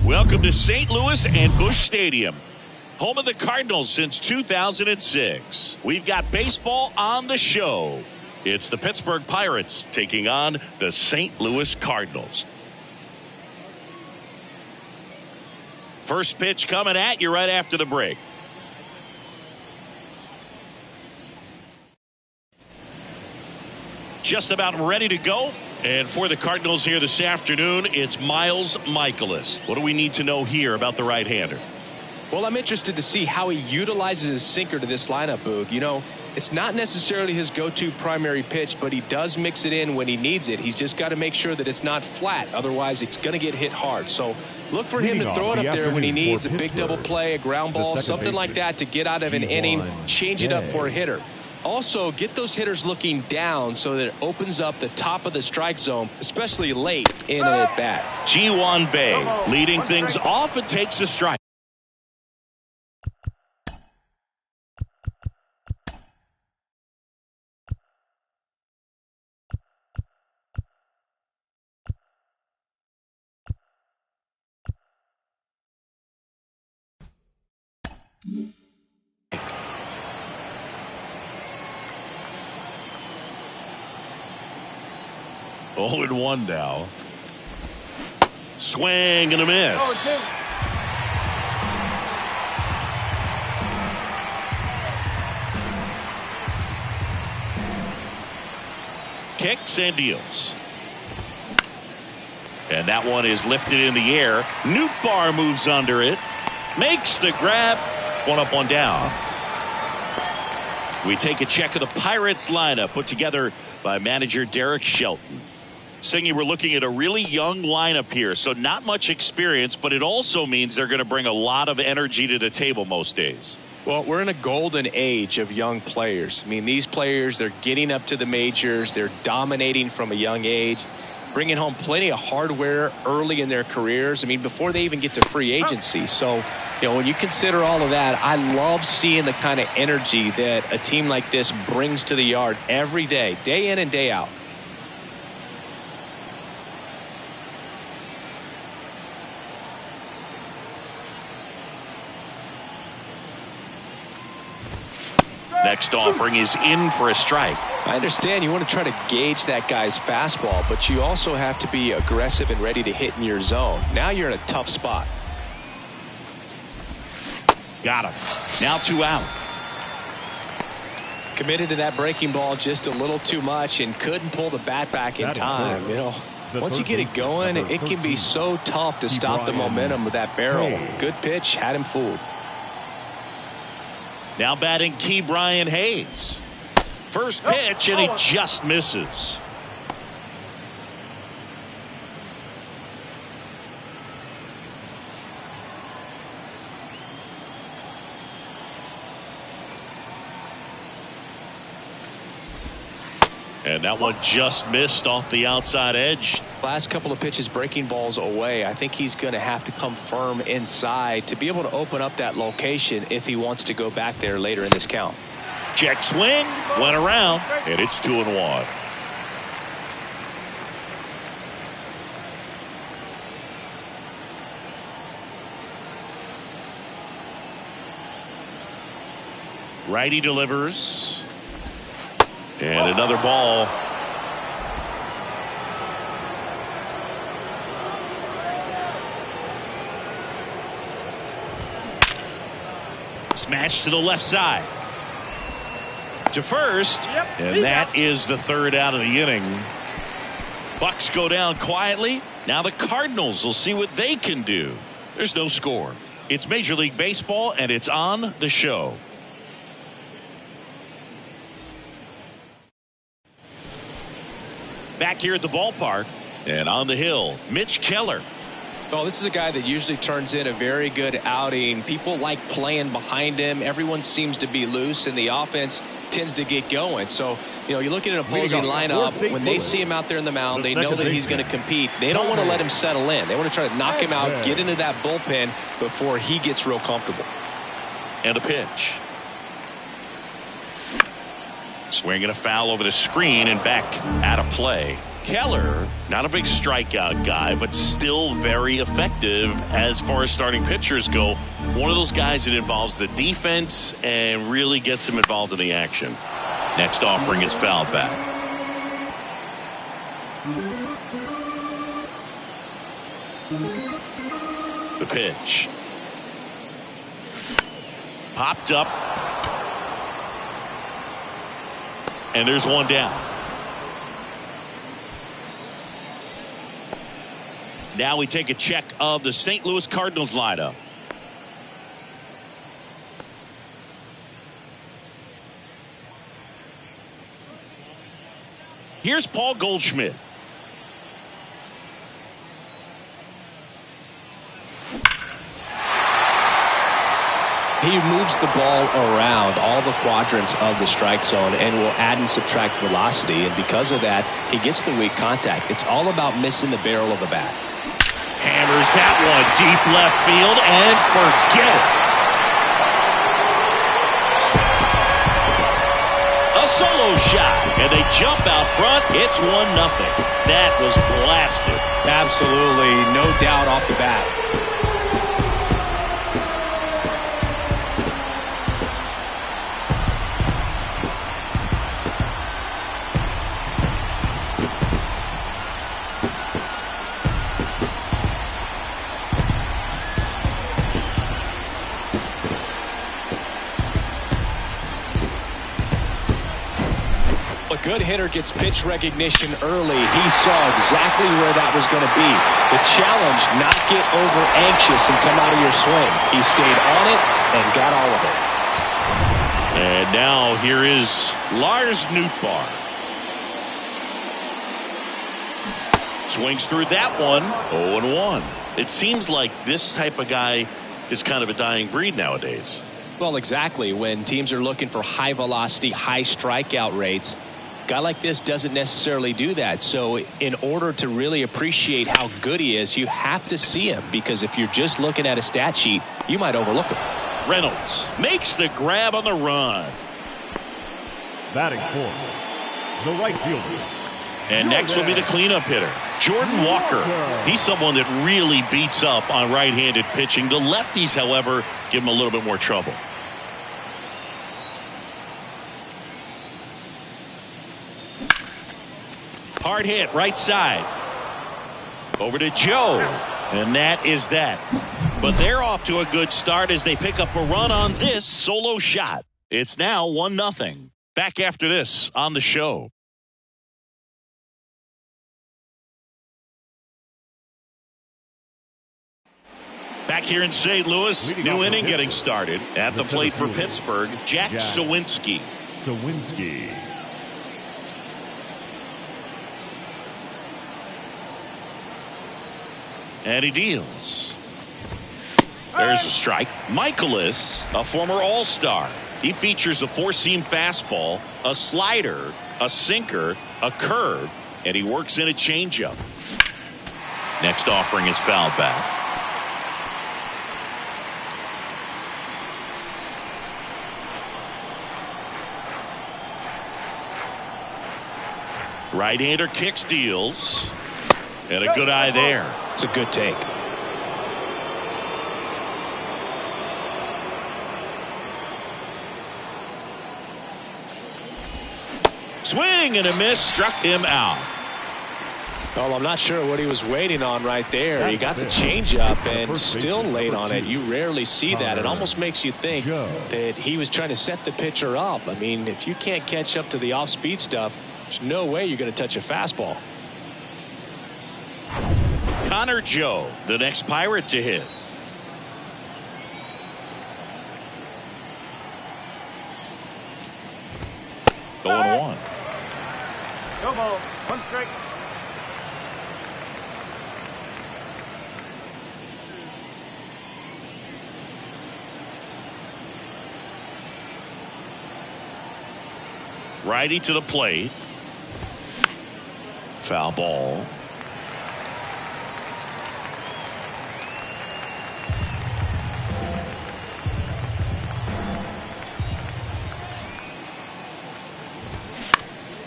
Welcome to St. Louis and Busch Stadium, home of the Cardinals since 2006. We've got baseball on the show. It's the Pittsburgh Pirates taking on the St. Louis Cardinals. First pitch coming at you right after the break. Just about ready to go. And for the Cardinals here this afternoon, it's Miles Mikolas. What do we need to know here about the right-hander? Well, I'm interested to see how he utilizes his sinker to this lineup, Boog. You know, it's not necessarily his go-to primary pitch, but he does mix it in when he needs it. He's just got to make sure that it's not flat. Otherwise, it's going to get hit hard. So look for him to throw it up there when he needs a big double play, a ground ball, something like that to get out of an inning, change it up for a hitter. Also, get those hitters looking down so that it opens up the top of the strike zone, especially late in an at-bat. Ji-Hwan Bae leading things off and takes a strike. Oh, and 1 now. Swing and a miss. Kicks and deals. And that one is lifted in the air. Nootbaar moves under it. Makes the grab. 1 up, 1 down. We take a check of the Pirates lineup put together by manager Derek Shelton. Singy, we're looking at a really young lineup here, so not much experience, but it also means they're going to bring a lot of energy to the table most days. Well, we're in a golden age of young players. I mean, these players, they're getting up to the majors. They're dominating from a young age, bringing home plenty of hardware early in their careers. I mean, before they even get to free agency. So, you know, when you consider all of that, I love seeing the kind of energy that a team like this brings to the yard every day in and day out. Next offering is in for a strike. I understand you want to try to gauge that guy's fastball, but you also have to be aggressive and ready to hit in your zone. Now you're in a tough spot. Got him. Now 2 out. Committed to that breaking ball just a little too much and couldn't pull the bat back in time. You know, once you get it going, it can be so tough to stop the momentum of that barrel. Good pitch, had him fooled. Now batting Ke'Bryan Hayes. First pitch, and he just misses. And that one just missed off the outside edge. Last couple of pitches breaking balls away. I think he's going to have to come firm inside to be able to open up that location if he wants to go back there later in this count. Check swing, went around, and it's 2-1. Righty delivers. And another ball. Smash to the left side. To first. And that is the third out of the inning. Bucks go down quietly. Now the Cardinals will see what they can do. There's no score. It's Major League Baseball, and it's on the show. Back here at the ballpark and on the hill, Mitch Keller. Well, this is a guy that usually turns in a very good outing. People like playing behind him. Everyone seems to be loose, and the offense tends to get going. So, you look at an opposing lineup. When they see him out there in the mound, they know that he's going to compete. They don't want to let him settle in. They want to try to knock him out, get into that bullpen before he gets real comfortable. And a pitch. Swinging a foul over the screen and back out of play. Keller, not a big strikeout guy, but still very effective as far as starting pitchers go. One of those guys that involves the defense and really gets him involved in the action. Next offering is fouled back. The pitch. Popped up. And there's one down. Now we take a check of the St. Louis Cardinals lineup. Here's Paul Goldschmidt. He moves the ball around all the quadrants of the strike zone and will add and subtract velocity. And because of that, he gets the weak contact. It's all about missing the barrel of the bat. Hammers that one deep left field and forget it. A solo shot, and they jump out front. It's 1-0. That was blasted. Absolutely, no doubt off the bat. Good hitter gets pitch recognition early. He saw exactly where that was going to be. The challenge, not get over anxious and come out of your swing. He stayed on it and got all of it. And now here is Lars Nootbaar. Swings through that one. 0-1. It seems like this type of guy is kind of a dying breed nowadays. Well, exactly. When teams are looking for high velocity, high strikeout rates, a guy like this doesn't necessarily do that. So in order to really appreciate how good he is, you have to see him, because if you're just looking at a stat sheet, you might overlook him. Reynolds makes the grab on the run. Batting fourth, the right fielder. And next will be the cleanup hitter, Jordan Walker. He's someone that really beats up on right-handed pitching. The lefties, however, give him a little bit more trouble. Hard hit, right side. Over to Joe. And that is that. But they're off to a good start as they pick up a run on this solo shot. It's now 1-0. Back after this on the show. Back here in St. Louis, new inning getting started. At the plate for Pittsburgh, Jack Sawinski. And he deals. There's a strike. Michaelis, a former All-Star. He features a four-seam fastball, a slider, a sinker, a curve, and he works in a changeup. Next offering is fouled back. Right-hander kick steals. And a good eye there. It's a good take. Swing and a miss, struck him out. Well, I'm not sure what he was waiting on right there. He got the changeup and still late on it. You rarely see that. It almost makes you think that he was trying to set the pitcher up. I mean, if you can't catch up to the off-speed stuff, there's no way you're going to touch a fastball. Connor Joe, the next Pirate to hit. Going one. No ball. One strike. Righty to the plate. Foul ball.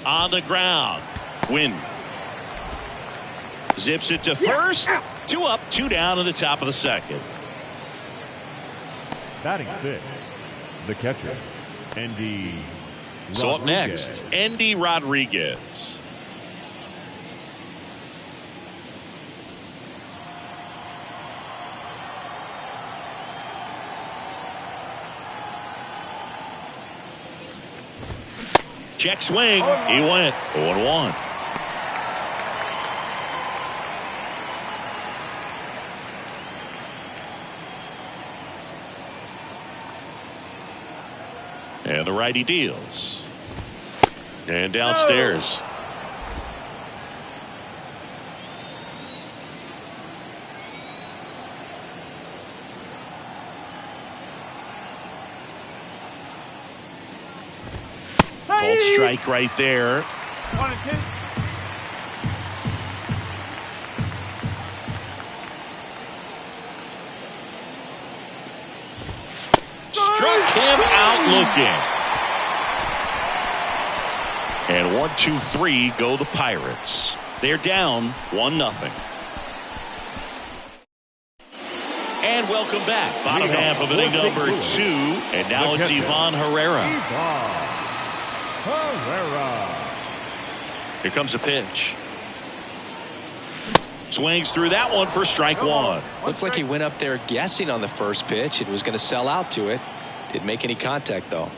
On the ground. Win. Zips it to first. 2 up, 2 down in the top of the second. Batting 6, the catcher, Andy. So up next, Andy Rodriguez. Check swing. He went 0-1. And the righty deals. And downstairs. Called strike right there. 1-2. Struck him out looking. And 1, 2, 3 go the Pirates. They're down 1-0. And welcome back. Bottom half of inning number 2. And now it's Ivan Herrera. Here comes a pitch. Swings through that one for strike 1. Looks like he went up there guessing on the first pitch and was going to sell out to it. Didn't make any contact, though.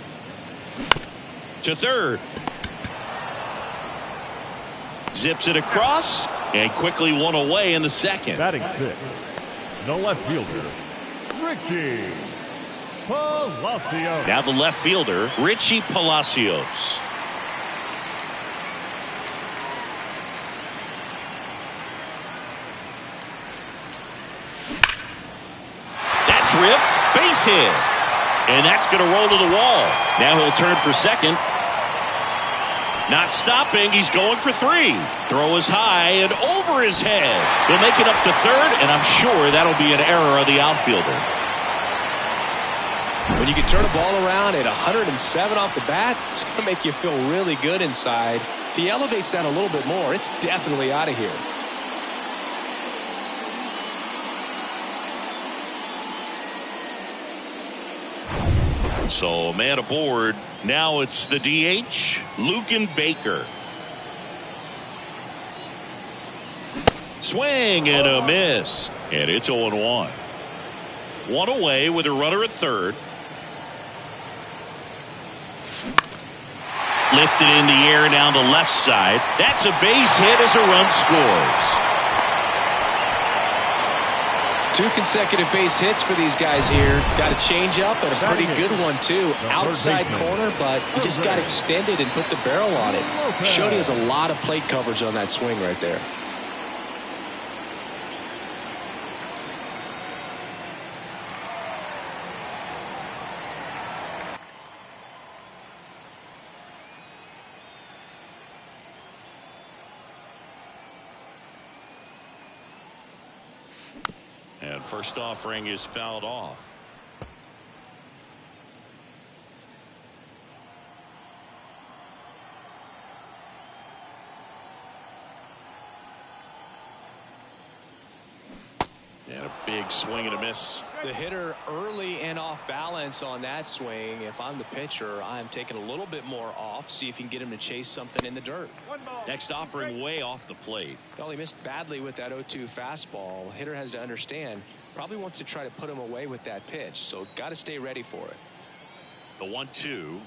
To third. Zips it across and quickly one away in the second. Batting 6, the left fielder, Richie Palacios. Now the left fielder, Richie Palacios. That's ripped. Base hit. And that's going to roll to the wall. Now he'll turn for second. Not stopping. He's going for 3. Throw is high and over his head. He'll make it up to third, and I'm sure that'll be an error of the outfielder. When you can turn a ball around at 107 off the bat, it's going to make you feel really good inside. If he elevates that a little bit more, it's definitely out of here. So a man aboard. Now it's the DH, Lucan Baker. Swing and a miss. And it's 0-1. One away with a runner at third. Lifted in the air down the left side. That's a base hit as a run scores. 2 consecutive base hits for these guys here. Got a change up and a pretty good one too. Outside corner, but he just got extended and put the barrel on it. Showed he has a lot of plate coverage on that swing right there. First offering is fouled off. And a big swing and a miss. The hitter early and off balance on that swing. If I'm the pitcher, I'm taking a little bit more off. See if you can get him to chase something in the dirt. Next offering way off the plate. Well, he missed badly with that 0-2 fastball. Hitter has to understand, probably wants to try to put him away with that pitch. So got to stay ready for it. The 1-2.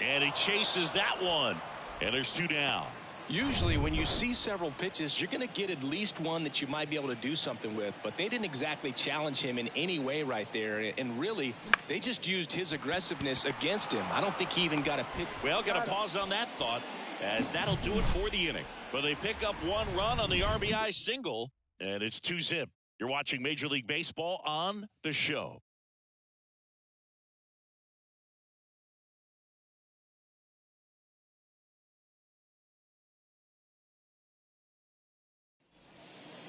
And he chases that one. And there's 2 down. Usually when you see several pitches, you're going to get at least one that you might be able to do something with, but they didn't exactly challenge him in any way right there, and really they just used his aggressiveness against him. I don't think he even got a pitch. Well, got to pause on that thought, as that'll do it for the inning. But they pick up 1 run on the RBI single, and it's 2-zip. You're watching Major League Baseball on The Show.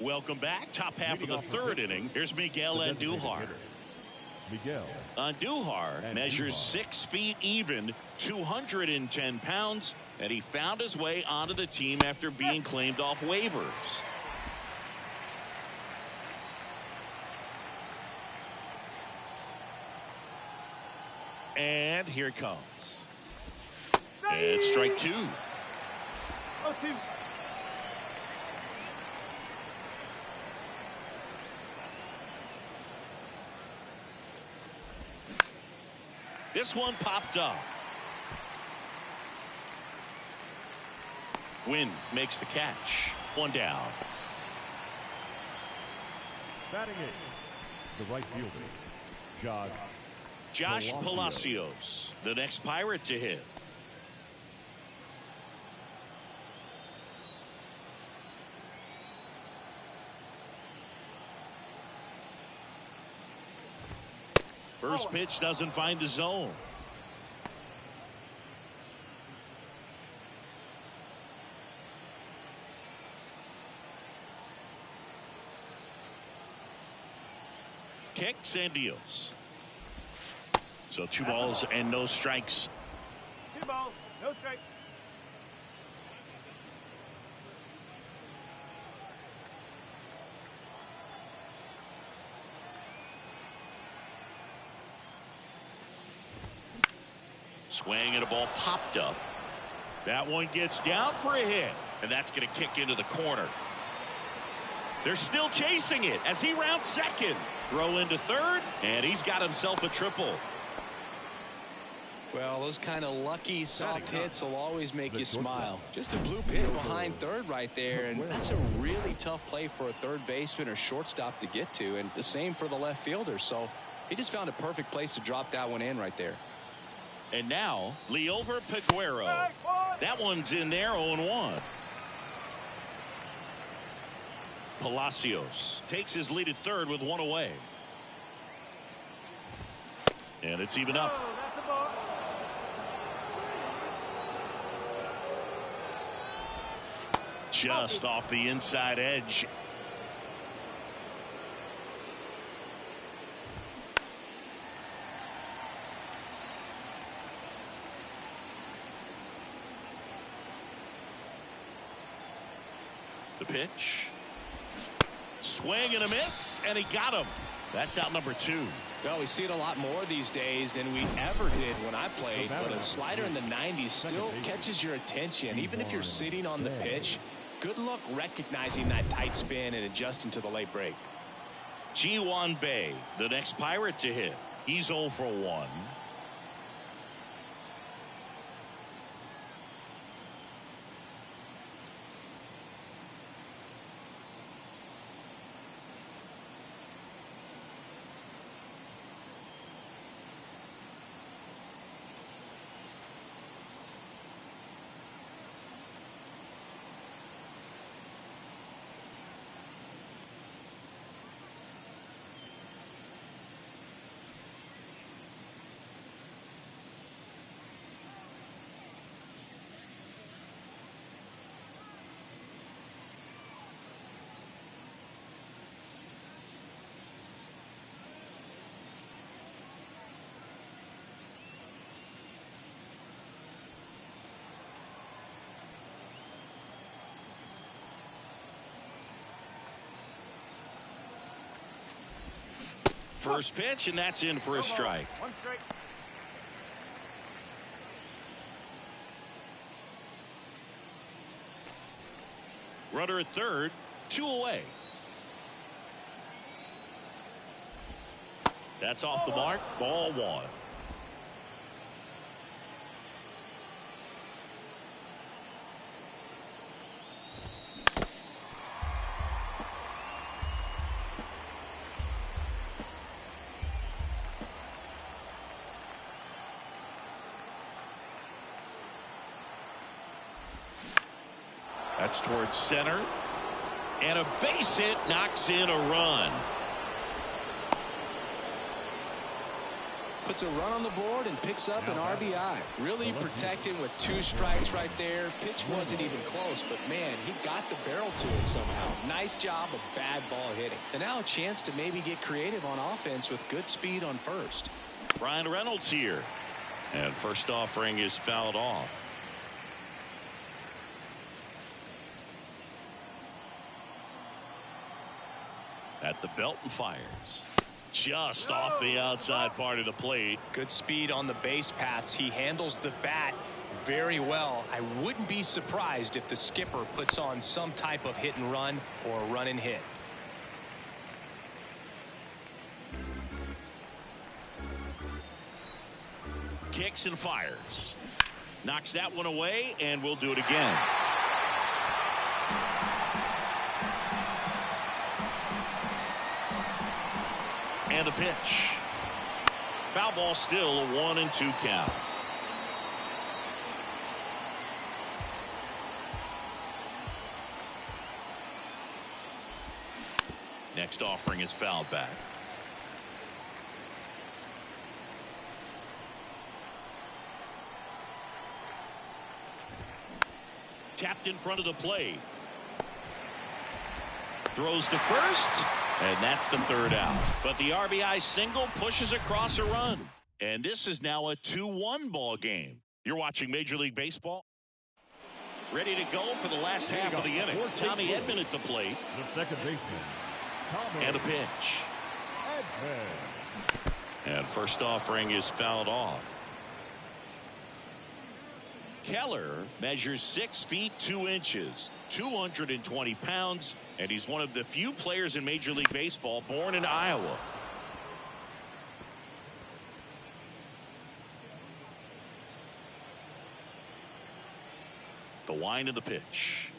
Welcome back. Top half of the 3rd inning. Here's Miguel Andujar. Andujar measures 6 feet even, 210 pounds, and he found his way onto the team after being claimed off waivers. And here it comes. It's strike 2. 0-2. This one popped up. Wynn makes the catch. 1 down. Batting 8. The right fielder, Josh Palacios, the next Pirate to hit. First pitch doesn't find the zone. Kicks and deals. So 2 balls and no strikes. 2 balls, no strikes. Swing and a ball popped up. That one gets down for a hit, and that's going to kick into the corner. They're still chasing it as he rounds second. Throw into third, and he's got himself a triple. Well, those kind of lucky soft hits will always make you smile. Just a bloop hit behind third right there, and that's a really tough play for a third baseman or shortstop to get to, and the same for the left fielder. So he just found a perfect place to drop that one in right there. And now, Liover Peguero. That one's in there, 0-1. Palacios takes his lead at third with 1 away. And it's even up. Just off the inside edge. The pitch. Swing and a miss, and he got him. That's out number 2. Well, we see it a lot more these days than we ever did when I played, but a slider in the 90s still catches your attention. Even if you're sitting on the pitch, good luck recognizing that tight spin and adjusting to the late break. Ji-Hwan Bae, the next Pirate to hit. He's 0 for 1. First pitch, and that's in for a strike. One strike. Runner at third, 2 away. That's off the mark, ball 1. That's towards center. And a base hit knocks in a run. Puts a run on the board and picks up an RBI. Really protecting with 2 strikes right there. Pitch wasn't even close, but man, he got the barrel to it somehow. Nice job of bad ball hitting. And now a chance to maybe get creative on offense with good speed on first. Brian Reynolds here. And first offering is fouled off. At the belt and fires. Just off the outside part of the plate. Good speed on the base pass. He handles the bat very well. I wouldn't be surprised if the skipper puts on some type of hit and run or a run and hit. Kicks and fires. Knocks that one away, and we'll do it again. And the pitch. Foul ball, still a 1-2 count. Next offering is fouled back. Tapped in front of the plate. Throws to first. And that's the 3rd out. But the RBI single pushes across a run. And this is now a 2-1 ball game. You're watching Major League Baseball. Ready to go for the last half of the inning. Tommy Edman at the plate. The second baseman, Tommy. And a pitch. Edman. And first offering is fouled off. Keller measures 6 feet 2 inches, 220 pounds, and he's one of the few players in Major League Baseball born in Iowa. The wind of the pitch.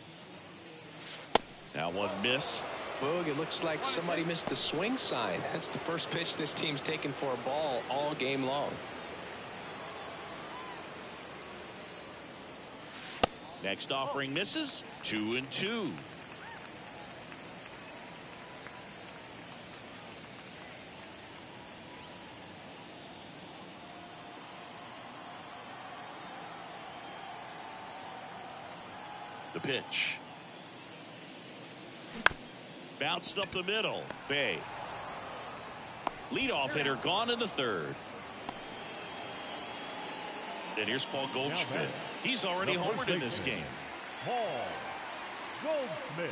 Now one missed. Boog, it looks like somebody missed the swing sign. That's the first pitch this team's taken for a ball all game long. Next offering misses. 2-2. The pitch. Bounced up the middle. Bay. Leadoff hitter gone in the 3rd. And here's Paul Goldschmidt. He's already homered in this game. Paul Goldschmidt.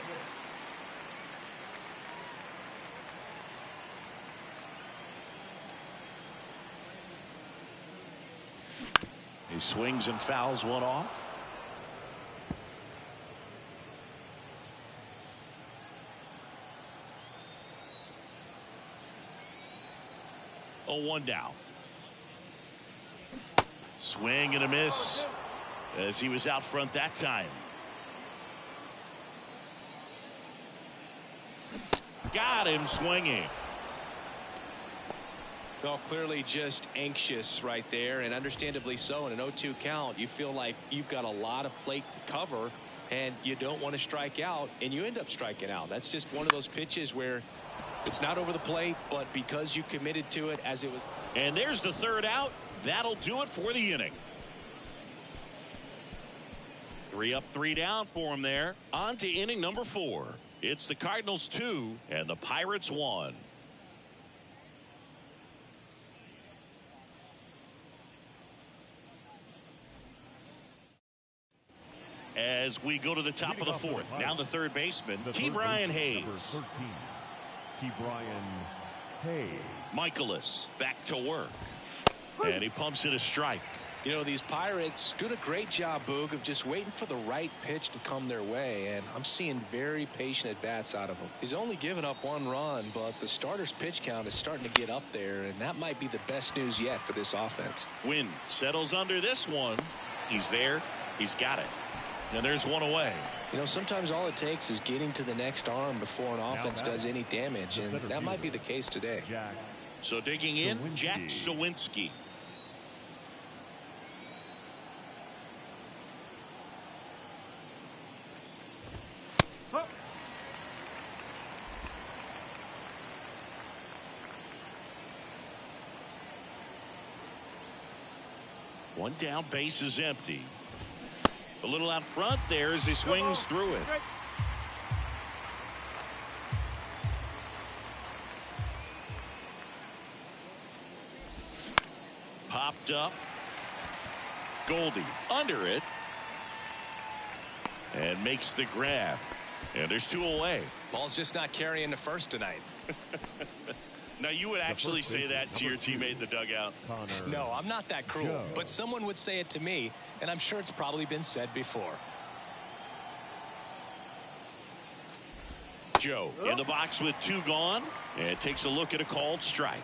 He swings and fouls one off. Oh, 1 down. Swing and a miss as he was out front that time. Got him swinging. Well, clearly just anxious right there, and understandably so. In an 0-2 count, you feel like you've got a lot of plate to cover, and you don't want to strike out, and you end up striking out. That's just one of those pitches where it's not over the plate, but because you committed to it as it was. And there's the 3rd out. That'll do it for the inning. 3 up, 3 down for him there. On to inning number 4. It's the Cardinals 2 and the Pirates 1. As we go to the top of the 4th, now the 3rd baseman, Ke'Bryan Hayes. Number 13, Ke'Bryan Hey. Michaelis back to work. And he pumps it a strike. You know, these Pirates doing a great job, Boog, of just waiting for the right pitch to come their way, and I'm seeing very patient at-bats out of him. He's only given up 1 run, but the starter's pitch count is starting to get up there, and that might be the best news yet for this offense. Wynn settles under this one. He's there. He's got it. And there's one away. You know, sometimes all it takes is getting to the next arm before an offense does any damage, and that might be the case today. So digging in, Jack Sawinski. One down, base is empty. A little out front there as he swings through it. Popped up. Goldie under it. And makes the grab. And there's 2 away. Ball's just not carrying the first tonight. Now, you would actually say that to your teammate in the dugout? No, I'm not that cruel. But someone would say it to me, and I'm sure it's probably been said before. Joe in the box with 2 gone, and takes a look at a called strike.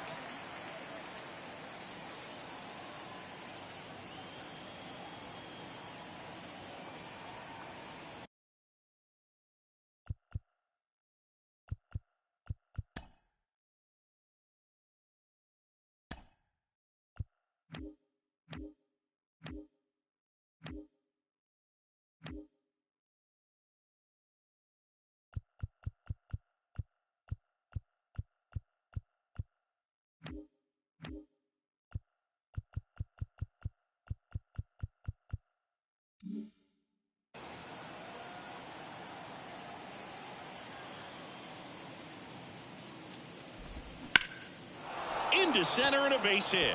Into center and a base hit.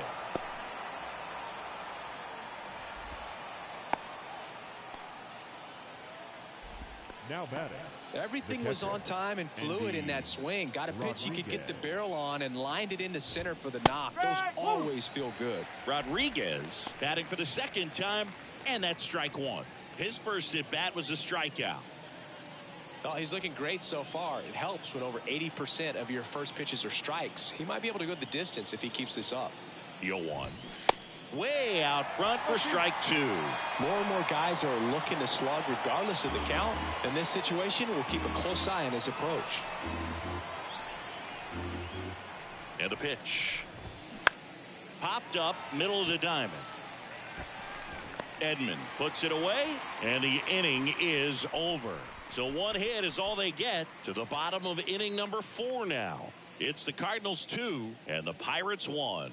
Now batting. Everything was on time and fluid in that swing. Got a pitch he could get the barrel on and lined it into center for the knock. Those always feel good. Rodriguez batting for the 2nd time, and that's strike 1. His first at bat was a strikeout. Oh, he's looking great so far. It helps when over 80% of your first pitches are strikes. He might be able to go the distance if he keeps this up. 0-1. Way out front for strike 2. More and more guys are looking to slug regardless of the count. In this situation, we'll keep a close eye on his approach. And a pitch. Popped up, middle of the diamond. Edman puts it away, and the inning is over. So 1 hit is all they get to the bottom of inning number 4 now. It's the Cardinals 2 and the Pirates 1.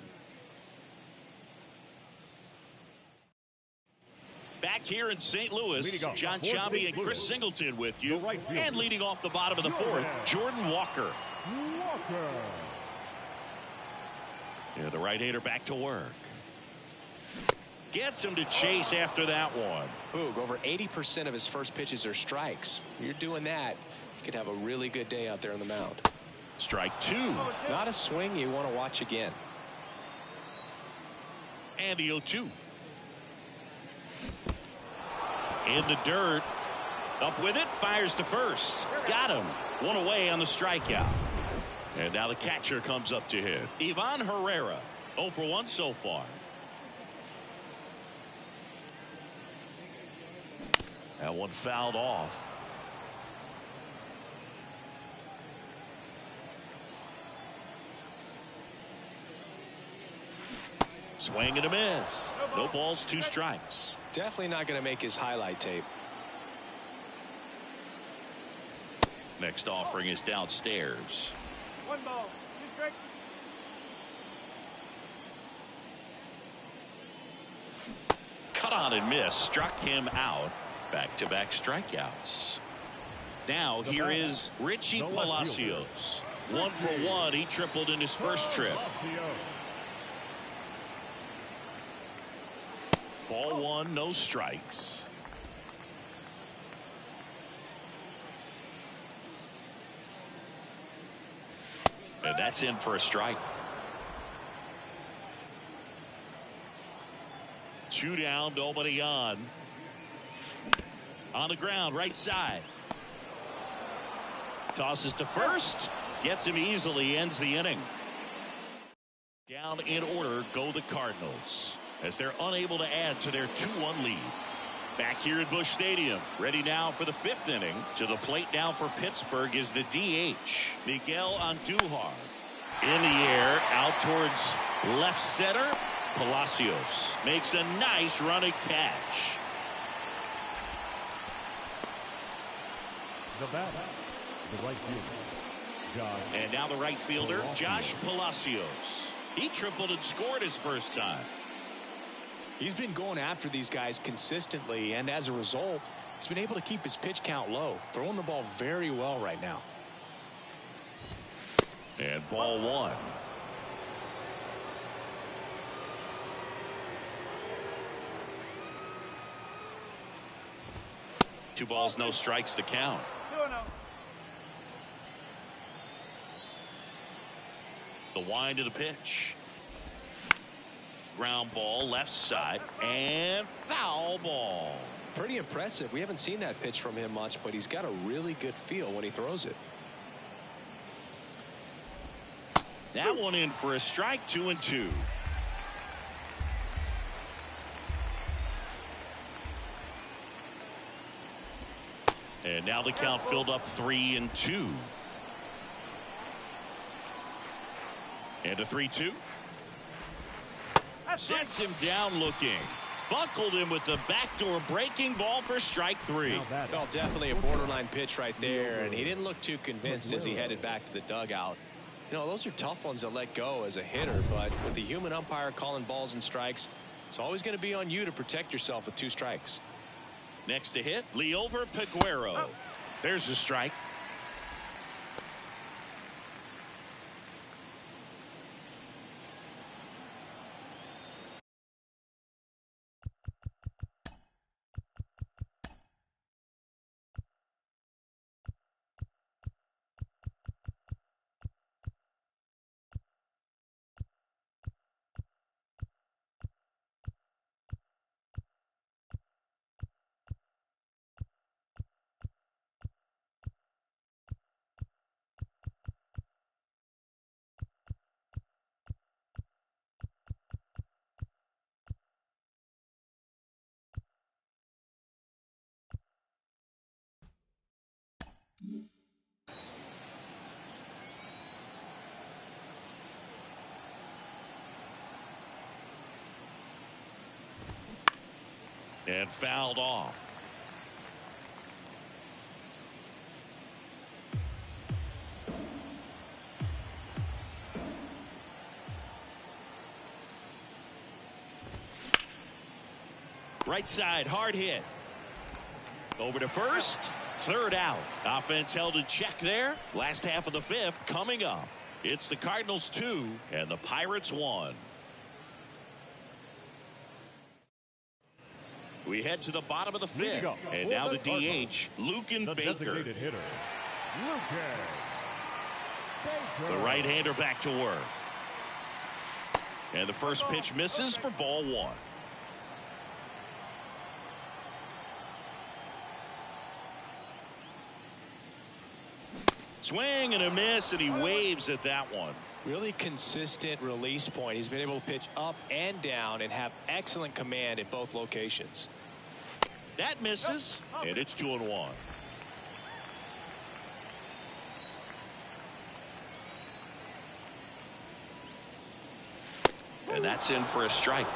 Back here in St. Louis, John Sciambi and Chris Singleton with you. And leading off the bottom of the 4th, Jordan Walker. Yeah, the right-hander back to work. Gets him to chase after that one. Boog, over 80% of his first pitches are strikes. You're doing that, you could have a really good day out there on the mound. Strike 2. Not a swing you want to watch again. And the 0-2. In the dirt. Up with it. Fires to first. Got him. 1 away on the strikeout. And now the catcher comes up to hit. Ivan Herrera. 0 for 1 so far. That one fouled off. Swing and a miss. No balls, 2 strikes. Definitely not going to make his highlight tape. Next offering is downstairs. 1 ball, 2 strikes. Cut on and miss. Struck him out. Back-to-back strikeouts. Now here is Richie Palacios. 1 for 1. He tripled in his first trip. Ball 1, no strikes. And that's in for a strike. 2 down, nobody on. On the ground, right side. Tosses to first. Gets him easily, ends the inning. Down in order go the Cardinals as they're unable to add to their 2-1 lead. Back here at Busch Stadium, ready now for the 5th inning. To the plate now for Pittsburgh is the DH, Miguel Andujar. In the air, out towards left center. Palacios makes a nice running catch. The batter, the right fielder, Josh. And now the right fielder, Josh Palacios. He tripled and scored his first time. He's been going after these guys consistently, and as a result, he's been able to keep his pitch count low, throwing the ball very well right now. And ball 1. Two balls, no strikes to count. 2-0. The wind of the pitch. Ground ball left side and foul ball. Pretty impressive. We haven't seen that pitch from him much, but he's got a really good feel when he throws it. That one in for a strike. 2-2. And now the count filled up 3-2. And a 3-2. Sets him down looking. Buckled him with the backdoor breaking ball for strike 3. Well, definitely a borderline pitch right there, and he didn't look too convinced as he headed back to the dugout. You know, those are tough ones to let go as a hitter, but with the human umpire calling balls and strikes, it's always going to be on you to protect yourself with 2 strikes. Next to hit, Liover Peguero. There's a strike. And fouled off. Right side, hard hit. Over to first. Third out. Offense held in check there. Last half of the 5th coming up. It's the Cardinals 2 and the Pirates 1. We head to the bottom of the 5th. And now the DH, Luken The Baker. designated hitter, Luken Baker. The right-hander back to work. And the first pitch misses for ball 1. Swing and a miss, and he waves at that one. Really consistent release point. He's been able to pitch up and down and have excellent command in both locations. That misses, and it's 2-1. And that's in for a strike.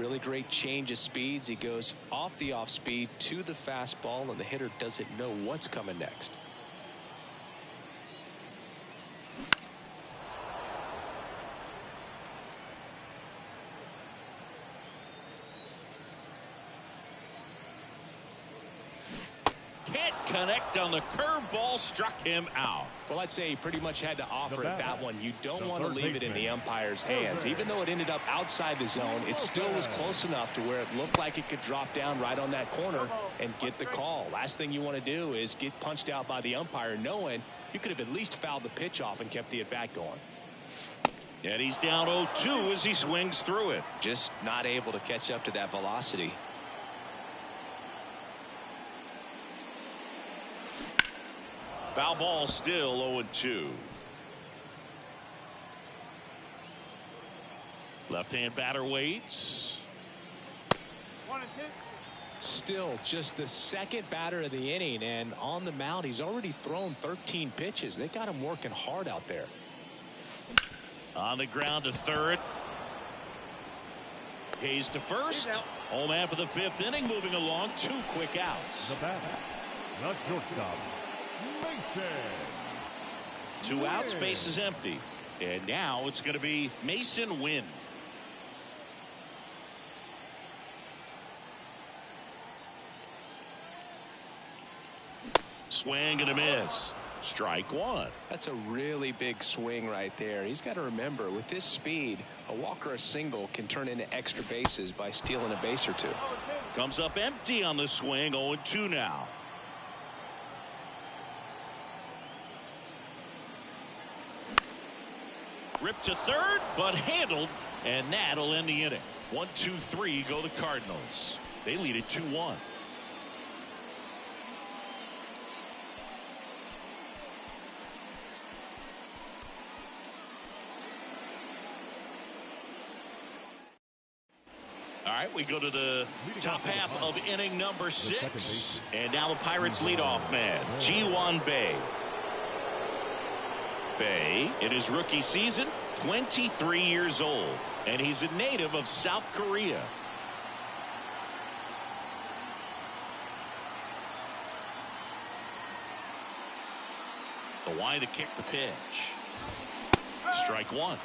Really great change of speeds. He goes off the off speed to the fastball, and the hitter doesn't know what's coming next. Can't connect on the curveball, struck him out. Well, I'd say he pretty much had to offer at that one. You don't The want to third leave it in the baseman. umpire's hands. Even though it ended up outside the zone, it still was close enough to where it looked like it could drop down right on that corner and get the call. Last thing you want to do is get punched out by the umpire, knowing you could have at least fouled the pitch off and kept the at-bat going. And he's down 0-2 as he swings through it. Just not able to catch up to that velocity. Foul ball, still 0-2. Left-hand batter waits. 1-2. Still just the second batter of the inning, and on the mound he's already thrown 13 pitches. They got him working hard out there. On the ground to third. Hayes to first. Home man for the fifth inning, moving along. 2 quick outs. The batter, the shortstop, Mason. 2 outs, base is empty. And now it's going to be Mason Wynn. Swing and a miss. Strike 1. That's a really big swing right there. He's got to remember, with this speed, a walk or a single can turn into extra bases by stealing a base or 2. Comes up empty on the swing. 0-2 now. Ripped to third, but handled, and that'll end the inning. 1-2-3 go the Cardinals. They lead it 2-1. All right, we go to the top half of inning number 6. And now the Pirates leadoff man, Ji-Hwan Bae. Bae, in his rookie season, 23 years old, and he's a native of South Korea. The wind to kick the pitch. Strike 1.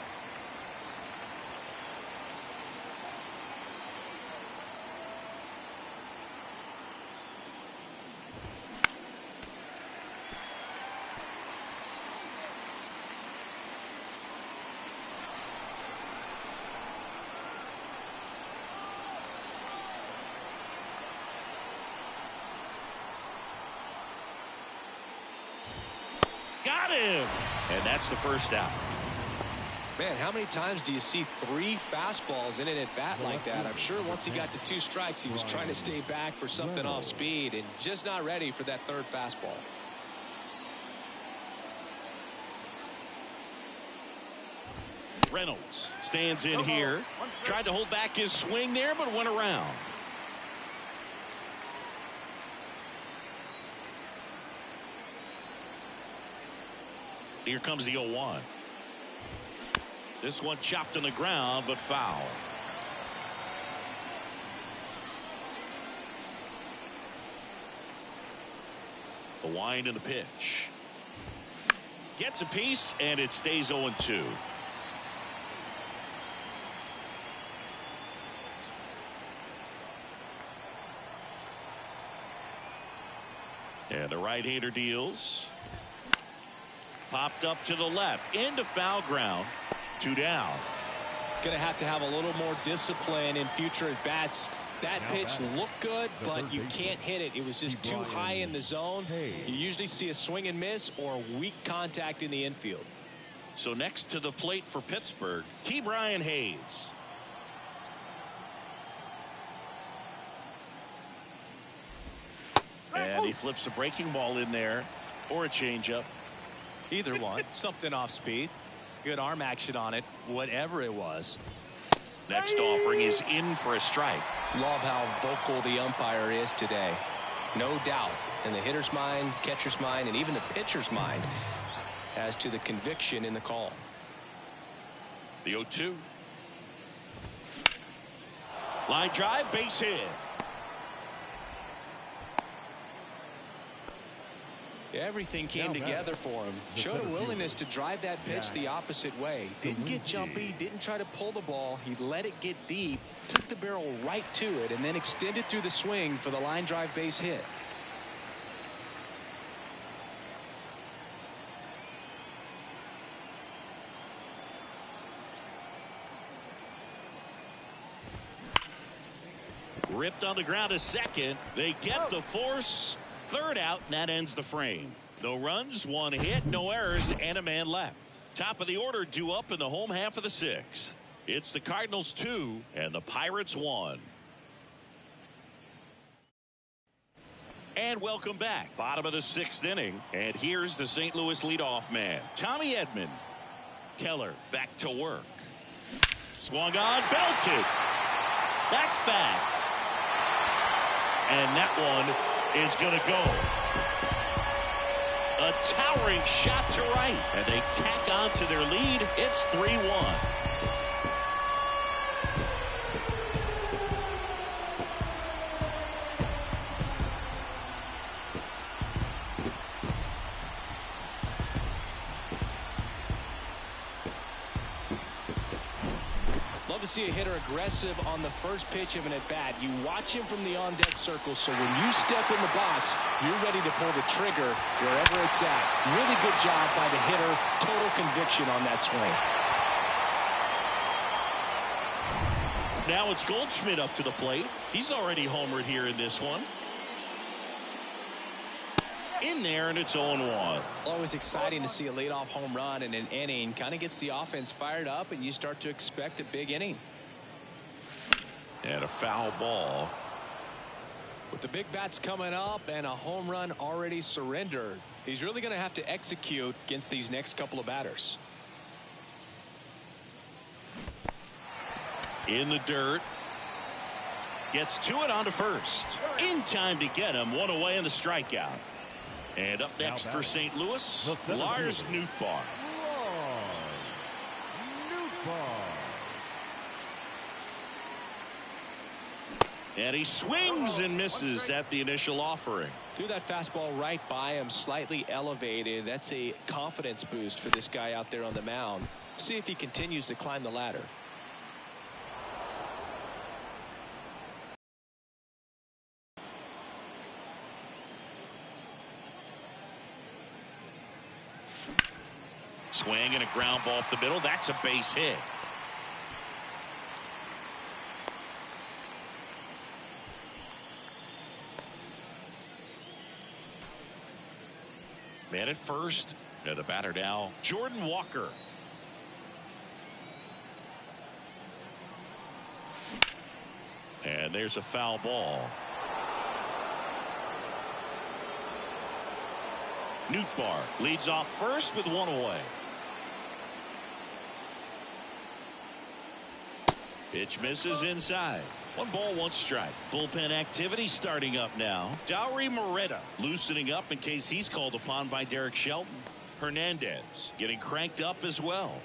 Got him! And that's the first out. Man, how many times do you see 3 fastballs in an at-bat like that? I'm sure once he got to 2 strikes, he was trying to stay back for something off speed and just not ready for that 3rd fastball. Reynolds stands in here. Tried to hold back his swing there, but went around. Here comes the 0-1. This one chopped on the ground, but foul. The wind and the pitch. Gets a piece, and it stays 0-2. And the right-hander deals. Popped up to the left, into foul ground. 2 down. Going to have a little more discipline in future at-bats. That pitch looked good, but you can't hit it. It was just too high in the zone. You usually see a swing and miss or weak contact in the infield. So next to the plate for Pittsburgh, Ke'Bryan Hayes. And he flips a breaking ball in there, or a changeup. Either one. Something off speed. Good arm action on it, whatever it was. Next offering is in for a strike. Love how vocal the umpire is today. No doubt in the hitter's mind, catcher's mind, and even the pitcher's mind as to the conviction in the call. The 0-2. Line drive, base hit. Everything came together for him. Showed a willingness to drive that pitch the opposite way. Didn't get jumpy, didn't try to pull the ball. He let it get deep, took the barrel right to it, and then extended through the swing for the line drive base hit. Ripped on the ground to second. They get the force. Third out, and that ends the frame. No runs, one hit, no errors, and a man left. Top of the order due up in the home half of the sixth. It's the Cardinals 2 and the Pirates 1. And welcome back. Bottom of the sixth inning. And here's the St. Louis leadoff man, Tommy Edman. Keller back to work. Swung on, belted. That's back. And that one is going to go. A towering shot to right. And they tack on to their lead. It's 3-1. Love to see a hitter aggressive on the first pitch of an at-bat. You watch him from the on-deck circle, so when you step in the box, you're ready to pull the trigger wherever it's at. Really good job by the hitter. Total conviction on that swing. Now it's Goldschmidt up to the plate. He's already homered here in this one. In there, and it's 0-1. Always exciting to see a leadoff home run in an inning. Kind of gets the offense fired up, and you start to expect a big inning. And a foul ball. With the big bats coming up and a home run already surrendered, he's really going to have to execute against these next couple of batters. In the dirt. Gets to it onto first. In time to get him. One away in the strikeout. And up next for St. Louis, Lars Nootbaar. And he swings and misses at the initial offering. Threw that fastball right by him, slightly elevated. That's a confidence boost for this guy out there on the mound. See if he continues to climb the ladder. Swing and a ground ball up the middle. That's a base hit. Man at first. And the batter now, Jordan Walker. And there's a foul ball. Nootbaar leads off first with one away. Pitch misses inside. 1 ball, 1 strike. Bullpen activity starting up now. Dauri Moreta loosening up in case he's called upon by Derek Shelton. Hernandez getting cranked up as well.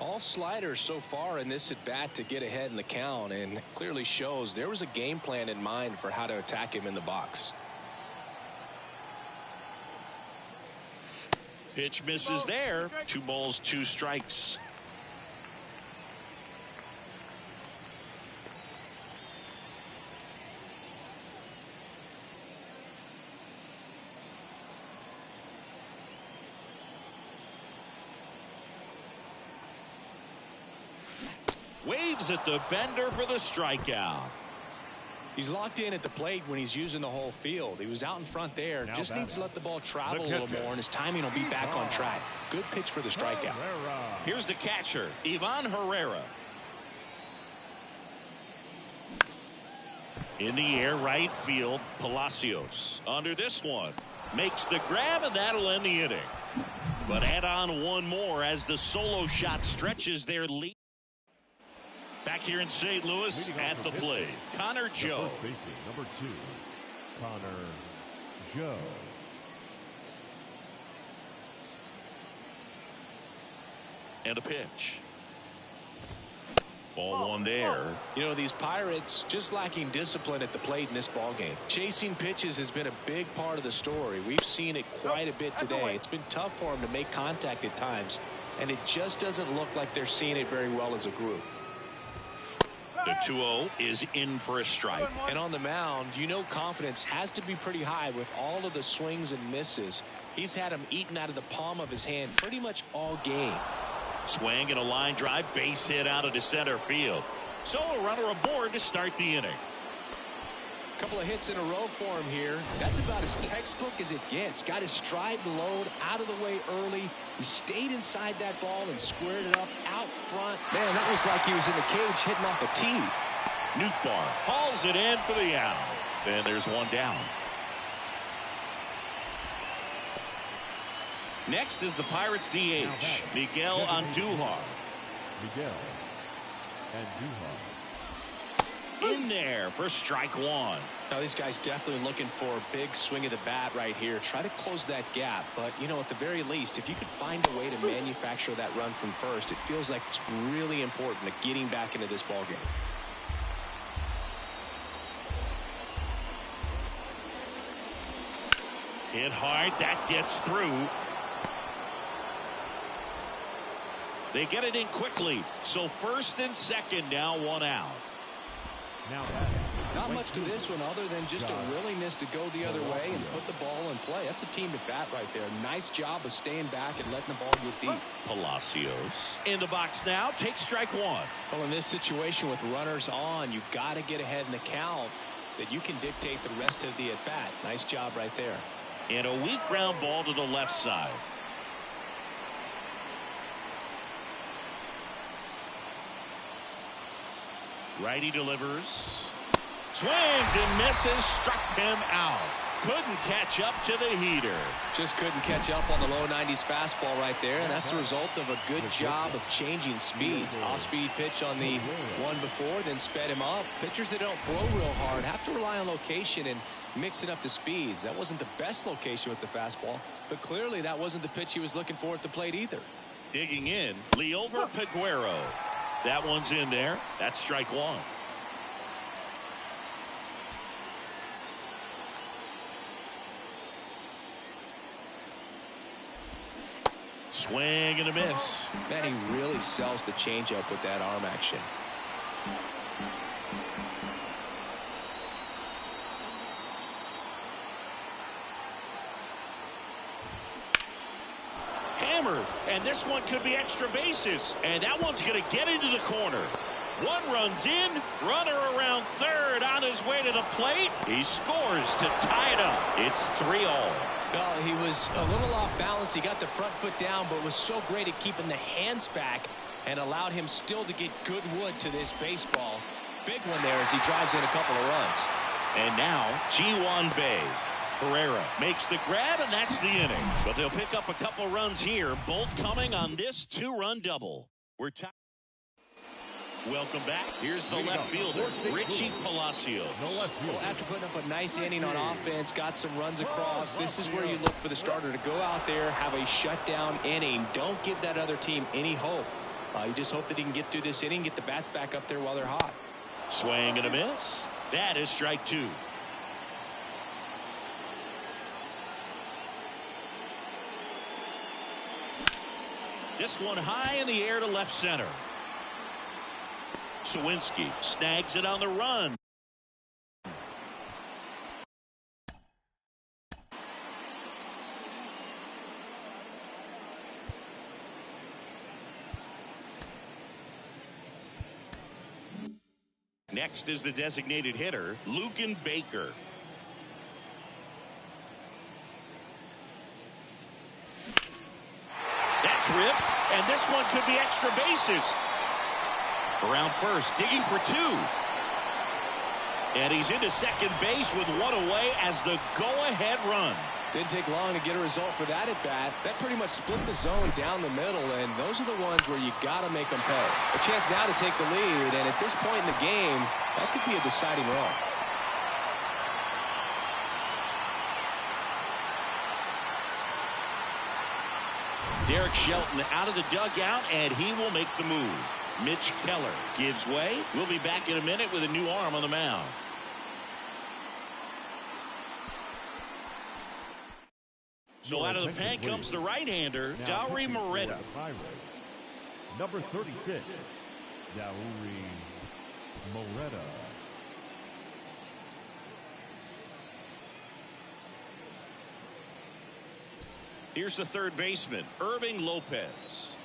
All sliders so far in this at bat to get ahead in the count, and clearly shows there was a game plan in mind for how to attack him in the box. Pitch misses there. 2 balls, 2 strikes. Waves at the bender for the strikeout. He's locked in at the plate when he's using the whole field. He was out in front there. Just needs to let the ball travel a little more, and his timing will be back on track. Good pitch for the strikeout. Here's the catcher, Ivan Herrera. In the air, right field, Palacios. Under this one. Makes the grab, and that'll end the inning. But add on one more as the solo shot stretches their lead. Back here in St. Louis at the plate, Connor Joe. First baseman, number 2, Connor Joe. And a pitch. Ball one there. You know, these Pirates just lacking discipline at the plate in this ball game. Chasing pitches has been a big part of the story. We've seen it quite a bit today. It's been tough for them to make contact at times, and it just doesn't look like they're seeing it very well as a group. The 2-0 is in for a strike. And on the mound, you know, confidence has to be pretty high with all of the swings and misses. He's had them eaten out of the palm of his hand pretty much all game. Swing and a line drive, base hit out into center field. So a runner aboard to start the inning. A couple of hits in a row for him here. That's about as textbook as it gets. Got his stride load out of the way early. He stayed inside that ball and squared it up out front. Man, that was like he was in the cage hitting off a tee. Nootbaar hauls it in for the out. Then there's one down. Next is the Pirates DH, Miguel Andujar. Miguel Andujar. In there for strike one. Now these guys definitely looking for a big swing of the bat right here. Try to close that gap. But, you know, at the very least, if you could find a way to manufacture that run from first, it feels like it's really important to getting back into this ballgame. Hit hard. That gets through. They get it in quickly. So first and second now, one out. Now Not much to this one other than just a willingness to go the other way and put the ball in play. That's a team at bat right there. Nice job of staying back and letting the ball get deep. Palacios in the box now. Takes strike one. Well, in this situation with runners on, you've got to get ahead in the count so that you can dictate the rest of the at bat. Nice job right there. And a weak ground ball to the left side. Righty delivers. Swings and misses. Struck him out. Couldn't catch up to the heater. Just couldn't catch up on the low 90s fastball right there, and that's a result of a good job of changing speeds. Off-speed pitch on the one before, then sped him up. Pitchers that don't throw real hard have to rely on location and mix it up to speeds. That wasn't the best location with the fastball, but clearly that wasn't the pitch he was looking for at the plate either. Digging in, Liover Peguero. That one's in there. That's strike one. Swing and a miss. Man, he really sells the changeup with that arm action. Hammered, and this one could be extra bases, and that one's going to get into the corner. One runs in, runner around third on his way to the plate. He scores to tie it up. It's 3-0. Well, he was a little off balance. He got the front foot down, but was so great at keeping the hands back and allowed him still to get good wood to this baseball. Big one there as he drives in a couple of runs. And now, Ji-hwan Bae. Herrera makes the grab, and that's the inning. But they'll pick up a couple runs here, both coming on this two-run double. We're tied. Welcome back. Here's the left fielder, Richie Palacios. Well, after putting up a nice inning on offense, got some runs across, this is where you look for the starter to go out there, have a shutdown inning. Don't give that other team any hope. You just hope that he can get through this inning, get the bats back up there while they're hot. Swing and a miss. That is strike two. This one high in the air to left center. Sawinski snags it on the run. Next is the designated hitter, Lucan Baker. That's ripped, and this one could be extra bases. Around first, digging for two. And he's into second base with one away as the go-ahead run. Didn't take long to get a result for that at bat. That pretty much split the zone down the middle, and those are the ones where you got to make them pay. A chance now to take the lead, and at this point in the game, that could be a deciding run. Derek Shelton out of the dugout, and he will make the move. Mitch Keller gives way. We'll be back in a minute with a new arm on the mound. So out of the pen comes the right-hander, Dauri Moreta. Number 36, Dauri Moreta. Here's the third baseman, Irving Lopez.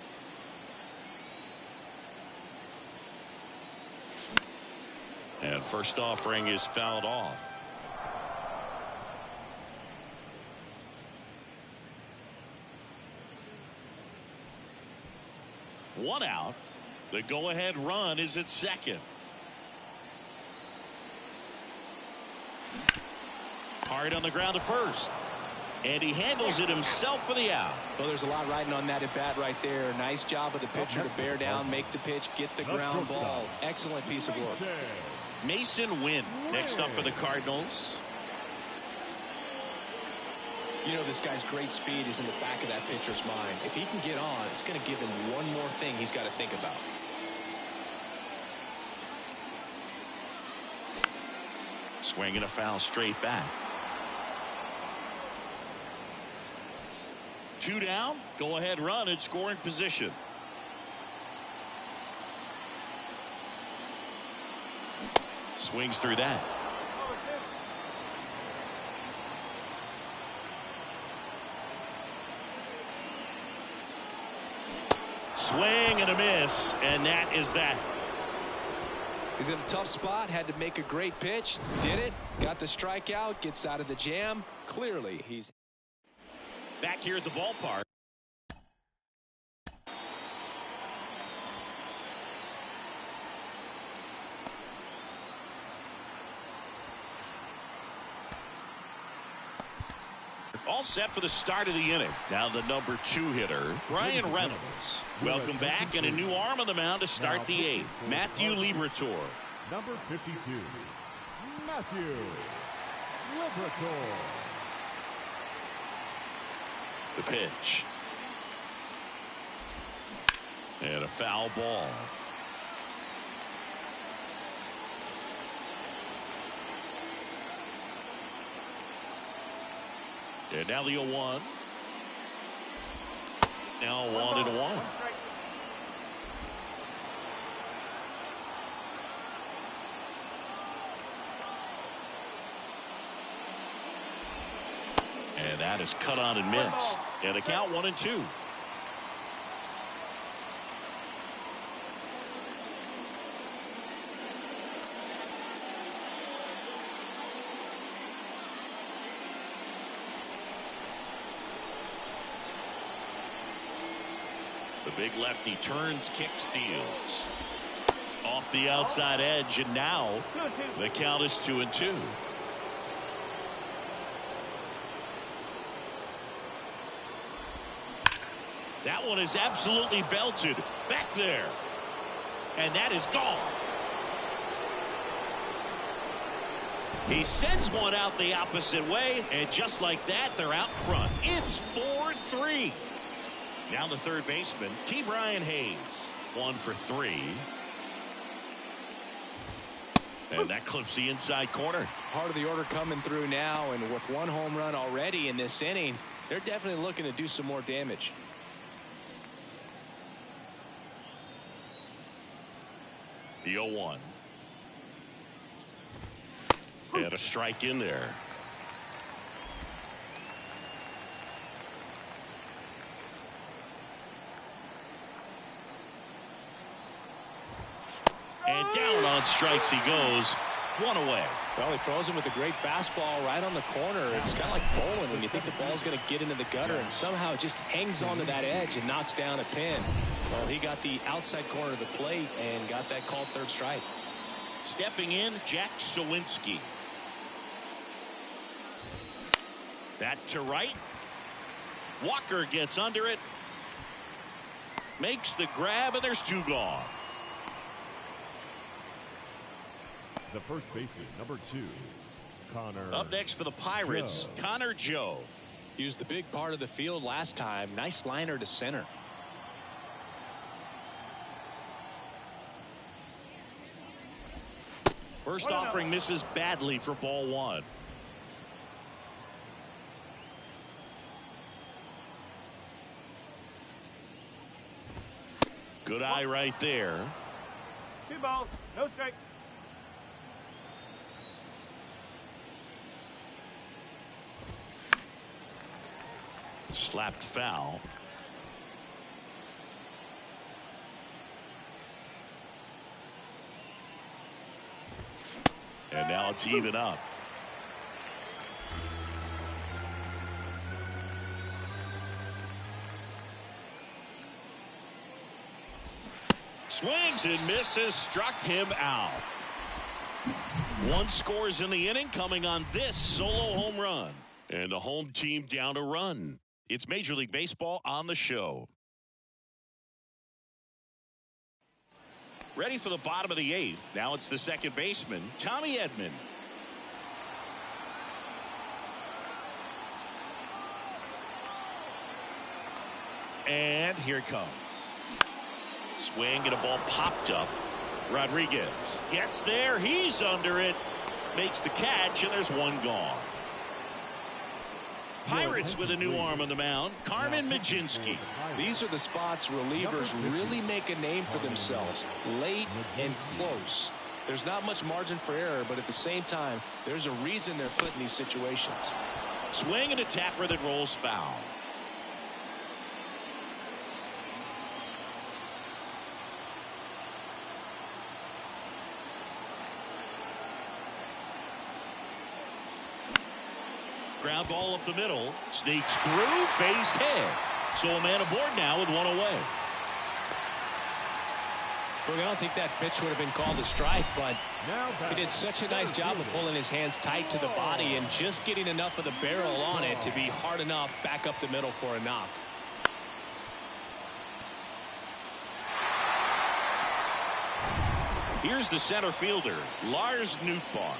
And first offering is fouled off. One out. The go-ahead run is at second. Hard on the ground to first. And he handles it himself for the out. Well, there's a lot riding on that at bat right there. Nice job of the pitcher to bear down, make the pitch, get the ground ball. Excellent piece of work. Mason Wynn next up for the Cardinals. You know, this guy's great speed is in the back of that pitcher's mind. If he can get on, it's going to give him one more thing he's got to think about. Swinging a foul straight back. Two down, go ahead run in scoring position. Swings through that. Swing and a miss, and that is that. He's in a tough spot, had to make a great pitch, did it, got the strikeout, gets out of the jam. Clearly, he's back here at the ballpark. All set for the start of the inning. Now the number 2 hitter, Brian Reynolds. Welcome back, and a new arm on the mound to start the 8th. Matthew Liberatore. Number 52, Matthew Liberatore. The pitch. And a foul ball. And now the 0-1. Now 1-1. And that is cut on and missed. And the count 1-2. The big lefty turns, kicks, steals. Off the outside edge, and now the count is 2-2. That one is absolutely belted back there. And that is gone. He sends one out the opposite way, and just like that, they're out front. It's 4-3. Now the third baseman, Key Brian Hayes. 1 for 3. And that clips the inside corner. Part of the order coming through now, and with 1 home run already in this inning, they're definitely looking to do some more damage. The 0-1. And a strike in there. And down on strikes he goes. 1 away. Well, he throws him with a great fastball right on the corner. It's kind of like bowling when you think the ball's going to get into the gutter, and somehow it just hangs onto that edge and knocks down a pin. Well, he got the outside corner of the plate and got that called third strike. Stepping in, Jack Sawinski. That to right. Walker gets under it. Makes the grab, and there's 2 gone. The first baseman, number 2, Connor. Up next for the Pirates, Joe. Connor Joe. He was the big part of the field last time. Nice liner to center. First offering misses badly for ball one. Good eye right there. 2 balls, no strike. Slapped foul. And now it's even up. Swings and misses, struck him out. One scores in the inning, coming on this solo home run. And the home team down a run. It's Major League Baseball on the show. Ready for the bottom of the 8th. Now it's the second baseman, Tommy Edman. And here it comes. Swing and a ball popped up. Rodriguez gets there. He's under it. Makes the catch, and there's one gone. Pirates with a new arm on the mound, Carmen Mlb. These are the spots relievers really make a name for themselves. Late and close. There's not much margin for error, but at the same time, there's a reason they're put in these situations. Swing and a tapper that rolls foul. Ground ball up the middle, sneaks through, base hit. So a man aboard now with one away. I don't think that pitch would have been called a strike, but he did such a nice job of pulling his hands tight to the body and just getting enough of the barrel on it to be hard enough back up the middle for a knock. Here's the center fielder, Lars Nootbaar.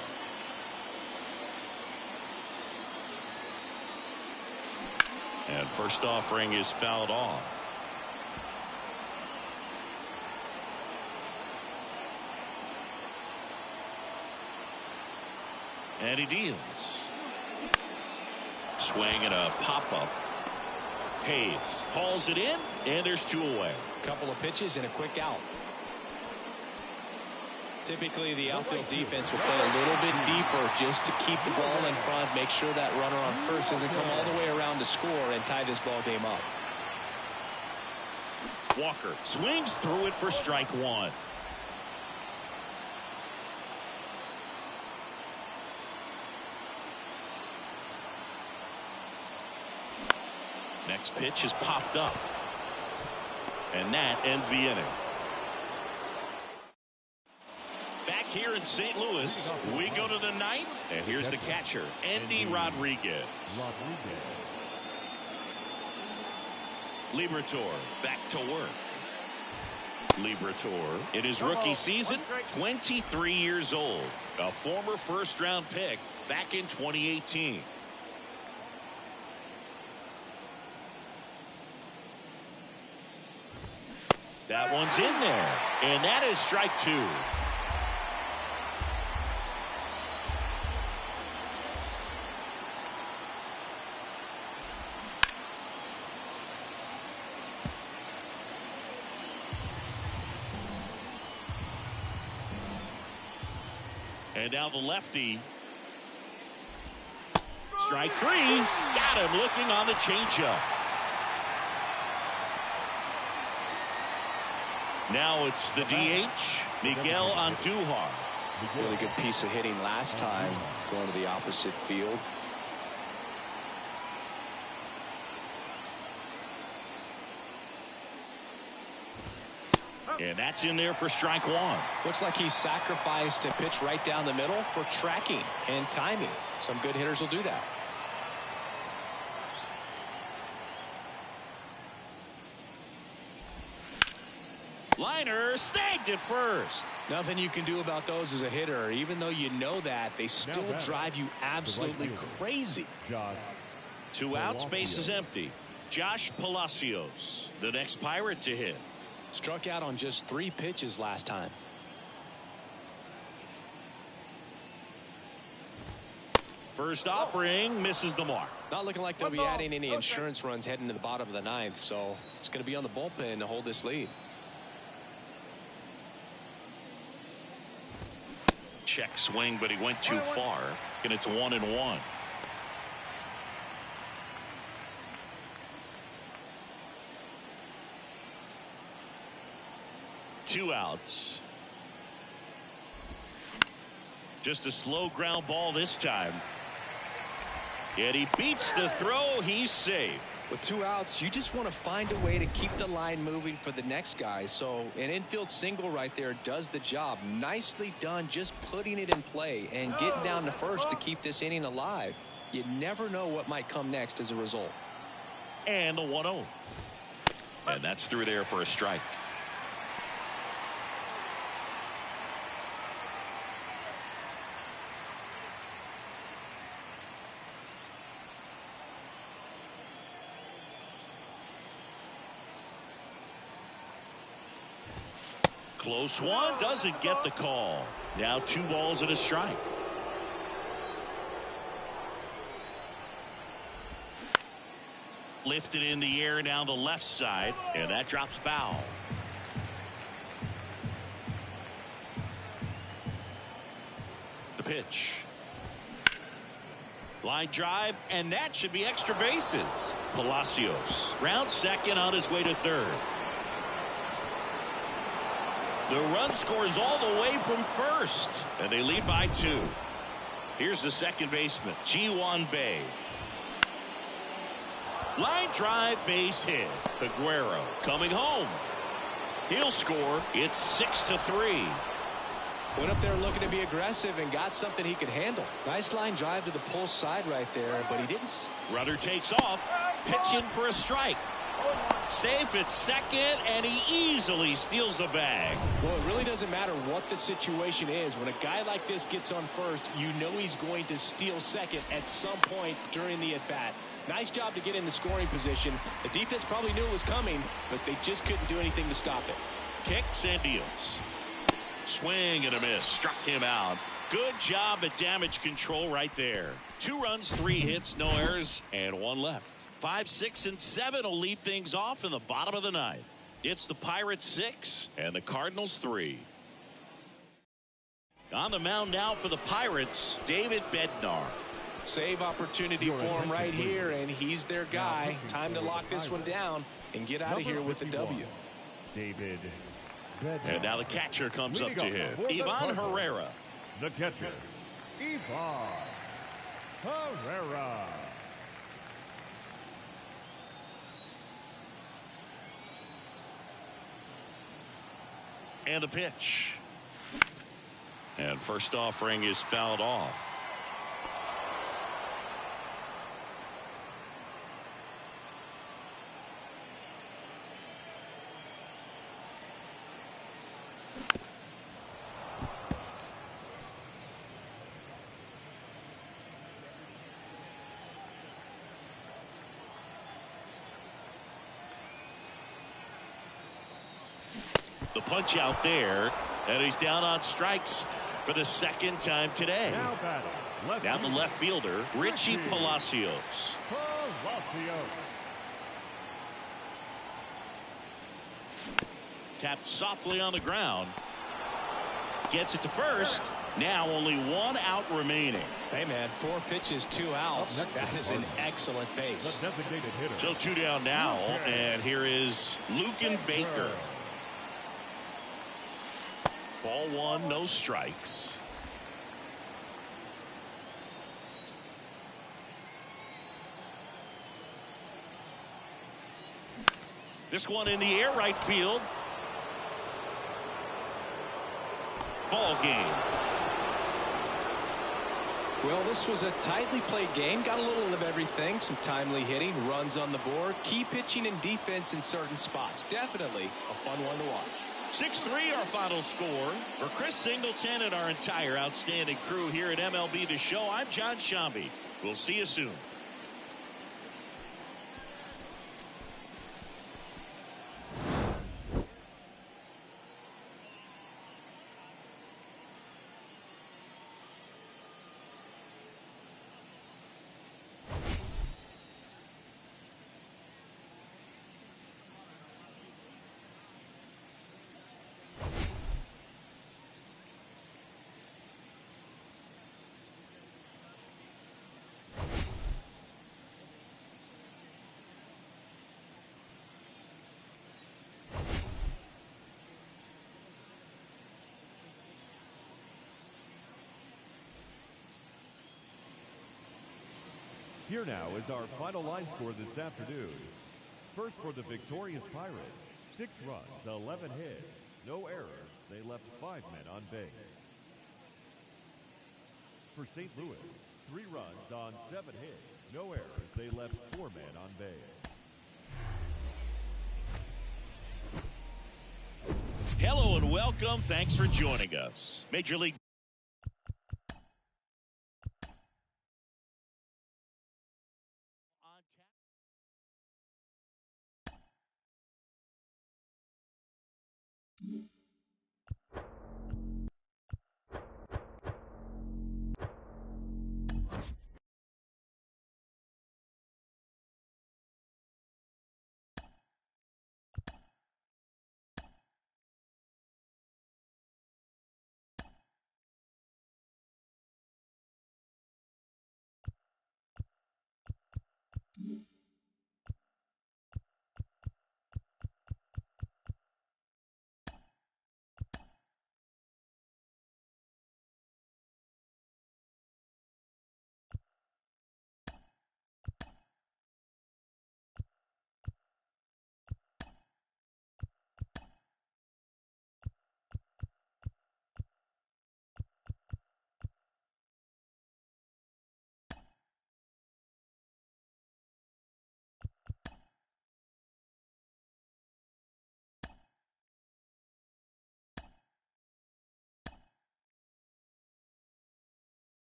And first offering is fouled off. And he deals. Swing and a pop-up. Hayes hauls it in, and there's two away. Couple of pitches and a quick out. Typically, the outfield defense will play a little bit deeper just to keep the ball in front, make sure that runner on first doesn't come all the way around to score and tie this ball game up. Walker swings through it for strike one. Next pitch is popped up. And that ends the inning. Back here in St. Louis, we go to the 9th, and here's the catcher, Andy Rodriguez. Liberatore back to work. Liberatore, in his rookie season, 23 years old, a former first-round pick back in 2018. That one's in there, and that is strike two. And now the lefty. Strike three. Got him looking on the changeup. Now it's the DH, Miguel Andujar. Really good piece of hitting last time, going to the opposite field. And that's in there for strike one. Looks like he sacrificed a pitch right down the middle for tracking and timing. Some good hitters will do that. Liner snagged at first. Nothing you can do about those as a hitter. Even though you know that, they still drive you absolutely crazy. Two outs, base is empty. Josh Palacios, the next Pirate to hit. Struck out on just 3 pitches last time. First offering misses the mark. Not looking like they'll be adding any insurance runs heading to the bottom of the 9th, so it's going to be on the bullpen to hold this lead. Check swing, but he went too far, and it's 1-1. Two outs. Just a slow ground ball this time. And he beats the throw. He's safe. With 2 outs, you just want to find a way to keep the line moving for the next guy. So an infield single right there does the job. Nicely done, just putting it in play and getting down to first to keep this inning alive. You never know what might come next as a result. And the 1-0. And that's through there for a strike. Close one, doesn't get the call. Now 2 balls and a strike. Lifted in the air down the left side, and that drops foul. The pitch. Line drive, and that should be extra bases. Palacios rounds second on his way to third. The run scores all the way from first, and they lead by 2. Here's the second baseman, Ji-Hwan Bae. Line drive, base hit. Aguero coming home. He'll score. It's 6-3. Went up there looking to be aggressive and got something he could handle. Nice line drive to the pull side right there, but he didn't. Runner takes off, pitching for a strike. Safe at second, and he easily steals the bag. Well, it really doesn't matter what the situation is. When a guy like this gets on first, you know he's going to steal second at some point during the at-bat. Nice job to get in the scoring position. The defense probably knew it was coming, but they just couldn't do anything to stop it. Kicks and deals. Swing and a miss. Struck him out. Good job at damage control right there. 2 runs, 3 hits, no errors, and 1 left. 5, 6, and 7 will lead things off in the bottom of the 9th. It's the Pirates 6 and the Cardinals 3. On the mound now for the Pirates, David Bednar. Save opportunity for him right here, and he's their guy. Time to lock this one down and get out of here with the W. David. And now the catcher comes up to him, Ivan Herrera. The catcher, Ivan Herrera. And the pitch. And first offering is fouled off. The punch out there, and he's down on strikes for the second time today. Now batting, down the left fielder, Richie Palacios. Tapped softly on the ground. Gets it to first. Now only 1 out remaining. Hey, man, 4 pitches, 2 outs. That is an excellent pace. So 2 down now, and here is Lucan Baker. Ball 1, no strikes. This one in the air, right field. Ball game. Well, this was a tightly played game. Got a little of everything. Some timely hitting, runs on the board, key pitching and defense in certain spots. Definitely a fun one to watch. 6-3 our final score. For Chris Singleton and our entire outstanding crew here at MLB The Show, I'm John Shambi. We'll see you soon. Here now is our final line score this afternoon. First for the victorious Pirates, 6 runs, 11 hits, no errors. They left 5 men on base. For St. Louis, 3 runs on 7 hits, no errors. They left 4 men on base. Hello and welcome. Thanks for joining us. Major League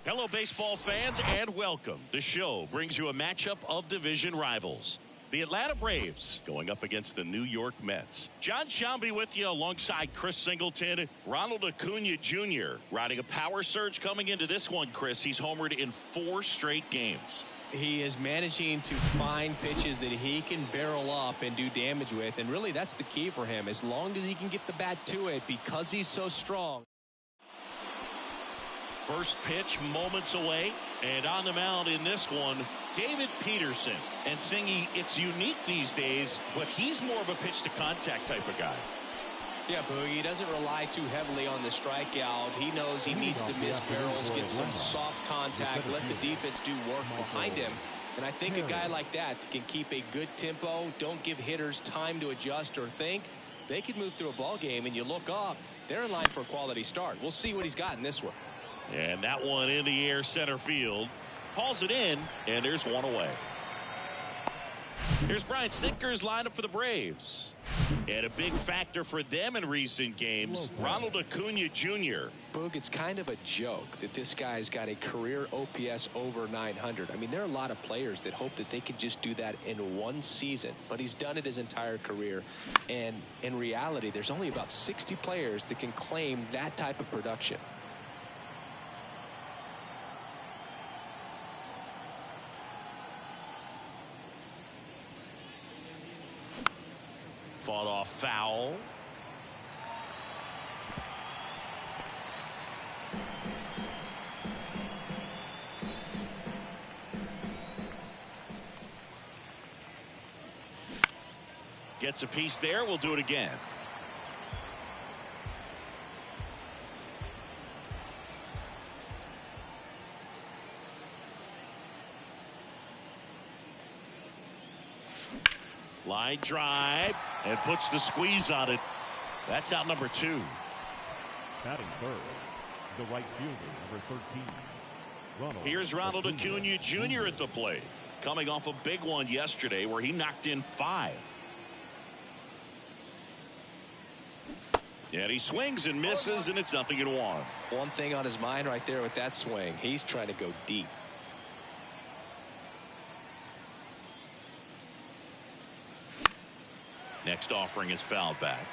Hello, baseball fans, and welcome. The show brings you a matchup of division rivals. The Atlanta Braves going up against the New York Mets. John Shambi with you alongside Chris Singleton. Ronald Acuna Jr. riding a power surge coming into this one, Chris. He's homered in 4 straight games. He is managing to find pitches that he can barrel up and do damage with, and really that's the key for him. As long as he can get the bat to it, because he's so strong. First pitch moments away, and on the mound in this one, David Peterson. And Singy, it's unique these days, but he's more of a pitch to contact type of guy. Yeah, Boogie, he doesn't rely too heavily on the strikeout. He knows he needs to miss barrels, get some soft contact, let the defense do work behind him. And I think a guy like that can keep a good tempo, don't give hitters time to adjust or think. They can move through a ball game, and you look up, they're in line for a quality start. We'll see what he's got in this one. And that one in the air center field. Hauls it in, and there's one away. Here's Brian Snitker's lineup for the Braves. And a big factor for them in recent games, Ronald Acuna Jr. Boog, it's kind of a joke that this guy's got a career OPS over 900. I mean, there are a lot of players that hope that they can just do that in one season, but he's done it his entire career. And in reality, there's only about 60 players that can claim that type of production. Fought off foul. Gets a piece there. We'll do it again. Line drive and puts the squeeze on it. That's out number 2. Batting third, the right fielder, number 13. Here's Ronald Acuna Jr. at the plate. coming off a big one yesterday where he knocked in 5. And he swings and misses, and it's 0-1. One thing on his mind right there with that swing, he's trying to go deep. Next offering is fouled back.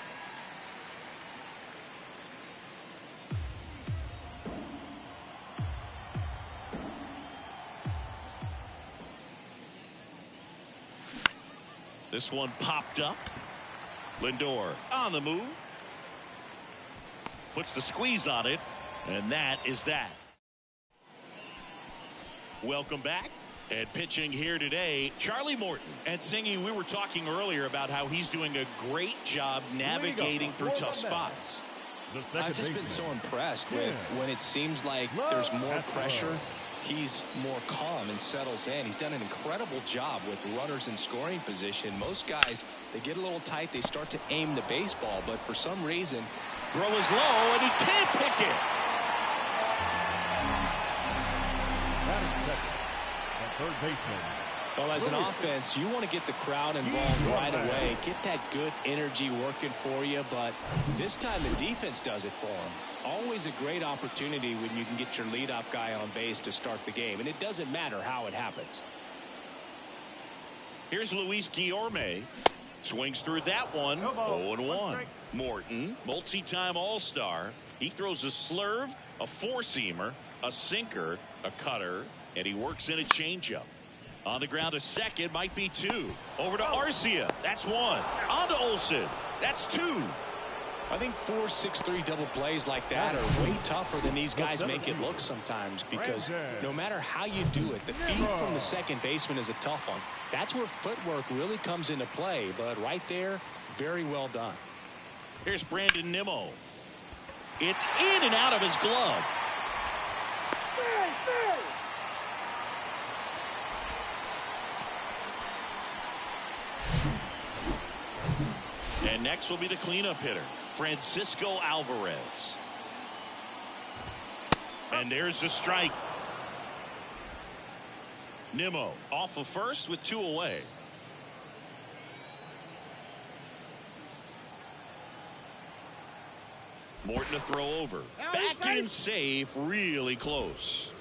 This one popped up. Lindor on the move. Puts the squeeze on it, and that is that. Welcome back. And pitching here today, Charlie Morton. And Singy, we were talking earlier about how he's doing a great job navigating through tough spots. I've just been so impressed with when it seems like there's more pressure. He's more calm and settles in. He's done an incredible job with runners in scoring position. Most guys, they get a little tight. They start to aim the baseball, but for some reason, throw is low, and he can't pick it. Third baseman. Well, as an offense, you want to get the crowd involved right away. Get that good energy working for you, but this time the defense does it for them. Always a great opportunity when you can get your leadoff guy on base to start the game, and it doesn't matter how it happens. Here's Luis Guillorme. Swings through that one. 0-1. Morton, multi-time All-Star. He throws a slurve, a four-seamer, a sinker, a cutter, and he works in a changeup. On the ground to second, might be 2. Over to Arcia. That's 1. On to Olsen. That's 2. I think 4-6-3 double plays like that are way tougher than these guys make it look sometimes, because no matter how you do it, the feed from the second baseman is a tough one. That's where footwork really comes into play, but right there, very well done. Here's Brandon Nimmo. It's in and out of his glove. And next will be the cleanup hitter, Francisco Alvarez. And there's the strike. Nimmo off of first with 2 away. Morton to throw over. Back in safe, really close.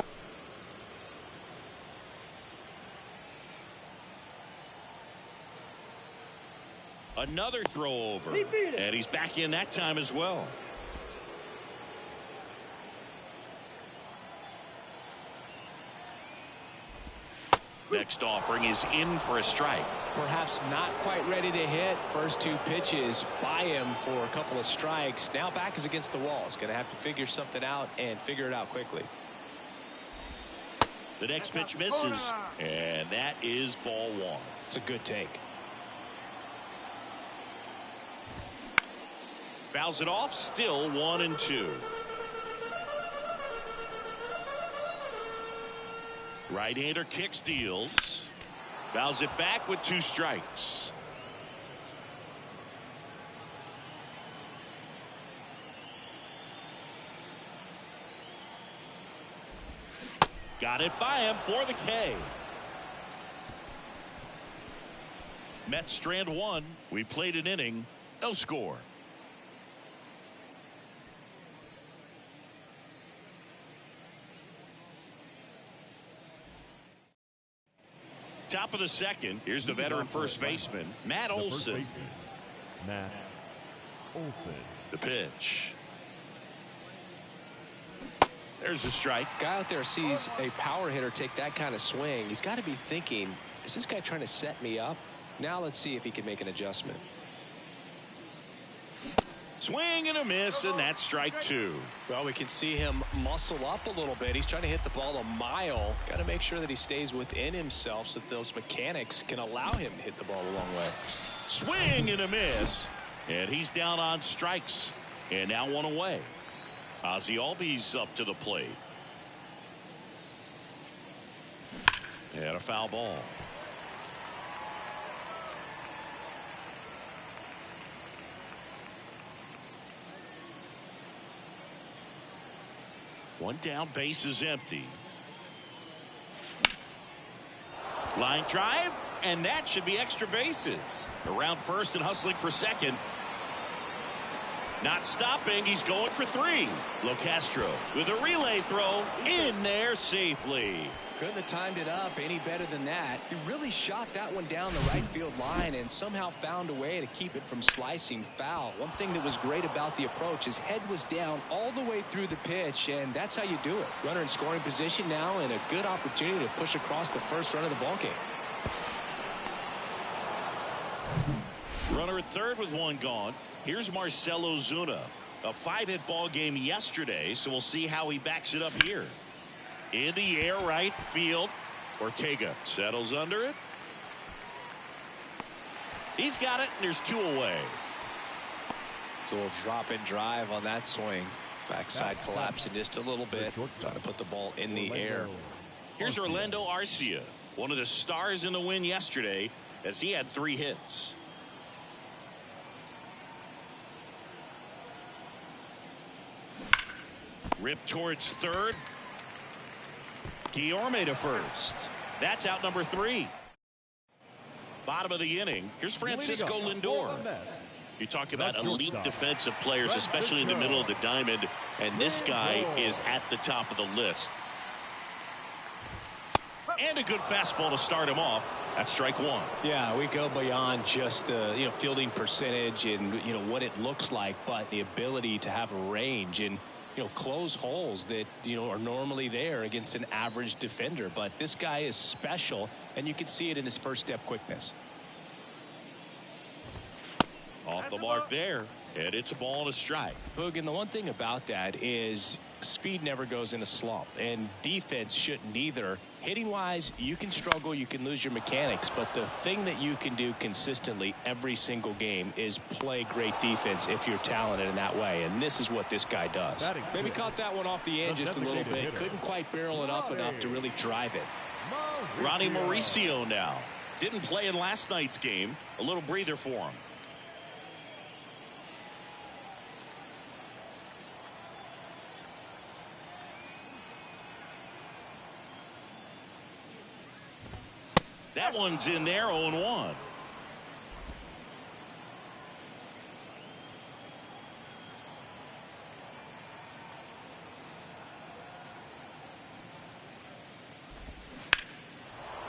Another throw over. And he's back in that time as well. Next offering is in for a strike. Perhaps not quite ready to hit. First 2 pitches by him for a couple of strikes. Now back is against the wall. He's going to have to figure something out and figure it out quickly. The next pitch misses, and that is ball 1. It's a good take. Fouls it off, still 1-2. Right-hander kicks, deals. Fouls it back with 2 strikes. Got it by him for the K. Mets strand 1. We played an inning, no score. Top of the second. Here's the veteran first baseman, Matt Olson. Matt Olson. The pitch. There's a strike. Guy out there sees a power hitter take that kind of swing. He's got to be thinking, is this guy trying to set me up? Now let's see if he can make an adjustment. Swing and a miss, and that's strike 2. Well, we can see him muscle up a little bit. He's trying to hit the ball a mile. Got to make sure that he stays within himself so that those mechanics can allow him to hit the ball a long way. Swing and a miss, and he's down on strikes, and now 1 away. Ozzie Albies up to the plate. And a foul ball. One down, base is empty. Line drive, and that should be extra bases. Around first and hustling for second. Not stopping. He's going for 3. Locastro with a relay throw in there safely. Couldn't have timed it up any better than that. He really shot that one down the right field line and somehow found a way to keep it from slicing foul. One thing that was great about the approach, his head was down all the way through the pitch, and that's how you do it. Runner in scoring position now, and a good opportunity to push across the first run of the ballgame. Runner at third with 1 gone. Here's Marcell Ozuna. A 5-hit ball game yesterday, so we'll see how he backs it up here. In the air, right field. Ortega settles under it. He's got it, and there's 2 away. It's a little drop and drive on that swing. Backside collapsing just a little bit. Trying to put the ball in the air. Here's Orlando Arcia, one of the stars in the win yesterday, as he had 3 hits. Rip towards third. Guillorme to first. That's out number 3. Bottom of the inning. Here's Francisco Lindor. You talk about elite defensive players, especially in the middle of the diamond, and this guy is at the top of the list. And a good fastball to start him off. That's strike 1. Yeah, we go beyond just the fielding percentage and what it looks like, but the ability to have a range and close holes that are normally there against an average defender. But this guy is special, and you can see it in his first step quickness. Off the mark there, and it's a ball and a strike. Boog, and the one thing about that is speed never goes in a slump, and defense shouldn't either. Hitting wise, you can struggle, you can lose your mechanics, but the thing that you can do consistently every single game is play great defense if you're talented in that way, and this is what this guy does. Maybe caught that one off the end just a little bit. Couldn't quite barrel it up enough to really drive it. Ronnie Mauricio now. Didn't play in last night's game. A little breather for him. That one's in there, 0-1.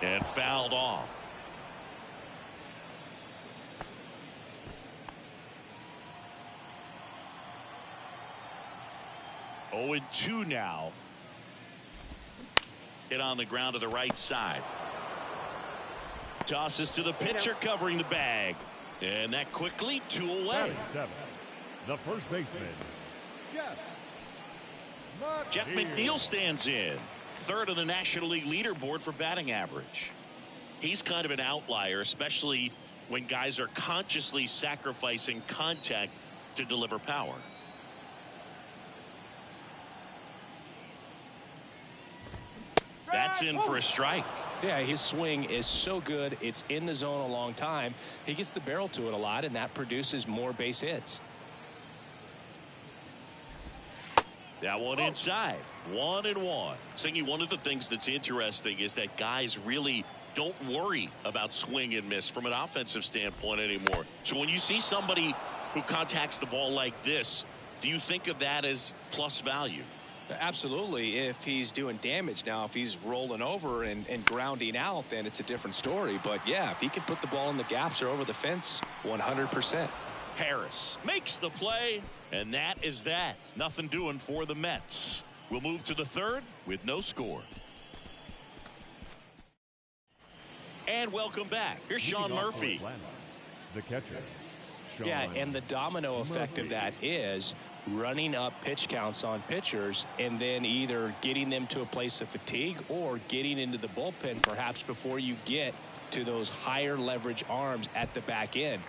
And fouled off. Oh, 2 now. Hit on the ground to the right side. Tosses to the pitcher covering the bag. And that quickly 2 away. 7. The first baseman, Jeff McNeil stands in. 3rd on the National League leaderboard for batting average. He's kind of an outlier, especially when guys are consciously sacrificing contact to deliver power. That's in for a strike. Yeah, his swing is so good. It's in the zone a long time. He gets the barrel to it a lot, and that produces more base hits. That one inside. 1-1. Singy, one of the things that's interesting is that guys really don't worry about swing and miss from an offensive standpoint anymore. So when you see somebody who contacts the ball like this, do you think of that as plus value? Absolutely, if he's doing damage. Now, if he's rolling over and grounding out, then it's a different story. But, yeah, if he can put the ball in the gaps or over the fence, 100%. Harris makes the play, and that is that. Nothing doing for the Mets. We'll move to the 3rd with no score. And welcome back. Here's Sean Murphy. The catcher. Yeah, and the domino effect of that is running up pitch counts on pitchers and then either getting them to a place of fatigue or getting into the bullpen perhaps before you get to those higher leverage arms at the back end.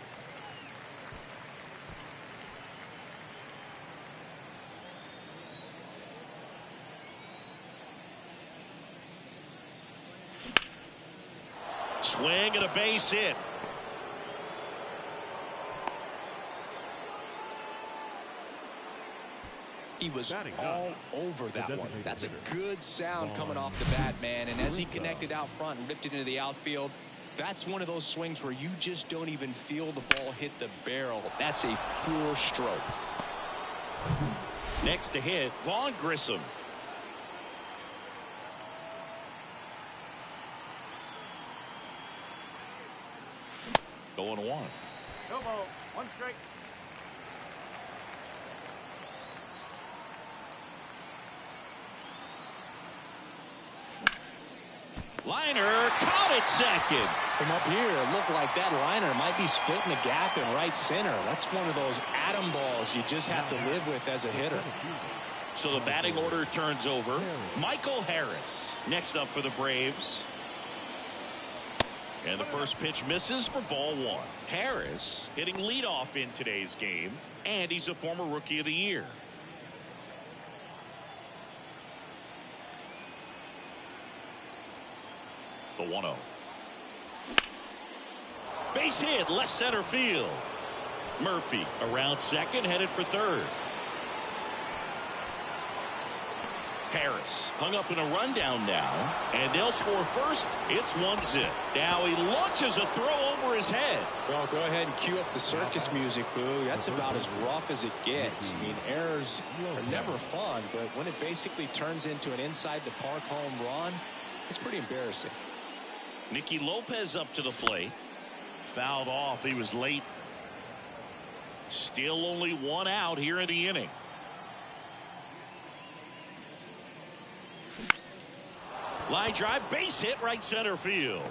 Swing and a base hit. He was all over that one. That's a good sound coming off the bat, man. And as he connected out front and ripped it into the outfield, that's one of those swings where you just don't even feel the ball hit the barrel. That's a pure stroke. Next to hit, Vaughn Grissom. Going one. No ball. 1 strike. Liner caught it second. From up here, it looked like that liner might be splitting the gap in right center. That's one of those atom balls you just have to live with as a hitter. So the batting order turns over. Michael Harris next up for the Braves. And the first pitch misses for ball one. Harris hitting leadoff in today's game, and he's a former Rookie of the Year. The 1-0. Base hit, left center field. Murphy around second, headed for third. Harris hung up in a rundown now, and they'll score first. It's 1-0. Now he launches a throw over his head. Well, go ahead and cue up the circus music, Boo. That's about as rough as it gets. I mean, errors are never fun, but when it basically turns into an inside the park home run, it's pretty embarrassing. Nicky Lopez up to the plate. Fouled off. He was late. Still only one out here in the inning. Line drive, base hit, right center field.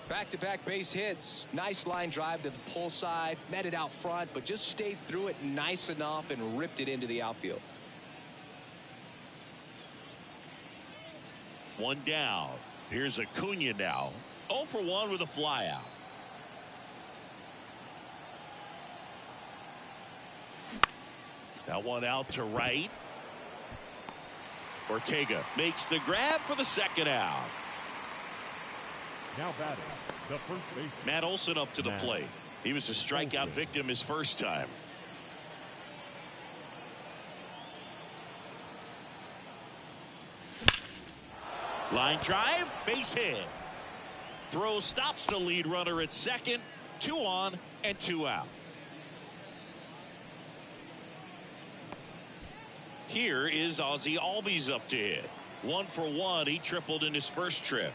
Back-to-back base hits. Nice line drive to the pull side. Met it out front, but just stayed through it nice enough and ripped it into the outfield. One down. Here's Acuna now. 0 for 1 with a fly out. That one out to right. Ortega makes the grab for the second out. Now batting, the first baseman. Matt Olson up to the plate. He was a strikeout victim his first time. Line drive, base hit. Throw stops the lead runner at second. 2 on and 2 out. Here is Ozzie Albies up to hit. 1 for 1. He tripled in his first trip.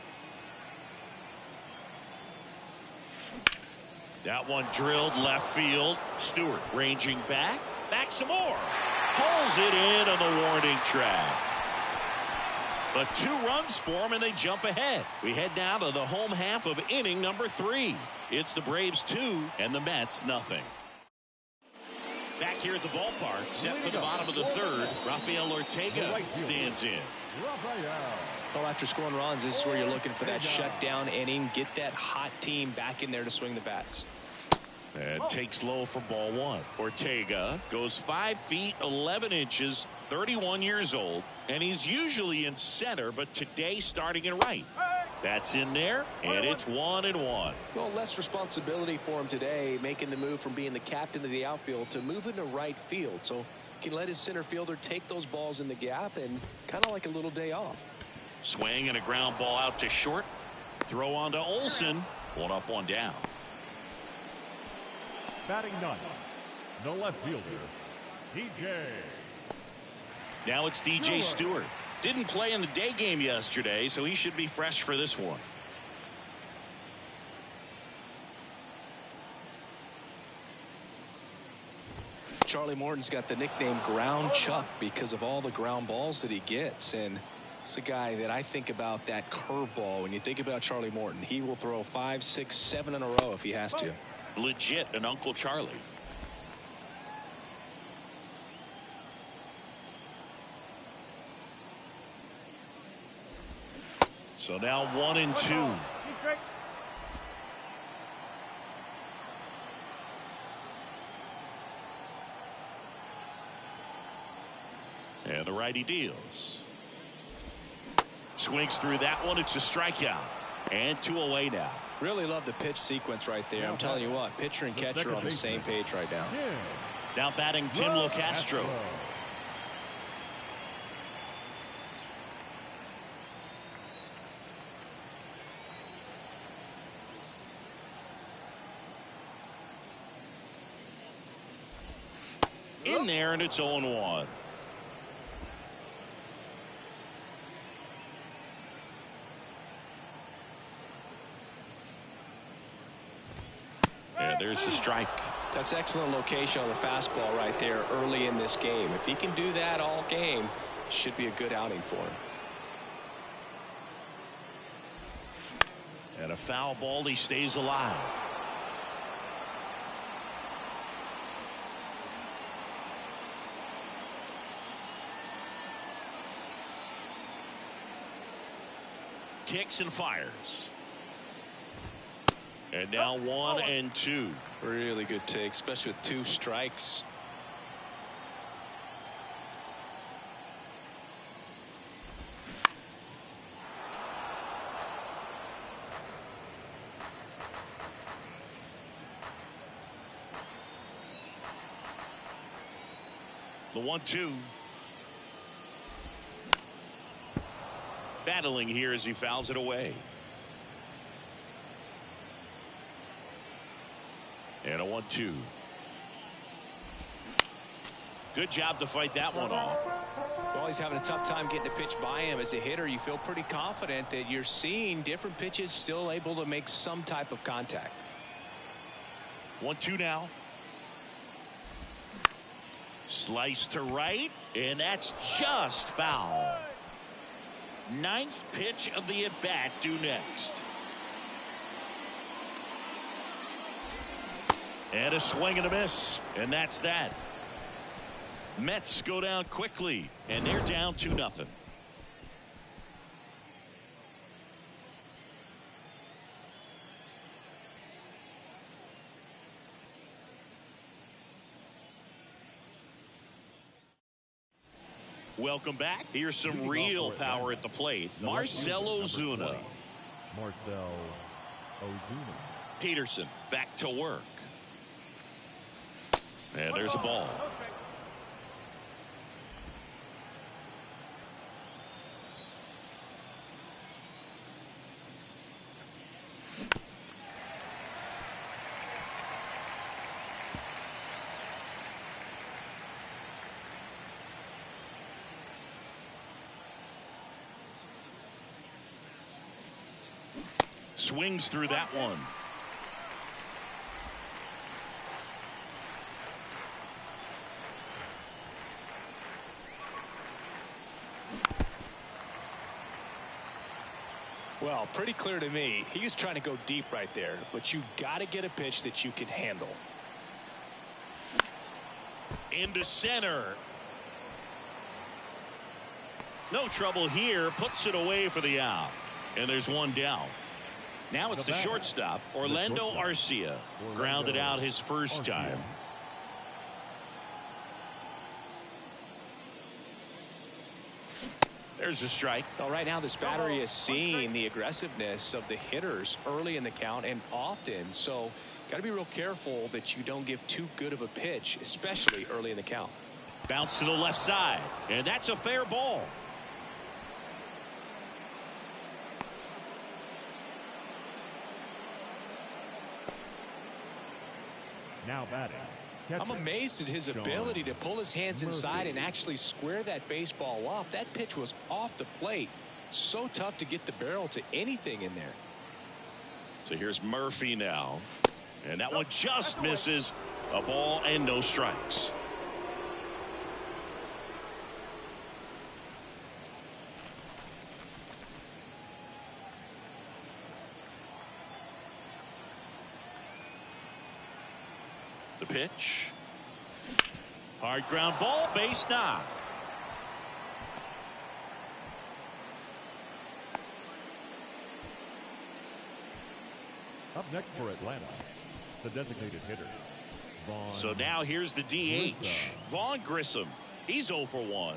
That one drilled left field. Stewart ranging back. Back some more. Pulls it in on the warning track. But 2 runs for him, and they jump ahead. We head now to the home half of inning number 3. It's the Braves 2 and the Mets nothing. Back here at the ballpark, set for the bottom of the third, Rafael Ortega stands in. Well, after scoring runs, this is where you're looking for that shutdown inning. Get that hot team back in there to swing the bats. And takes low for ball 1. Ortega goes 5 feet 11 inches, 31 years old, and he's usually in center, but today starting in right. That's in there, and it's 1-1. Well, less responsibility for him today, making the move from being the captain of the outfield to moving to right field. So he can let his center fielder take those balls in the gap and kind of like a little day off. Swing and a ground ball out to short. Throw on to Olson. 1 up, 1 down. Batting 9, the left fielder, DJ. Now it's DJ Stewart. Didn't play in the day game yesterday, so he should be fresh for this one. Charlie Morton's got the nickname Ground Chuck because of all the ground balls that he gets. And it's a guy that I think about that curveball. When you think about Charlie Morton, he will throw 5, 6, 7 in a row if he has to. Legit an Uncle Charlie. So now 1-2. And the righty deals. Swings through that one. It's a strikeout. And 2 away now. Really love the pitch sequence right there. I'm telling you what, pitcher and catcher are on the same page right now. Now batting Tim LoCastro. In there, and it's 0-1. Yeah, there's the strike. That's excellent location on the fastball right there early in this game. If he can do that all game, it should be a good outing for him. And a foul ball, he stays alive. Kicks and fires. And now 1-2. Really good take, especially with 2 strikes. The 1-2. Battling here as he fouls it away. And a 1-2. Good job to fight that one off. Well, he's having a tough time getting a pitch by him. As a hitter, you feel pretty confident that you're seeing different pitches still able to make some type of contact. 1-2 now. Slice to right, and that's just foul. 9th pitch of the at-bat due next. And a swing and a miss, and that's that. Mets go down quickly, and they're down 2-0. Welcome back. Here's some real power at the plate. Marcell Ozuna. Marcell Ozuna. Peterson back to work. And there's a ball. Swings through that one. Well, pretty clear to me. He was trying to go deep right there, but you got to get a pitch that you can handle. Into center. No trouble here. Puts it away for the out. And there's one down. Now it's the shortstop, Orlando Arcia. Grounded out his first time. There's a strike. Well, right now this battery is seeing the aggressiveness of the hitters early in the count and often. So got to be real careful that you don't give too good of a pitch, especially early in the count. Bounce to the left side. And that's a fair ball. Now batting. I'm amazed at his ability to pull his hands inside and actually square that baseball up. That pitch was off the plate. So tough to get the barrel to anything in there. So here's Murphy now. And that one just misses. A ball and no strikes. The pitch. Hard ground ball, base knock. Up next for Atlanta, the designated hitter. So now here's the DH. Vaughn Grissom. He's 0 for 1.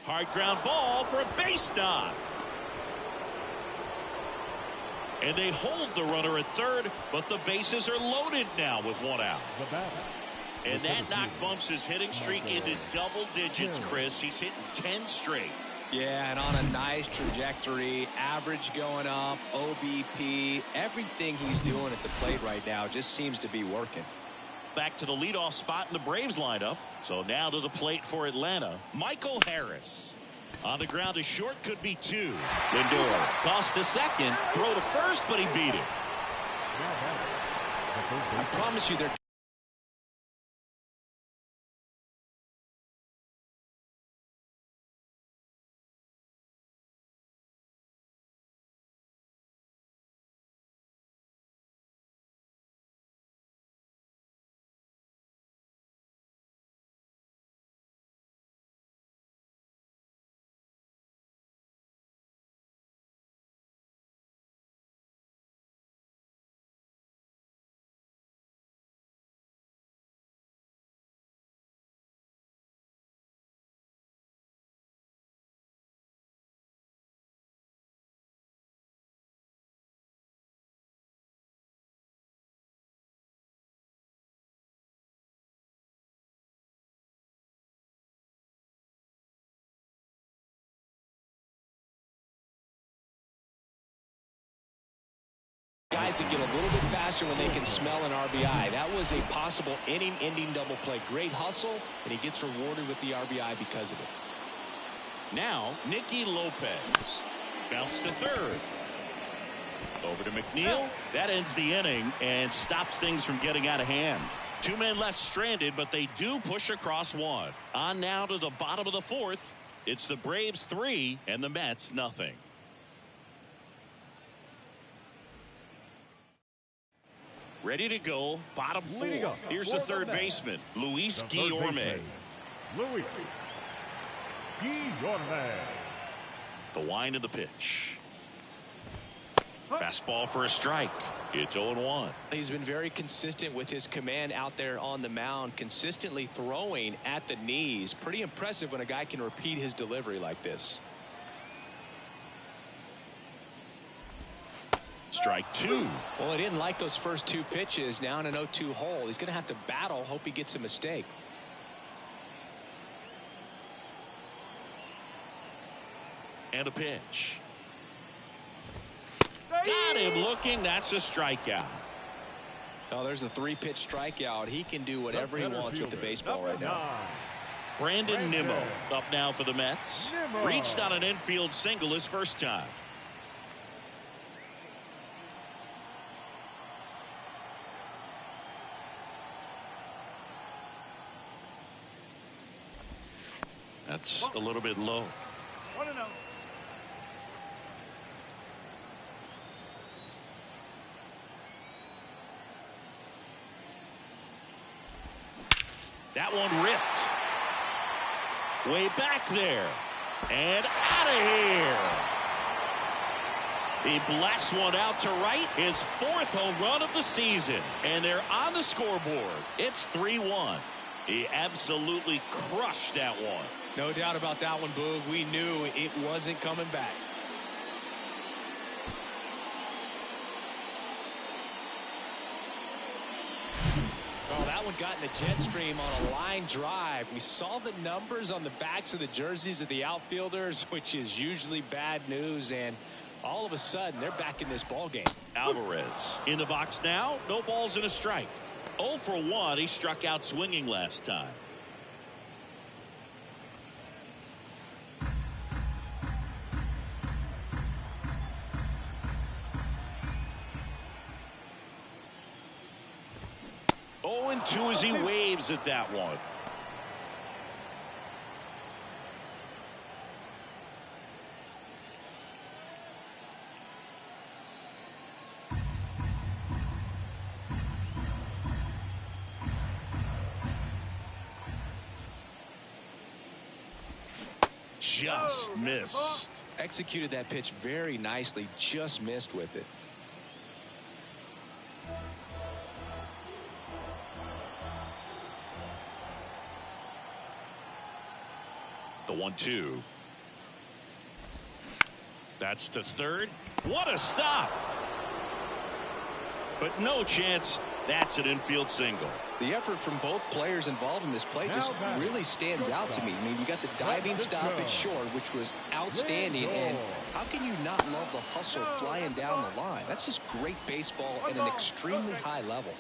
Hard ground ball for a base knock. And they hold the runner at third, but the bases are loaded now with one out. And that knock bumps his hitting streak into double digits, Chris. He's hitting 10 straight. Yeah, and on a nice trajectory, average going up, OBP, everything he's doing at the plate right now just seems to be working. Back to the leadoff spot in the Braves lineup. So now to the plate for Atlanta, Michael Harris. On the ground to short, could be two. Lindor tossed to second, throw to first, but he beat it. I promise you, they're guys that get a little bit faster when they can smell an RBI. That was a possible inning-ending double play. Great hustle, and he gets rewarded with the RBI because of it. Now, Nicky Lopez. Bounce to third. Over to McNeil. That ends the inning and stops things from getting out of hand. Two men left stranded, but they do push across one. On now to the bottom of the fourth. It's the Braves 3 and the Mets nothing. Ready to go, bottom four. Here's the third baseman, Luis Guillorme. Luis Guillorme. The wind of the pitch. Fastball for a strike. It's 0-1. He's been very consistent with his command out there on the mound, consistently throwing at the knees. Pretty impressive when a guy can repeat his delivery like this. Strike two. Well, he didn't like those first two pitches. Now in an 0-2 hole, he's going to have to battle, hope he gets a mistake. And a pitch. Got him looking. That's a strikeout. Oh, there's a 3-pitch strikeout. He can do whatever he wants with the baseball right now. Brandon Nimmo up now for the Mets. Reached on an infield single his first time. That's a little bit low. 1-0. That one ripped. Way back there. And out of here. He blasts one out to right. His 4th home run of the season. And they're on the scoreboard. It's 3-1. He absolutely crushed that one. No doubt about that one, Boog. We knew it wasn't coming back. Oh, that one got in the jet stream on a line drive. We saw the numbers on the backs of the jerseys of the outfielders, which is usually bad news, and all of a sudden they're back in this ball game. Alvarez in the box now. No balls and a strike. 0 for 1. He struck out swinging last time. Oh, and 2 as he waves at that one. Just missed. Executed that pitch very nicely, just missed with it. The 1-2. That's to third. What a stop. but no chance. That's an infield single. The effort from both players involved in this play just really stands out to me. I mean, you got the diving stoppage short, which was outstanding, and how can you not love the hustle flying down the line? That's just great baseball at an extremely high level.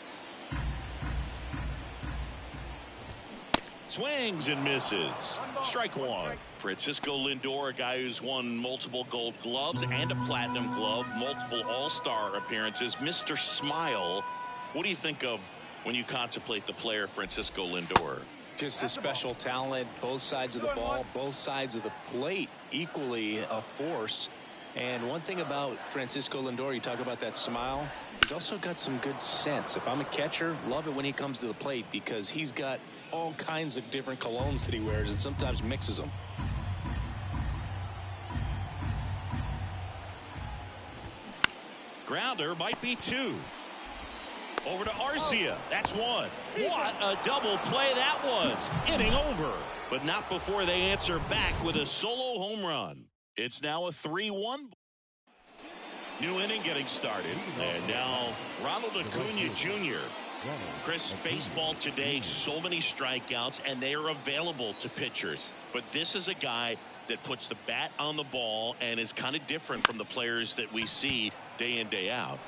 Swings and misses. Strike one. Francisco Lindor, a guy who's won multiple Gold Gloves and a Platinum Glove, multiple All-Star appearances. Mr. Smile. What do you think of when you contemplate the player Francisco Lindor? Just a special talent, both sides of the ball, both sides of the plate, equally a force. And one thing about Francisco Lindor, you talk about that smile, he's also got some good sense. If I'm a catcher, love it when he comes to the plate because he's got all kinds of different colognes that he wears and sometimes mixes them. Grounder might be two. Over to Arcia. That's one. What a double play that was. Inning over. But not before they answer back with a solo home run. It's now a 3-1. New inning getting started. And now Ronald Acuna Jr. Chris, baseball today, so many strikeouts, and they are available to pitchers. But this is a guy that puts the bat on the ball and is kind of different from the players that we see day in, day out.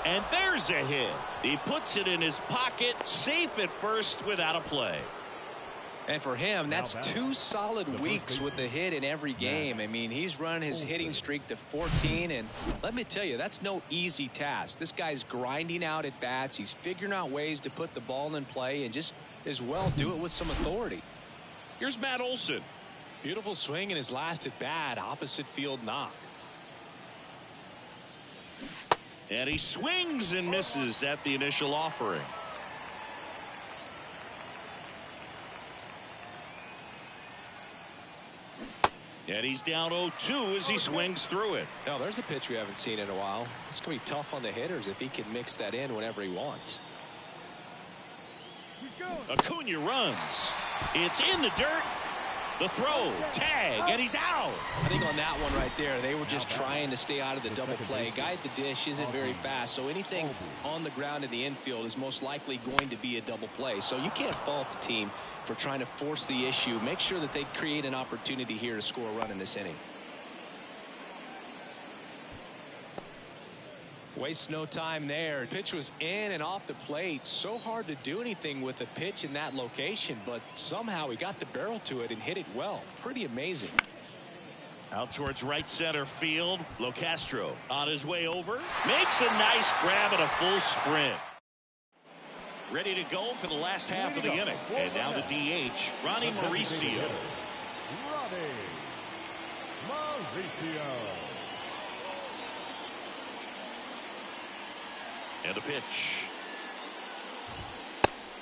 And there's a hit. He puts it in his pocket, safe at first without a play. And for him, that's 2 solid weeks with the hit in every game. I mean, he's run his hitting streak to 14, and let me tell you, that's no easy task. This guy's grinding out at bats. He's figuring out ways to put the ball in play and just as well do it with some authority. Here's Matt Olson. Beautiful swing in his last at bat, opposite field knock. And he swings and misses at the initial offering. And he's down 0-2 as he swings through it. Now, there's a pitch we haven't seen in a while. It's going to be tough on the hitters if he can mix that in whenever he wants. Acuna runs. It's in the dirt. The throw, tag, and he's out. I think on that one right there, they were just trying to stay out of the double play. Guy at the dish isn't very fast, so anything on the ground in the infield is most likely going to be a double play. So you can't fault the team for trying to force the issue. Make sure that they create an opportunity here to score a run in this inning. Waste no time there. Pitch was in and off the plate. So hard to do anything with a pitch in that location, but somehow he got the barrel to it and hit it well. Pretty amazing. Out towards right center field. Locastro on his way over. Makes a nice grab at a full sprint. Ready to go for the last half of the inning. And now the DH, Ronnie Mauricio. Ronnie Mauricio. And a pitch.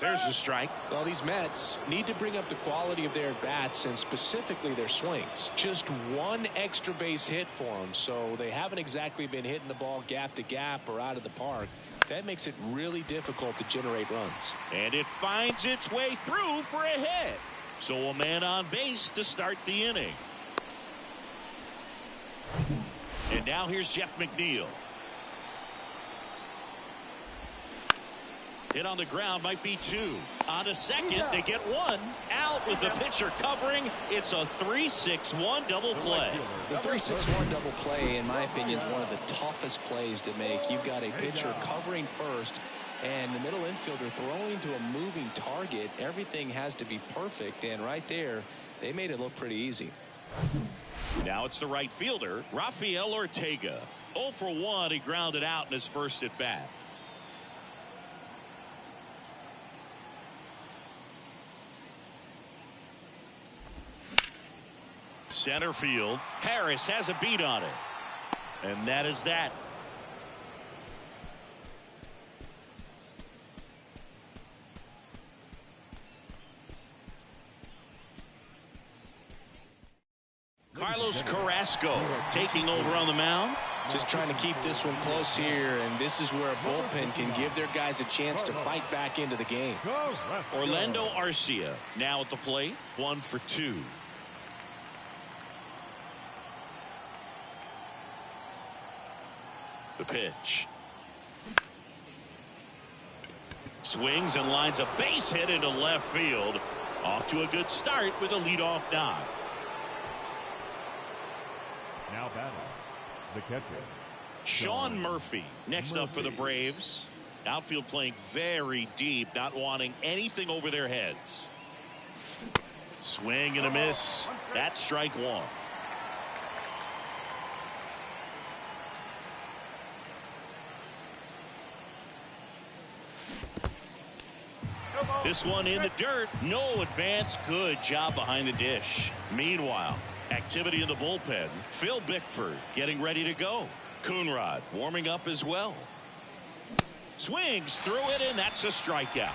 There's a strike. Well, these Mets need to bring up the quality of their bats and specifically their swings. Just one extra base hit for them, so they haven't exactly been hitting the ball gap to gap or out of the park. That makes it really difficult to generate runs. And it finds its way through for a hit. So a man on base to start the inning. And now here's Jeff McNeil. Hit on the ground might be two. On a second, they get one. Out with the pitcher covering. It's a 3-6-1 double play. The 3-6-1 double play, in my opinion, is one of the toughest plays to make. You've got a pitcher covering first, and the middle infielder throwing to a moving target. Everything has to be perfect, and right there, they made it look pretty easy. Now it's the right fielder, Rafael Ortega. 0 for 1, he grounded out in his first at bat. Center field. Harris has a beat on it. And that is that. Carlos Carrasco taking over on the mound. Just trying to keep this one close here, and this is where a bullpen can give their guys a chance to fight back into the game. Orlando Arcia now at the plate. 1 for 2. The pitch. Swings and lines a base hit into left field. Off to a good start with a leadoff knock. Now batting, the catcher, Sean Murphy next up for the Braves. Outfield playing very deep, not wanting anything over their heads. Swing and a miss. That's strike one. This one in the dirt. No advance. Good job behind the dish. Meanwhile, activity in the bullpen. Phil Bickford getting ready to go. Coonrod warming up as well. Swings through it, and that's a strikeout.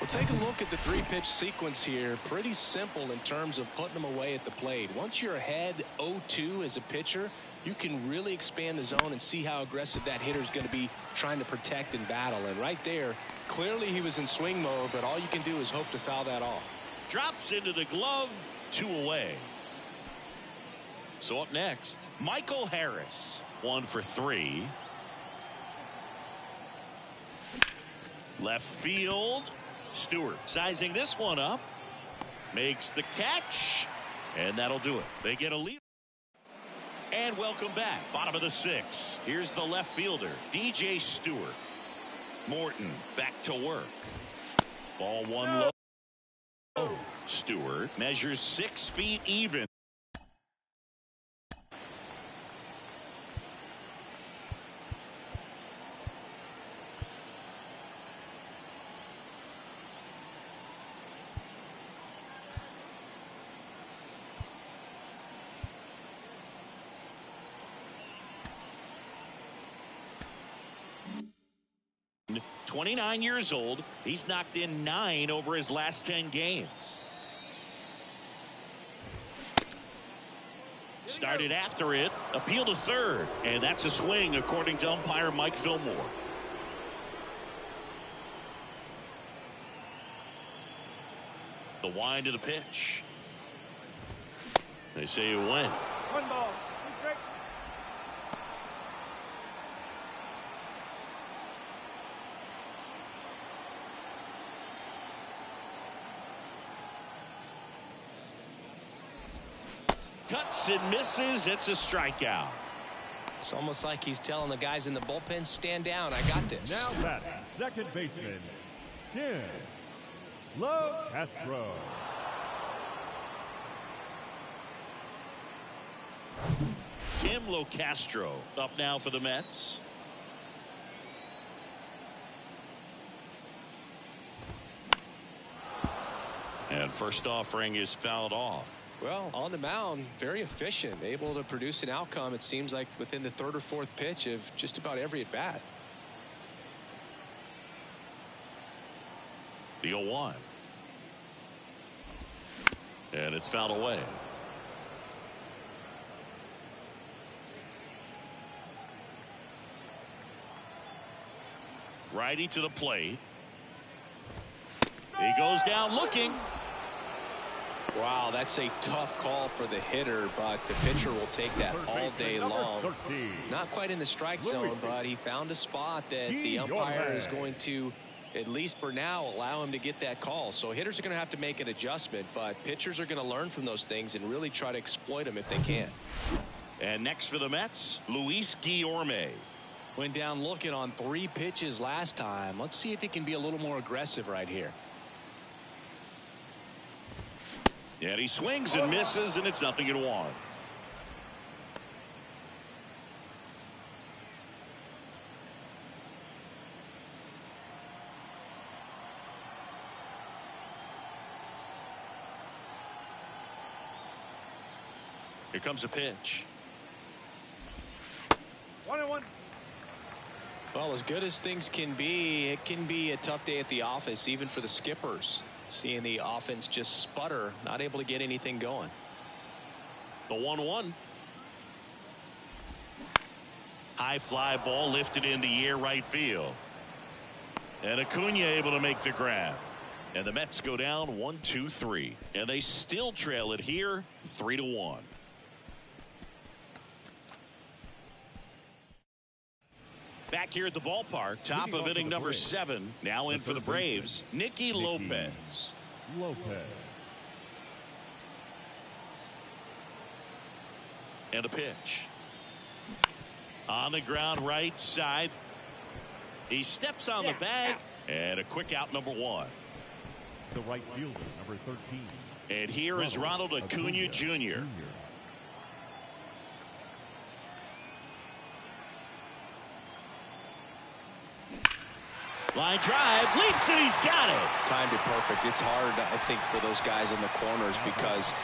Well, take a look at the three-pitch sequence here. Pretty simple in terms of putting them away at the plate. Once you're ahead 0-2 as a pitcher, you can really expand the zone and see how aggressive that hitter is going to be trying to protect and battle. And right there, clearly he was in swing mode, but all you can do is hope to foul that off. Drops into the glove, 2 away. So up next, Michael Harris, 1 for 3. Left field. Stewart sizing this one up. Makes the catch. And that'll do it. They get a lead. And welcome back. Bottom of the 6th. Here's the left fielder, DJ Stewart. Morton back to work. Ball 1 low. Stewart measures 6 feet even. .29 years old. He's knocked in 9 over his last 10 games. Started after it. Appeal to third. And that's a swing according to umpire Mike Fillmore. The wind of the pitch. They say it went. 1 ball, 2 strikes. Cuts and misses. It's a strikeout. It's almost like he's telling the guys in the bullpen, stand down, I got this. now batting, second baseman, Tim Castro. Tim Castro up now for the Mets. And first offering is fouled off. Well, on the mound, very efficient, able to produce an outcome, it seems like, within the 3rd or 4th pitch of just about every at-bat. The 0-1. And it's fouled away. Righty to the plate. He goes down looking. Wow, that's a tough call for the hitter, but the pitcher will take that all day long. Not quite in the strike zone, but he found a spot that the umpire is going to, at least for now, allow him to get that call. So hitters are going to have to make an adjustment, but pitchers are going to learn from those things and really try to exploit them if they can. And next for the Mets, Luis Guillorme. Went down looking on 3 pitches last time. Let's see if he can be a little more aggressive right here. And he swings and misses, and it's 0-1. Here comes a pitch. 1-1. Well, as good as things can be, it can be a tough day at the office, even for the skippers. Seeing the offense just sputter, not able to get anything going. The 1-1. High fly ball lifted in the air right field. And Acuna able to make the grab. And the Mets go down 1-2-3. And they still trail it here 3-1. Back here at the ballpark, top of inning number 7. Now in for the Braves, Nicky Lopez. And a pitch. On the ground right side. He steps on the bag. And a quick out, number 1. The right fielder, number 13. And here is Ronald Acuna Jr. Line drive, leaps it, he's got it. Timed it perfect. It's hard, I think, for those guys in the corners because,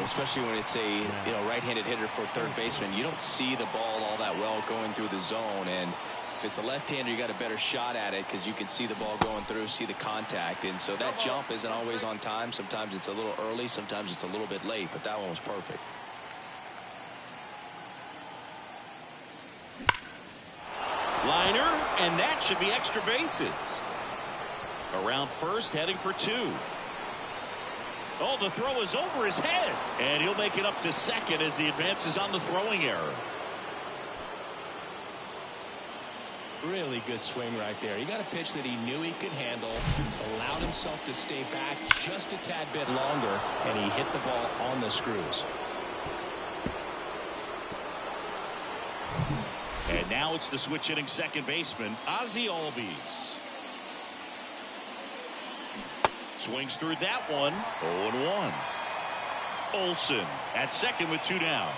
especially when it's a right-handed hitter for third baseman, you don't see the ball all that well going through the zone. And if it's a left-hander, you got a better shot at it because you can see the ball going through, see the contact. And so that jump isn't always on time. Sometimes it's a little early, sometimes it's a little bit late, but that one was perfect. Liner, and that should be extra bases. Around first, heading for 2. Oh, the throw is over his head. And he'll make it up to second as he advances on the throwing error. Really good swing right there. He got a pitch that he knew he could handle, allowed himself to stay back just a tad bit longer, and he hit the ball on the screws. And now it's the switch hitting second baseman, Ozzie Albies. Swings through that one. 0-1. Olsen at second with 2 down.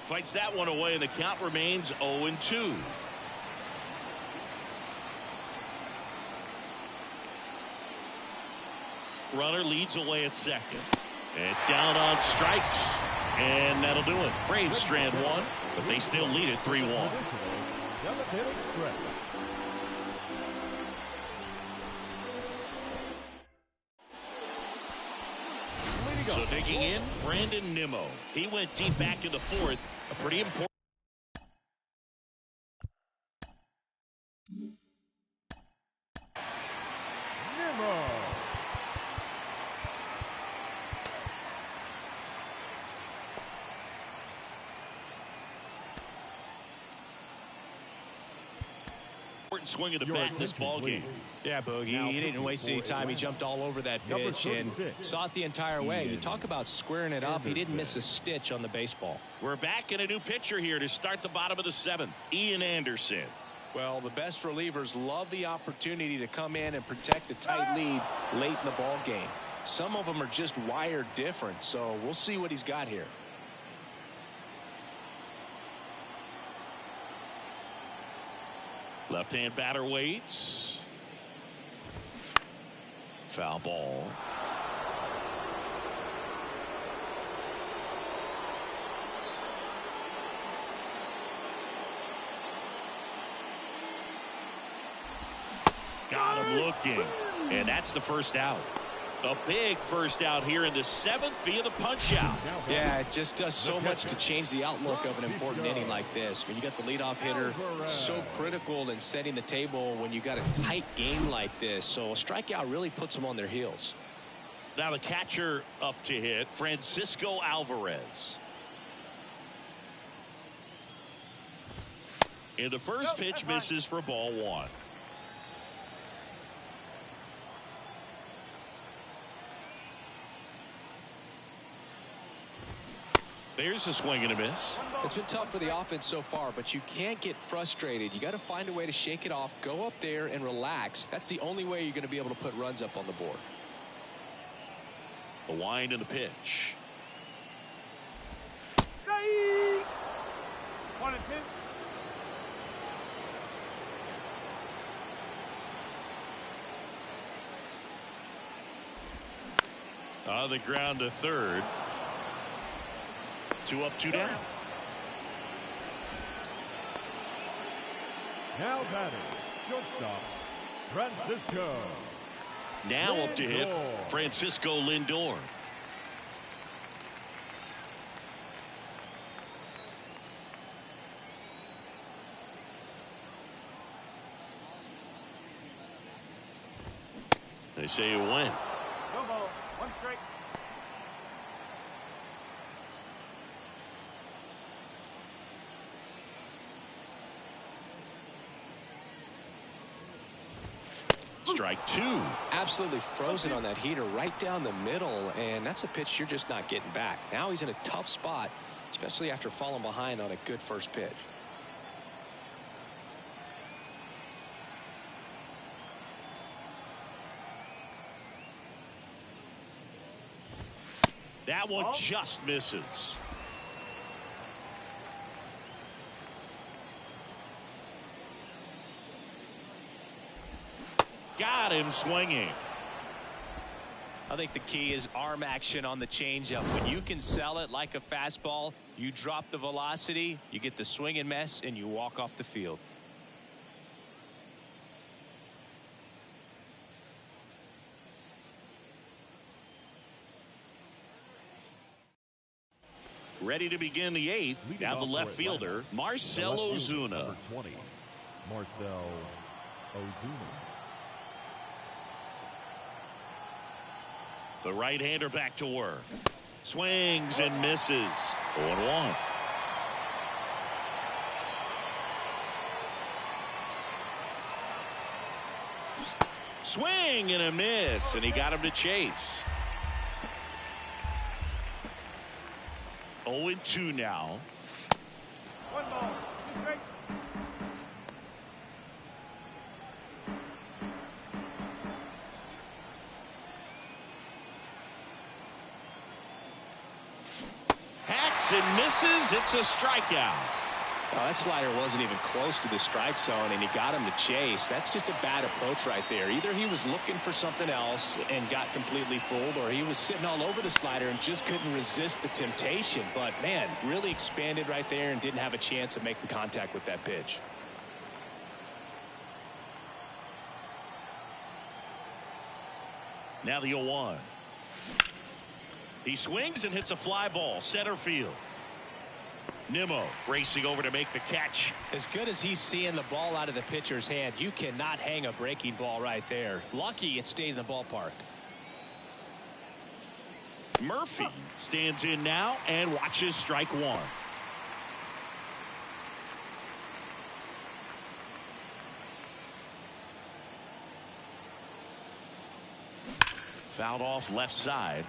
Fights that one away, and the count remains 0-2. Runner leads away at second. And down on strikes. And that'll do it. Braves strand 1, but they still lead it 3-1. So digging in, Brandon Nimmo. He went deep back in the 4th. A pretty important. Nimmo. Swing of the bat in this ball game. Yeah, Bogey, he didn't waste any time. He jumped all over that pitch and saw it the entire way. You talk about squaring it up. He didn't miss a stitch on the baseball. We're back in a new pitcher here to start the bottom of the 7th. Ian Anderson. Well, the best relievers love the opportunity to come in and protect a tight lead late in the ball game. Some of them are just wired different, so we'll see what he's got here. Left-hand batter waits. Foul ball. Got him looking. And that's the first out. A big first out here in the 7th via the punch out. Yeah, it just does so much to change the outlook of an important inning like this. When you got the leadoff hitter, so critical in setting the table when you got a tight game like this. So a strikeout really puts them on their heels. Now the catcher up to hit, Francisco Alvarez. And the first pitch misses for ball 1. There's a swing and a miss. It's been tough for the offense so far, but you can't get frustrated. You got to find a way to shake it off, go up there and relax. That's the only way you're going to be able to put runs up on the board. The wind and the pitch. 1-2. On the ground to third. 2 up, 2 down. Now batting, shortstop, Francisco Now up to hit Francisco Lindor. They say it went. No ball. One strike. Strike two. Absolutely frozen on that heater right down the middle, and that's a pitch you're just not getting back. Now he's in a tough spot, especially after falling behind on a good first pitch. That one just misses. Got him swinging. I think the key is arm action on the changeup. When you can sell it like a fastball, you drop the velocity, you get the swing and miss, and you walk off the field. Ready to begin the eighth. Now the left fielder, Marcell Ozuna. Number 20, Marcell Ozuna. The right-hander back to work. Swings and misses. 0-1. Swing and a miss, and he got him to chase. 0-2 now. One ball. Two strike. Hacks and misses. It's a strikeout. That slider wasn't even close to the strike zone, and he got him to chase. That's just a bad approach right there. Either he was looking for something else and got completely fooled, or he was sitting all over the slider and just couldn't resist the temptation. But, man, really expanded right there and didn't have a chance of making contact with that pitch. Now the 0-1. He swings and hits a fly ball center field. Nimmo racing over to make the catch. As good as he's seeing the ball out of the pitcher's hand, you cannot hang a breaking ball right there. Lucky it stayed in the ballpark. Murphy stands in now and watches strike one. Fouled off left side.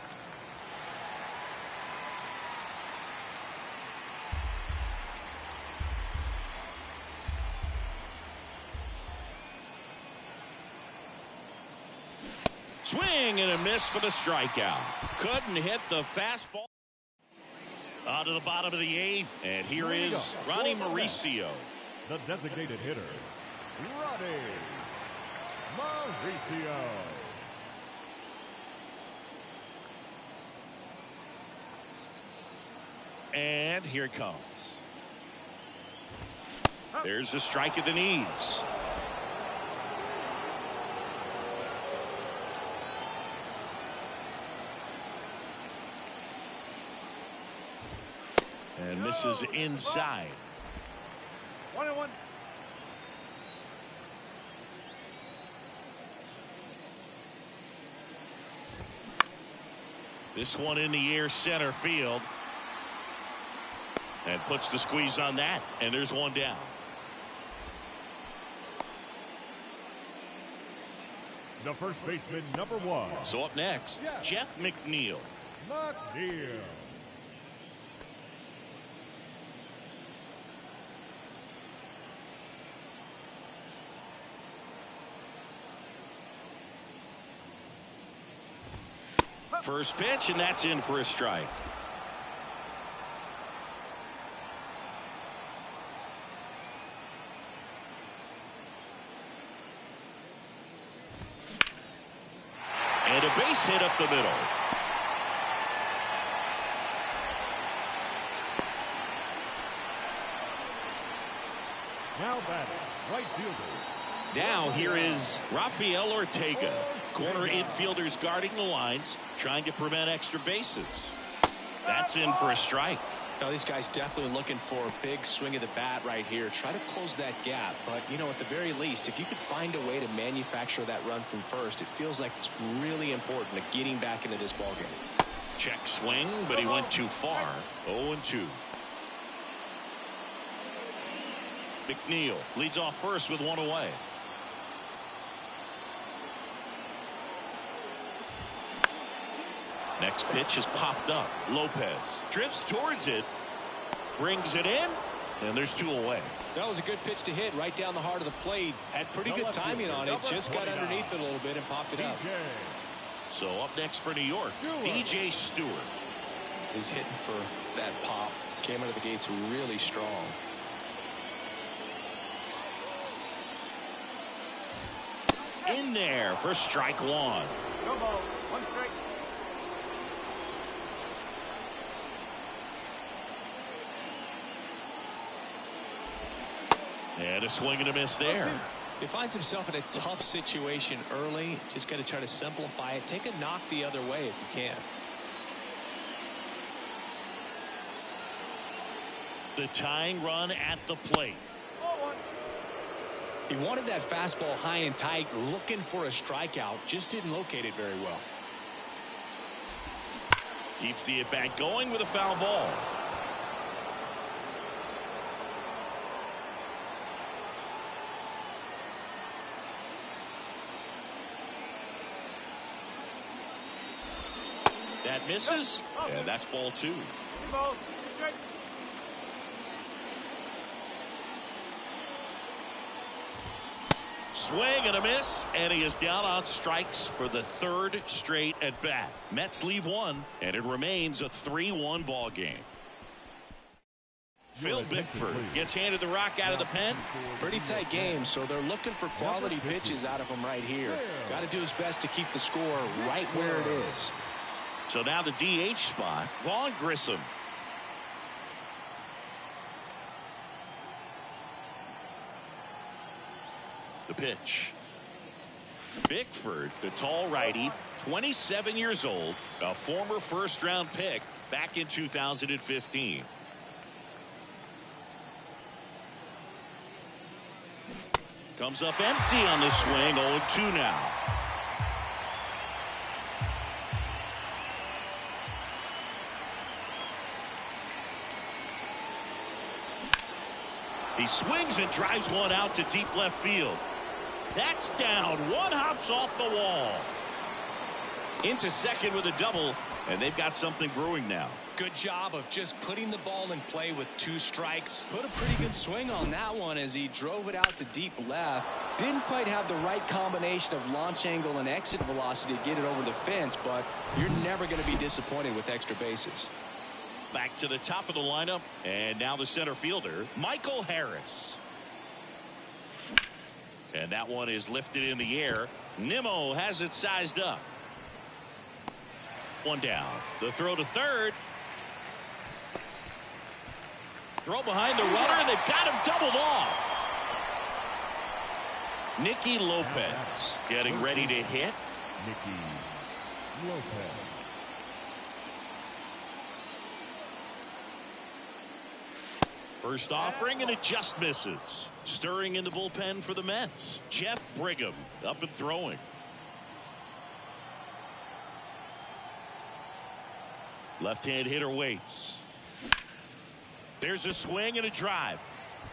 Swing and a miss for the strikeout. Couldn't hit the fastball. On to the bottom of the eighth, and here is Ronnie Mauricio. The designated hitter, Ronnie Mauricio. And here it comes. There's the strike at the knees. And misses inside. 1-1. This one in the air center field. And puts the squeeze on that. And there's one down. The first baseman, number 1. So up next, Jeff McNeil. McNeil. First pitch, and that's in for a strike. And a base hit up the middle. Now batting, right fielder, Now here is Rafael Ortega. Corner infielders guarding the lines, trying to prevent extra bases. That's in for a strike. Now, these guys definitely looking for a big swing of the bat right here. Try to close that gap. But, you know, at the very least, if you could find a way to manufacture that run from first, it feels like it's really important to getting back into this ballgame. Check swing, but he went too far. 0-2. McNeil leads off first with one away. Next pitch is popped up. Lopez drifts towards it, brings it in, and there's two away. That was a good pitch to hit right down the heart of the plate. Had pretty good timing on it. Just got underneath it a little bit and popped it up. So up next for New York, DJ Stewart. He's hitting for that pop. Came out of the gates really strong. In there for strike one. No ball. One strike. And a swing and a miss there. He finds himself in a tough situation early. Just got to try to simplify it. Take a knock the other way if you can. The tying run at the plate. He wanted that fastball high and tight, looking for a strikeout. Just didn't locate it very well. Keeps the at-bat going with a foul ball. That misses, and that's ball two. Two balls. Two strikes. Swing and a miss, and he is down on strikes for the third straight at bat. Mets leave one, and it remains a 3-1 ball game. Phil Bickford gets handed the rock out of the pen. Pretty tight game, so they're looking for quality pitches out of him right here. Got to do his best to keep the score right where it is. So now the DH spot, Vaughn Grissom. The pitch. Bickford, the tall righty, 27 years old, a former first-round pick back in 2015. Comes up empty on the swing, 0-2 now. He swings and drives one out to deep left field. That's down. One hops off the wall. Into second with a double, and they've got something brewing now. Good job of just putting the ball in play with two strikes. Put a pretty good swing on that one as he drove it out to deep left. Didn't quite have the right combination of launch angle and exit velocity to get it over the fence, but you're never going to be disappointed with extra bases. Back to the top of the lineup, and now the center fielder, Michael Harris. And that one is lifted in the air. Nimmo has it sized up. One down. The throw to third. Throw behind the runner, and they've got him doubled off. Nicky Lopez getting ready to hit. Nicky Lopez. First offering, and it just misses. Stirring in the bullpen for the Mets, Jeff Brigham up and throwing. Left-hand hitter waits. There's a swing and a drive.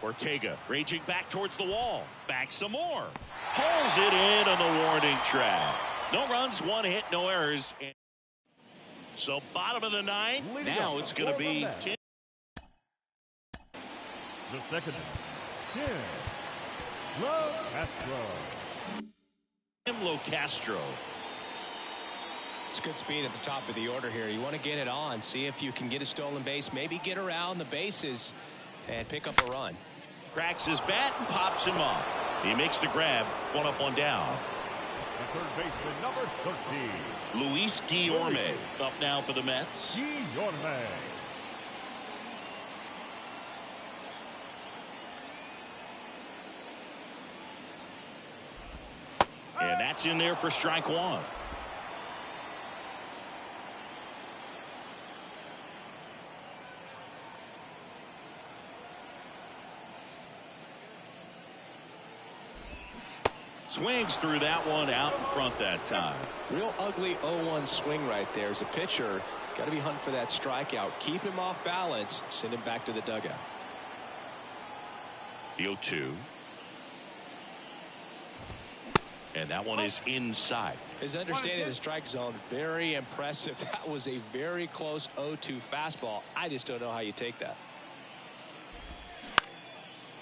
Ortega raging back towards the wall. Back some more. Pulls it in on the warning track. No runs, one hit, no errors. So bottom of the ninth. Now it's going to be Tim. The second, Tim Locastro. It's good speed at the top of the order here. You want to get it on, see if you can get a stolen base, maybe get around the bases and pick up a run. Cracks his bat and pops him off. He makes the grab, one up, one down. The third baseman, number 13. Luis Guillorme up now for the Mets. Guillorme. that's in there for strike one. Swings through that one out in front that time. Real ugly 0-1 swing right there. As a pitcher, got to be hunting for that strikeout. Keep him off balance. Send him back to the dugout. The 0-2. And that one is inside. His understanding of the strike zone, very impressive. That was a very close 0-2 fastball. I just don't know how you take that.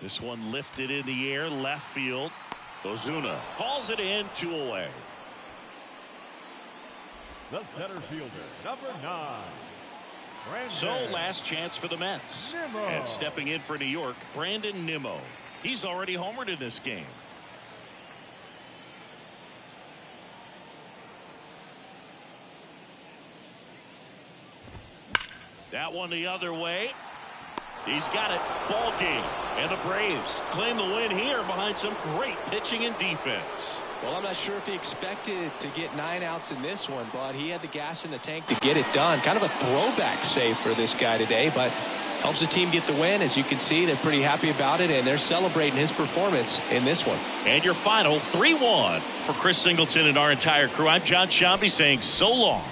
This one lifted in the air, left field. Ozuna hauls it in, 2 away. The center fielder, number 9. So last chance for the Mets. Nimmo. And stepping in for New York, Brandon Nimmo. He's already homered in this game. That one the other way. He's got it. Ball game. And the Braves claim the win here behind some great pitching and defense. Well, I'm not sure if he expected to get 9 outs in this one, but he had the gas in the tank to get it done. Kind of a throwback save for this guy today, but helps the team get the win. As you can see, they're pretty happy about it, and they're celebrating his performance in this one. And your final 3-1 for Chris Singleton and our entire crew. I'm John Shambi saying so long.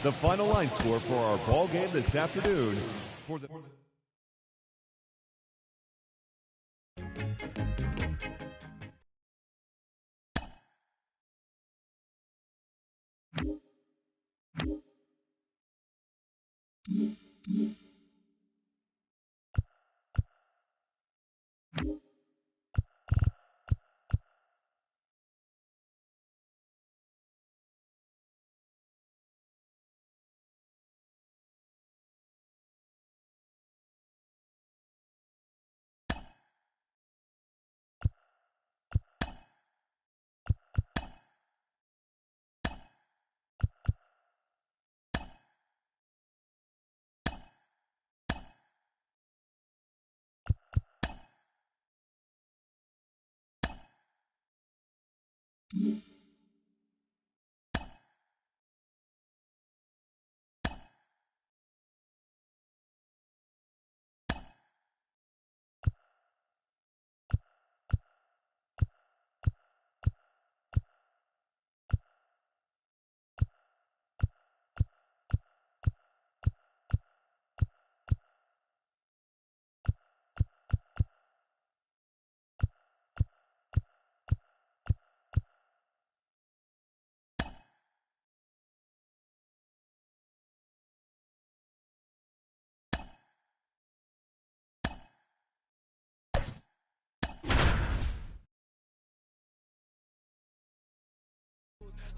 The final line score for our ball game this afternoon. For the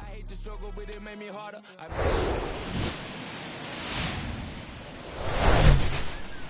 I hate the struggle, but it made me harder.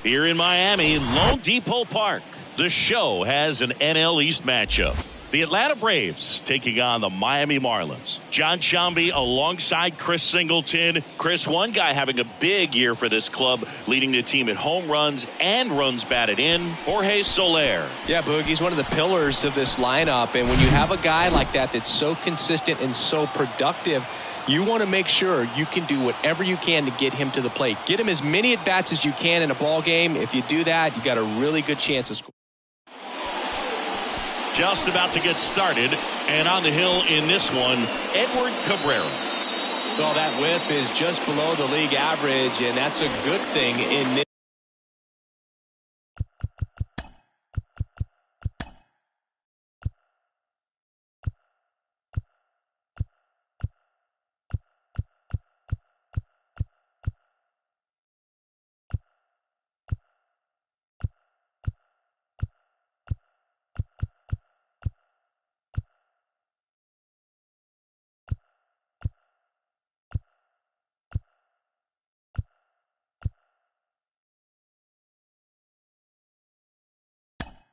Here in Miami, Lone Depot Park, the show has an NL East matchup. The Atlanta Braves taking on the Miami Marlins. John Shambi alongside Chris Singleton. Chris, one guy having a big year for this club, leading the team in home runs and runs batted in, Jorge Soler. Yeah, Boogie's one of the pillars of this lineup, and when you have a guy like that that's so consistent and so productive, you want to make sure you can do whatever you can to get him to the plate. Get him as many at-bats as you can in a ball game. If you do that, you got a really good chance of scoring. Just about to get started, and on the hill in this one, Edward Cabrera. Well, that whip is just below the league average, and that's a good thing in this.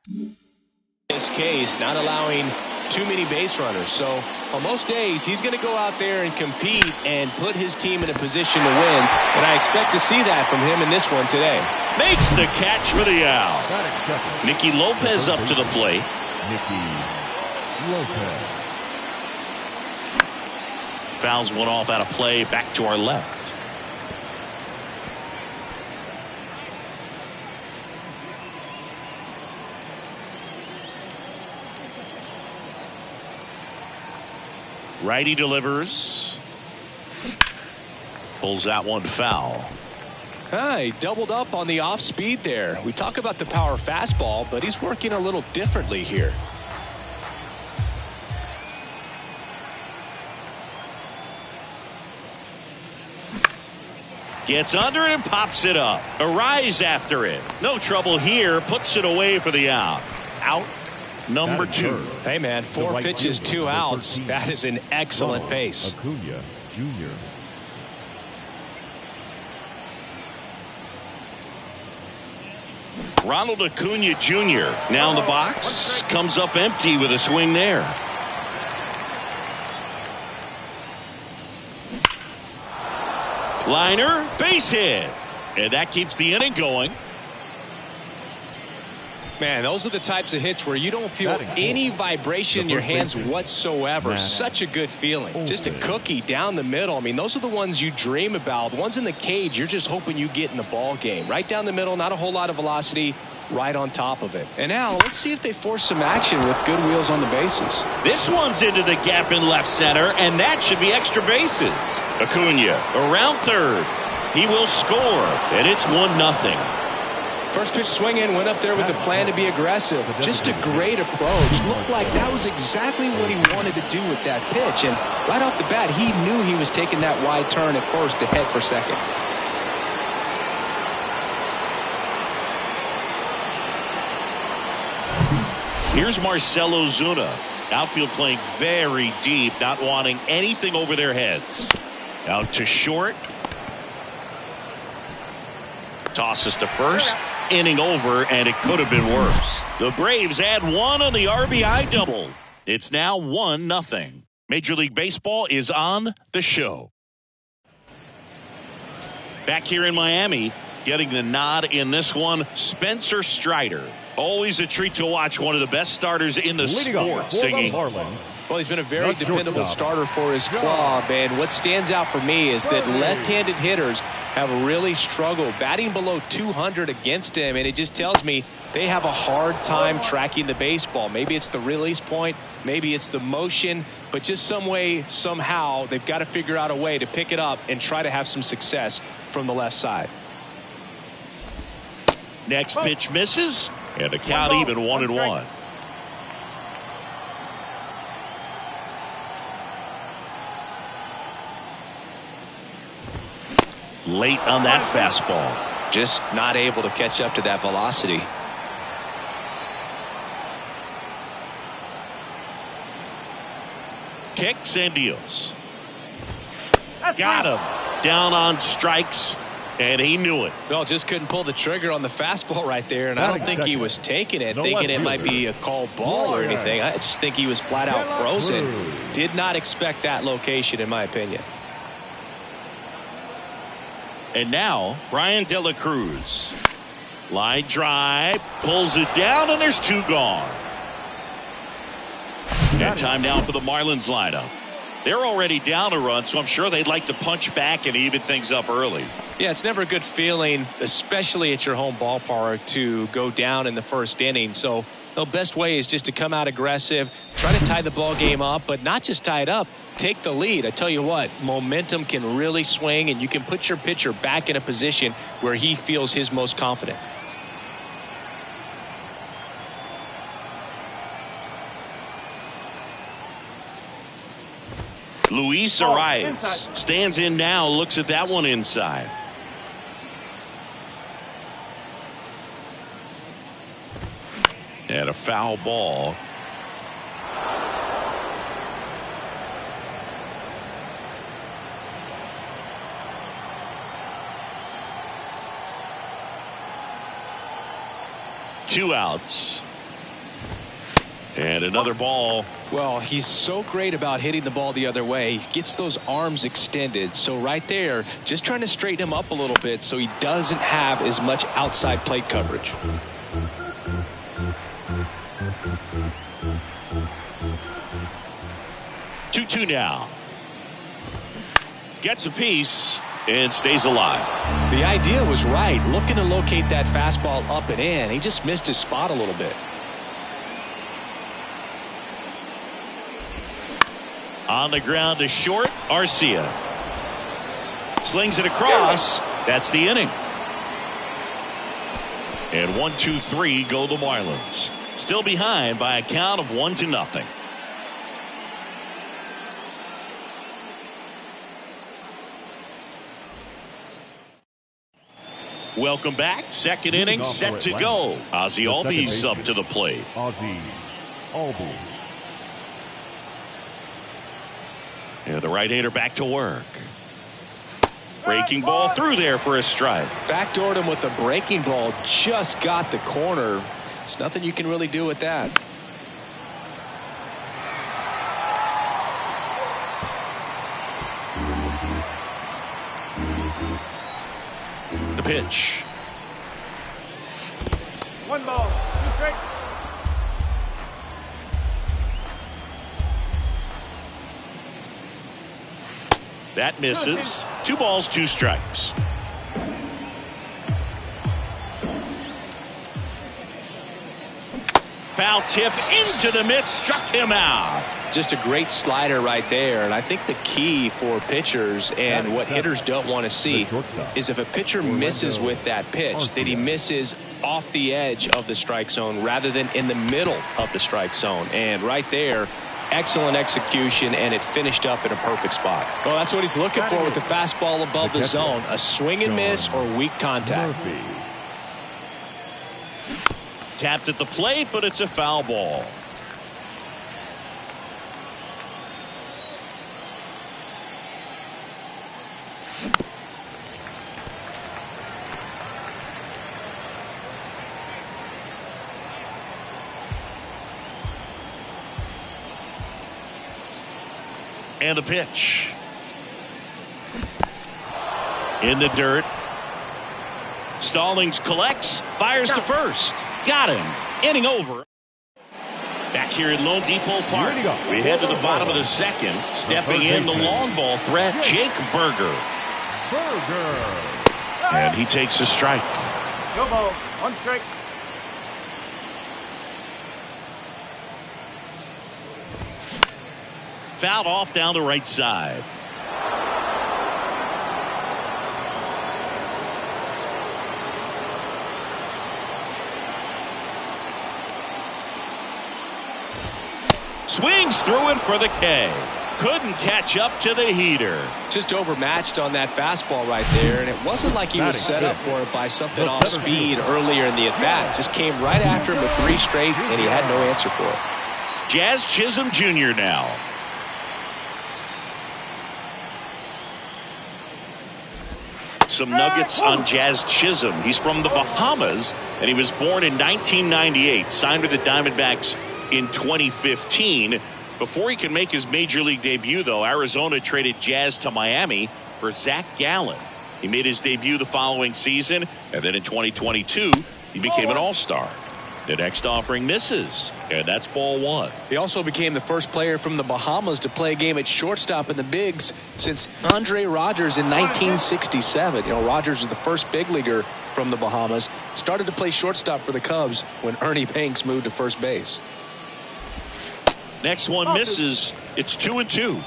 In this case, not allowing too many base runners. So on most days, he's going to go out there and compete and put his team in a position to win. And I expect to see that from him in this one today. Makes the catch for the out. Nicky Lopez up to the plate. Nicky Lopez. Fouls one off out of play, back to our left. Righty delivers. Pulls that one foul. He doubled up on the off speed there. We talk about the power fastball, but he's working a little differently here. Gets under it and pops it up. A rise after it. No trouble here. Puts it away for the out. Out number 2. Hey, man, 4 pitches, 2 outs. That is an excellent pace. Acuna Jr. Ronald Acuna Jr. now in the box. Comes up empty with a swing there. Liner, base hit. And that keeps the inning going. Man, those are the types of hits where you don't feel any vibration in your hands whatsoever. Such a good feeling. Just a cookie down the middle. I mean, those are the ones you dream about. The ones in the cage, you're just hoping you get in the ball game. Right down the middle, not a whole lot of velocity, right on top of it. And now, let's see if they force some action with good wheels on the bases. This one's into the gap in left center, and that should be extra bases. Acuna around third. He will score, and it's 1-0. First pitch swing in, went up there with the plan to be aggressive. Just a great approach. Looked like that was exactly what he wanted to do with that pitch. And right off the bat, he knew he was taking that wide turn at first to head for second. Here's Marcell Ozuna. Outfield playing very deep, not wanting anything over their heads. Out to short. Tosses to first. Inning over, and it could have been worse. The Braves add 1 on the RBI double. It's now 1-0. Major League Baseball is on the show. Back here in Miami, getting the nod in this one, Spencer Strider. Always a treat to watch, one of the best starters in the sport, singing. Well, he's been a very dependable starter for his club, and what stands out for me is that left-handed hitters have really struggled batting below 200 against him, and it just tells me they have a hard time tracking the baseball. Maybe it's the release point, maybe it's the motion, but just some way, somehow, they've got to figure out a way to pick it up and try to have some success from the left side. Next pitch misses, and the count even 1-1. Late on that fastball. Just not able to catch up to that velocity. Kicks and deals. Got him. Down on strikes, and he knew it. Well, just couldn't pull the trigger on the fastball right there, and I don't think he was taking it, thinking it might be a called ball or anything. I just think he was flat out frozen. Did not expect that location, in my opinion. And now, Brian De La Cruz. Line drive, pulls it down, and there's 2 gone. And time now for the Marlins lineup. They're already down a run, so I'm sure they'd like to punch back and even things up early. Yeah, it's never a good feeling, especially at your home ballpark, to go down in the first inning. So the best way is just to come out aggressive, try to tie the ball game up, but not just tie it up. Take the lead. I tell you what, momentum can really swing, and you can put your pitcher back in a position where he feels his most confident. Luis Arias stands in now, looks at that one inside. And a foul ball. Two outs. And another ball. Well, he's so great about hitting the ball the other way. He gets those arms extended. So right there, just trying to straighten him up a little bit so he doesn't have as much outside plate coverage. Two now. Gets a piece and stays alive. The idea was right. Looking to locate that fastball up and in. He just missed his spot a little bit. On the ground to short, Arcia. Slings it across. That's the inning. And 1-2-3 go the Marlins. Still behind by a count of 1-0. Welcome back. Second inning set to go. Ozzie Albies up to the plate. Ozzie Albies. And the right-hander back to work. Breaking ball through there for a strike. Backdoored him with a breaking ball. Just got the corner. There's nothing you can really do with that. The pitch. 1 ball, 2 strikes. That misses. 2 balls, 2 strikes. Foul tip into the mitt, struck him out. Just a great slider right there. And I think the key for pitchers and what hitters don't want to see is if a pitcher misses with that pitch, that he misses off the edge of the strike zone rather than in the middle of the strike zone. And right there, excellent execution, and it finished up in a perfect spot. Well, that's what he's looking for with the fastball above the zone. A swing and miss or weak contact. Tapped at the plate, but it's a foul ball. And the pitch. In the dirt. Stallings collects, fires to first. Got him. Inning over. Back here at Lone Depot Park. We head to the bottom of the second. Stepping in the long ball threat, Jake Berger. And he takes a strike. No ball, 1 strike. Fouled off down the right side. Swings through it for the K. Couldn't catch up to the heater. Just overmatched on that fastball right there, and it wasn't like he was set up for it by something off speed earlier in the at-bat. Just came right after him with 3 straight, and he had no answer for it. Jazz Chisholm Jr. now. Some nuggets on Jazz Chisholm. He's from the Bahamas, and he was born in 1998. Signed with the Diamondbacks in 2015. Before he can make his major league debut, though, Arizona traded Jazz to Miami for Zach Gallen. He made his debut the following season, and then in 2022, he became an all-star. The next offering misses, and that's ball 1. He also became the first player from the Bahamas to play a game at shortstop in the bigs since Andre Rogers in 1967. You know, Rogers was the first big leaguer from the Bahamas. Started to play shortstop for the Cubs when Ernie Banks moved to first base. Next one misses. It's 2-2.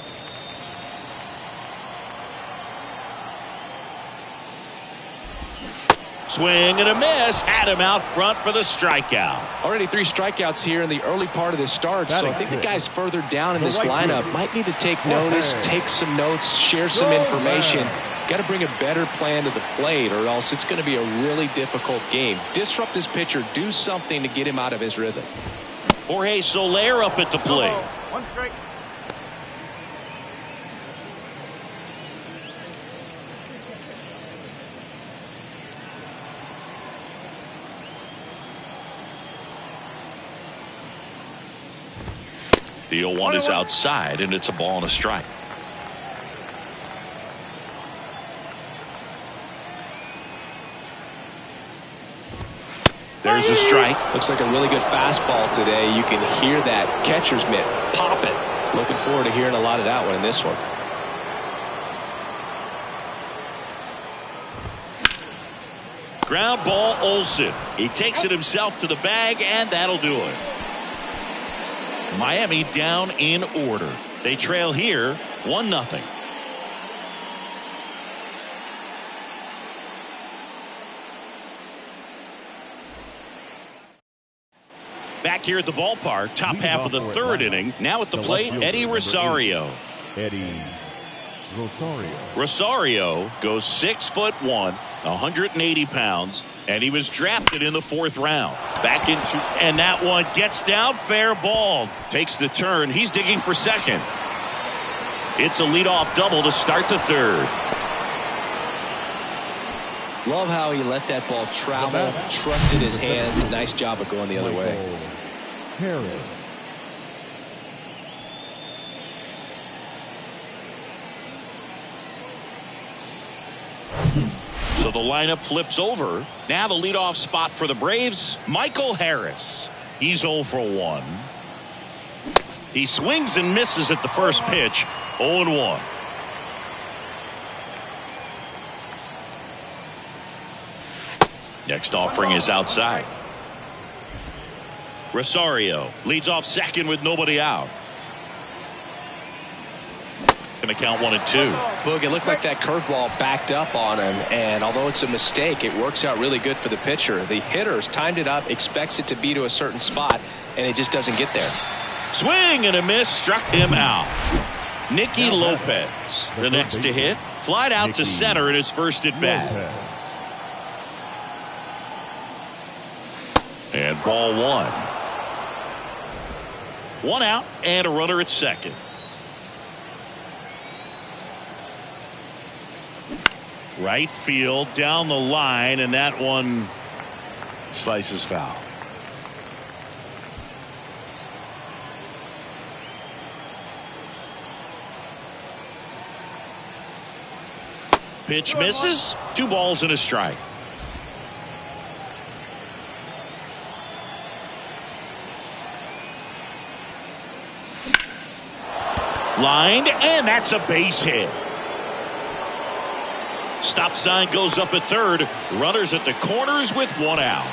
Swing and a miss. Had him out front for the strikeout. Already 3 strikeouts here in the early part of this start, so I think the guys further down in this lineup might need to take notice, take some notes, share some information. Got to bring a better plan to the plate, or else it's going to be a really difficult game. Disrupt his pitcher. Do something to get him out of his rhythm. Jorge Soler up at the plate. 1 strike. The 0-1 is outside, and it's a ball and a strike. There's a strike. Looks like a really good fastball today. You can hear that catcher's mitt pop it. Looking forward to hearing a lot of that one in this one. Ground ball, Olsen. He takes it himself to the bag, and that'll do it. Miami down in order. They trail here 1-0. Back here at the ballpark, top half of the third inning. Now at the plate, Eddie Rosario. Eddie Rosario. Rosario goes 6'1", 180 pounds, and he was drafted in the 4th round. Back into, and that one gets down, fair ball. Takes the turn. He's digging for second. It's a leadoff double to start the third. Love how he let that ball travel, trusted his hands. Nice job of going the other way. Harris. So the lineup flips over. Now the leadoff spot for the Braves, Michael Harris. He's 0 for 1. He swings and misses at the first pitch, 0-1. Next offering is outside. Rosario leads off second with nobody out. Going to count 1 and 2. Boog, it looked like that curveball backed up on him, and although it's a mistake, it works out really good for the pitcher. The hitter's timed it up, expects it to be to a certain spot, and it just doesn't get there. Swing and a miss, struck him out. Nicky Lopez, the next to hit, flied out to center in his first at bat. And ball 1. 1 out and a runner at second. Right field down the line, and that one slices foul. Pitch misses. 2 balls and a strike. Lined, and that's a base hit. Stop sign goes up at third. Runners at the corners with 1 out.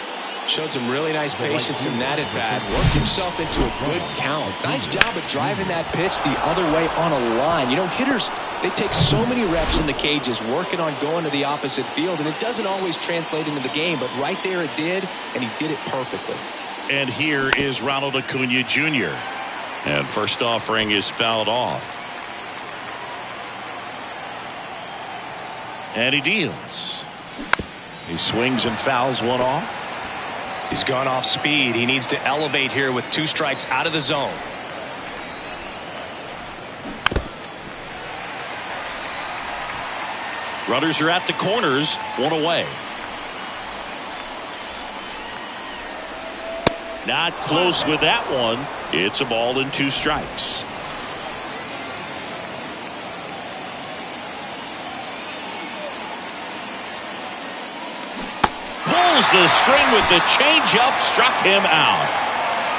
Showed some really nice patience in that at bat. Worked himself into a good count. Nice job of driving that pitch the other way on a line. You know, hitters, they take so many reps in the cages working on going to the opposite field, and it doesn't always translate into the game, but right there it did, and he did it perfectly. And here is Ronald Acuna Jr. And first offering is fouled off. And he deals. He swings and fouls 1 off. He's gone off speed. He needs to elevate here with 2 strikes out of the zone. Runners are at the corners, 1 away. Not close with that one. It's a ball and 2 strikes. Pulls the string with the changeup, struck him out.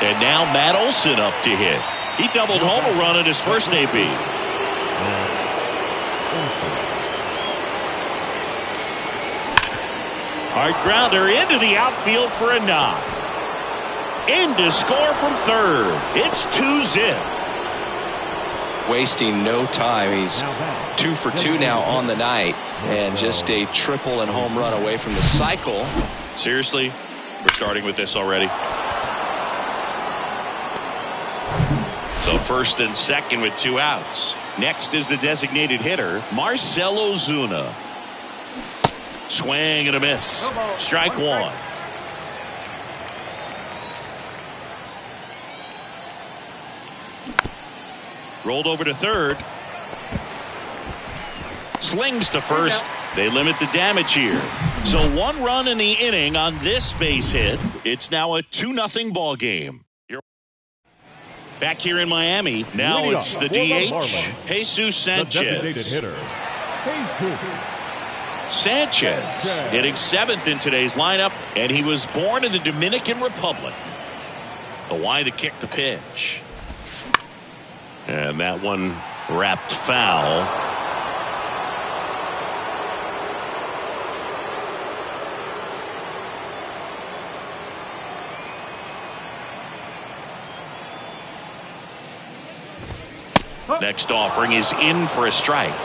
And now Matt Olson up to hit. He doubled home a run in his first AB. Hard grounder into the outfield for a knock. In to score from third. It's 2-zip. Wasting no time. He's 2 for 2 now on the night, and just a triple and home run away from the cycle. Seriously, we're starting with this already. So first and second with 2 outs. Next is the designated hitter, Marcell Ozuna. Swing and a miss. Strike 1. Rolled over to third. Slings to first. They limit the damage here. So 1 run in the inning on this base hit. It's now a 2-0 ball game. Back here in Miami, now Leading it's off the for the DH, Marlins, Jesus The designated Sanchez. hitter, Jesus. Sanchez hitting 7th in today's lineup, and he was born in the Dominican Republic. The wide to kick the pitch. And that one wrapped foul. Next offering is in for a strike.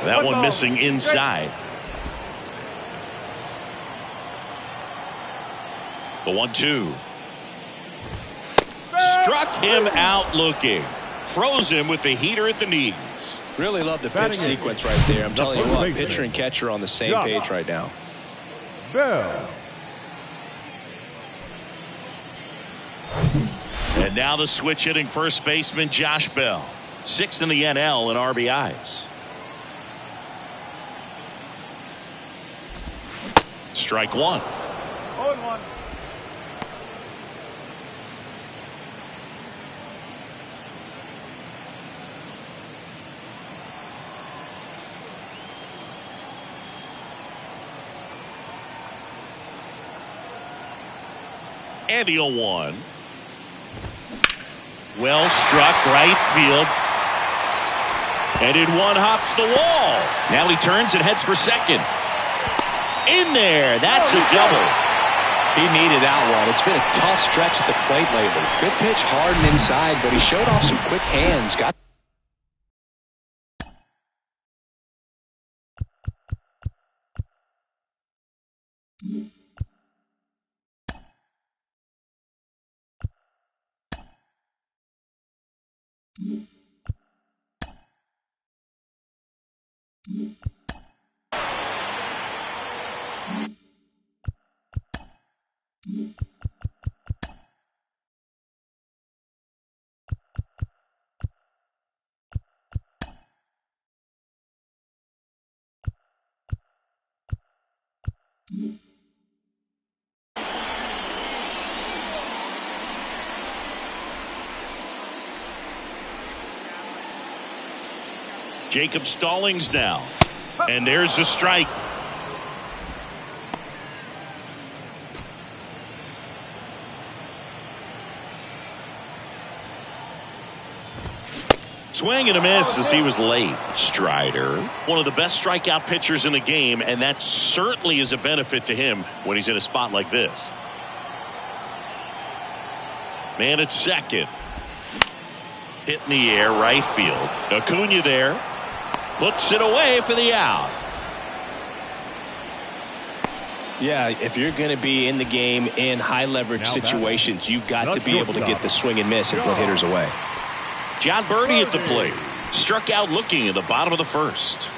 That one missing inside. The 1-2. Struck him out looking. Froze him with the heater at the knees. Really love the pitch sequence right there. I'm telling you what, pitcher and catcher on the same page right now. Bell. And now the switch hitting first baseman Josh Bell. 6th in the NL in RBIs. Strike 1. 0-1. And the 0-1. Well struck right field. And in one hops the wall. Now he turns and heads for second. In there. That's a double. He needed that one. It's been a tough stretch at the plate lately. Good pitch hard and inside, but he showed off some quick hands. Got Jacob Stallings now. And there's the strike. Swing and a miss as he was late. Strider, one of the best strikeout pitchers in the game, and that certainly is a benefit to him when he's in a spot like this. Man at second. Hit in the air, right field. Acuna there. Puts it away for the out. Yeah, if you're going to be in the game in high leverage situations, you've got to be able to get the swing and miss and put hitters away. John Birdie at the plate. Struck out looking at the bottom of the first.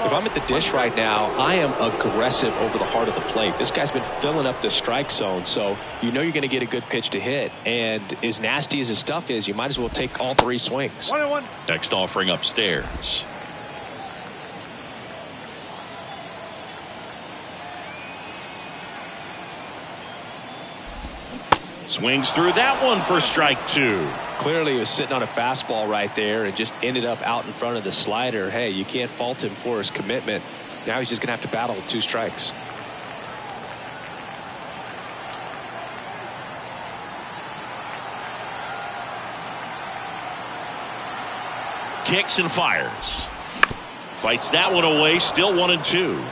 If I'm at the dish right now, I am aggressive over the heart of the plate. This guy's been filling up the strike zone, so you know you're going to get a good pitch to hit. And as nasty as his stuff is, you might as well take all 3 swings. 1-1. Next offering upstairs. Swings through that one for strike 2. Clearly he was sitting on a fastball right there and just ended up out in front of the slider. Hey, you can't fault him for his commitment. Now he's just going to have to battle with 2 strikes. Kicks and fires. Fights that one away. Still 1-2.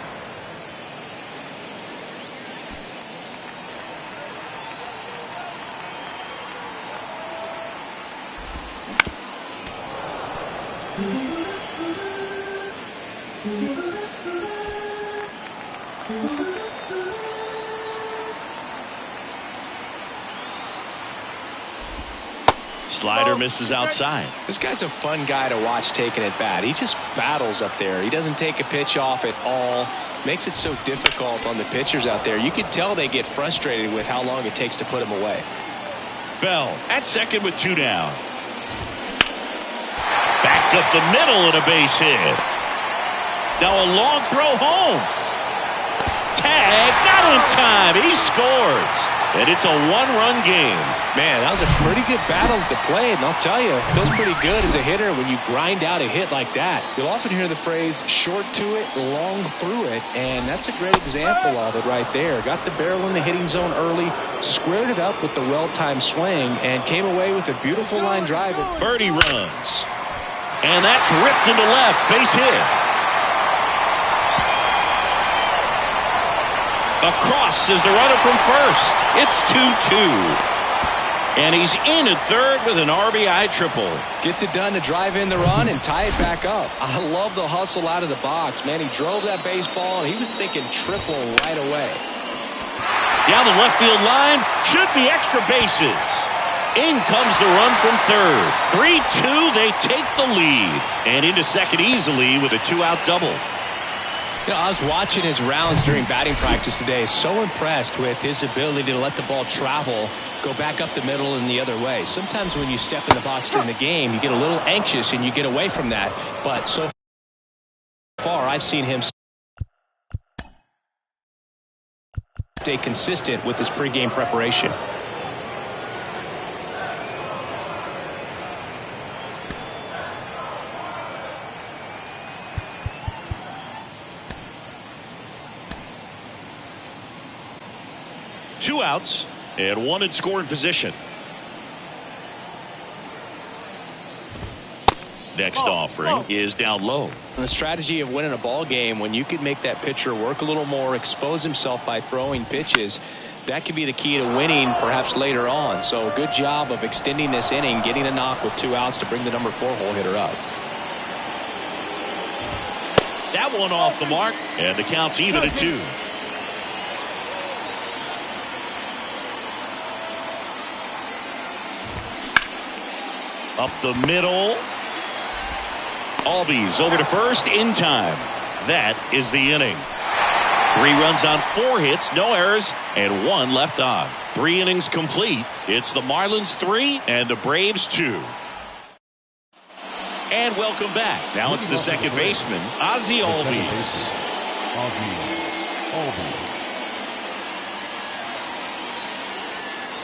Slider misses outside. This guy's a fun guy to watch taking at bat. He just battles up there. He doesn't take a pitch off at all. Makes it so difficult on the pitchers out there. You can tell they get frustrated with how long it takes to put him away. Bell at second with 2 down. Back up the middle and a base hit. Now a long throw home. Tag, not on time. He scores. And it's a one-run game. Man, that was a pretty good battle at the plate, and I'll tell you, it feels pretty good as a hitter when you grind out a hit like that. You'll often hear the phrase, short to it, long through it, and that's a great example of it right there. Got the barrel in the hitting zone early, squared it up with the well-timed swing, and came away with a beautiful line drive. Birdie runs. And that's ripped into left. Base hit. Across is the runner from first. It's 2-2. And he's in at third with an RBI triple. Gets it done to drive in the run and tie it back up. I love the hustle out of the box, man. He drove that baseball, and he was thinking triple right away. Down the left field line. Should be extra bases. In comes the run from third. 3-2, they take the lead. And into second easily with a two-out double. You know, I was watching his rounds during batting practice today. So impressed with his ability to let the ball travel, go back up the middle and the other way. Sometimes when you step in the box during the game, you get a little anxious and you get away from that. But so far, I've seen him stay consistent with his pregame preparation. Two outs and one in scoring position. Next offering is down low. And the strategy of winning a ball game, when you could make that pitcher work a little more, expose himself by throwing pitches, that could be the key to winning perhaps later on. So good job of extending this inning, getting a knock with two outs to bring the number 4 hole hitter up. That one off the mark, and the count's even at 2. Up the middle. Albies over to first in time. That is the inning. 3 runs on 4 hits, no errors, and 1 left on. 3 innings complete. It's the Marlins 3 and the Braves 2. And welcome back. Now it's the second baseman, Ozzie Albies.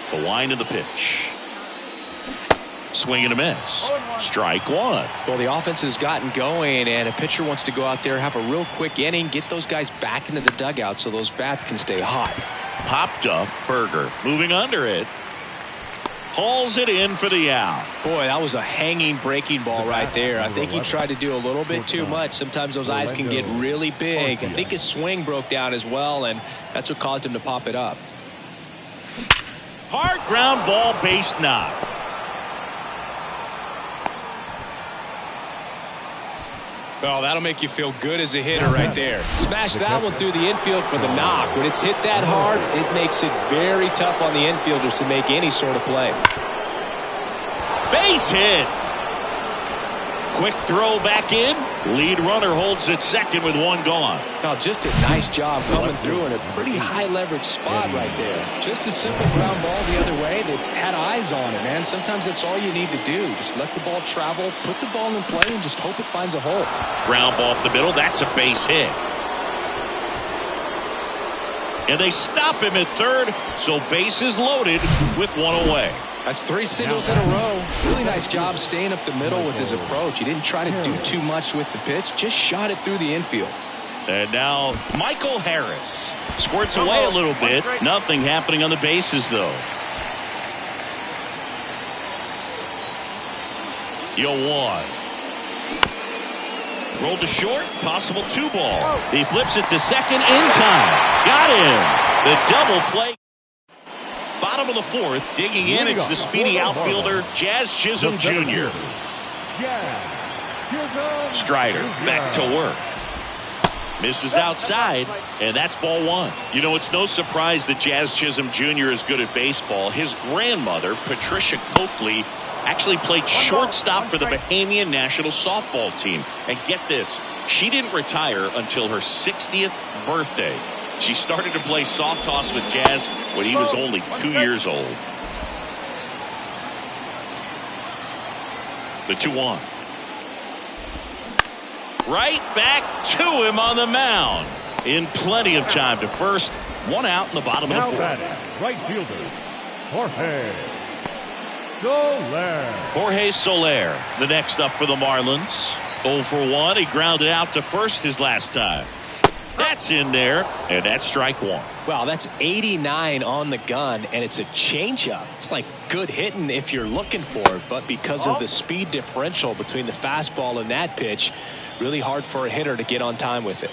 The wind of the pitch. Swing and a miss. Strike 1. Well, the offense has gotten going, and a pitcher wants to go out there, have a real quick inning, get those guys back into the dugout so those bats can stay hot. Popped up. Berger moving under it. Hauls it in for the out. Boy, that was a hanging breaking ball right there. I think he tried to do a little bit too much. Sometimes those eyes can get really big. I think his swing broke down as well, and that's what caused him to pop it up. Hard ground ball, base knock. Well, that'll make you feel good as a hitter right there. Smash that one through the infield for the knock. When it's hit that hard, it makes it very tough on the infielders to make any sort of play. Base hit. Quick throw back in. Lead runner holds at second with 1 gone. Now, just a nice job coming through in a pretty high leverage spot right there. Just a simple ground ball the other way that had eyes on it, man. Sometimes that's all you need to do. Just let the ball travel, put the ball in play, and just hope it finds a hole. Ground ball up the middle. That's a base hit. And they stop him at third, so bases loaded with 1 away. That's 3 singles in a row. Really nice job staying up the middle with his approach. He didn't try to do too much with the pitch, just shot it through the infield. And now Michael Harris squirts away a little bit. Nothing happening on the bases, though. 0-1. Rolled to short, possible 2 ball. He flips it to second in time. Got him. The double play. Bottom of the 4th, digging in, it's the speedy outfielder, Jazz Chisholm Jr. Strider back to work. Misses outside, and that's ball 1. You know, it's no surprise that Jazz Chisholm Jr. is good at baseball. His grandmother, Patricia Coakley, actually played shortstop for the Bahamian national softball team. And get this, she didn't retire until her 60th birthday. She started to play soft toss with Jazz when he was only 2 years old. The 2-1. Right back to him on the mound. In plenty of time to first. One out in the bottom of the fourth. Batting, right fielder, Jorge Soler. Jorge Soler, the next up for the Marlins. 0 for 1. He grounded out to first his last time. That's in there, and that's strike one. Wow, that's 89 on the gun, and it's a changeup. It's like good hitting if you're looking for it, but because of the speed differential between the fastball and that pitch, really hard for a hitter to get on time with it.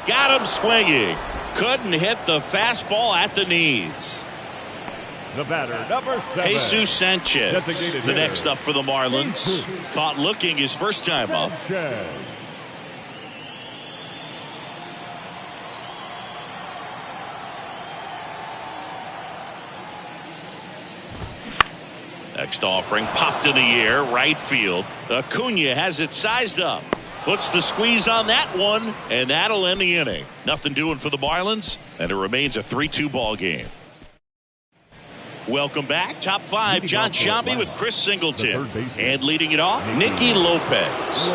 Got him swinging. Couldn't hit the fastball at the knees. The batter, number 7. Jesus Sanchez, Designated the hitter. next up for the Marlins. Caught looking his first time up. Sanchez. Next offering popped in the air, right field. Acuna has it sized up. Puts the squeeze on that one, and that'll end the inning. Nothing doing for the Marlins, and it remains a 3-2 ball game. Welcome back. Top 5, John Sciambi with Chris Singleton. And leading it off, Nicky Lopez.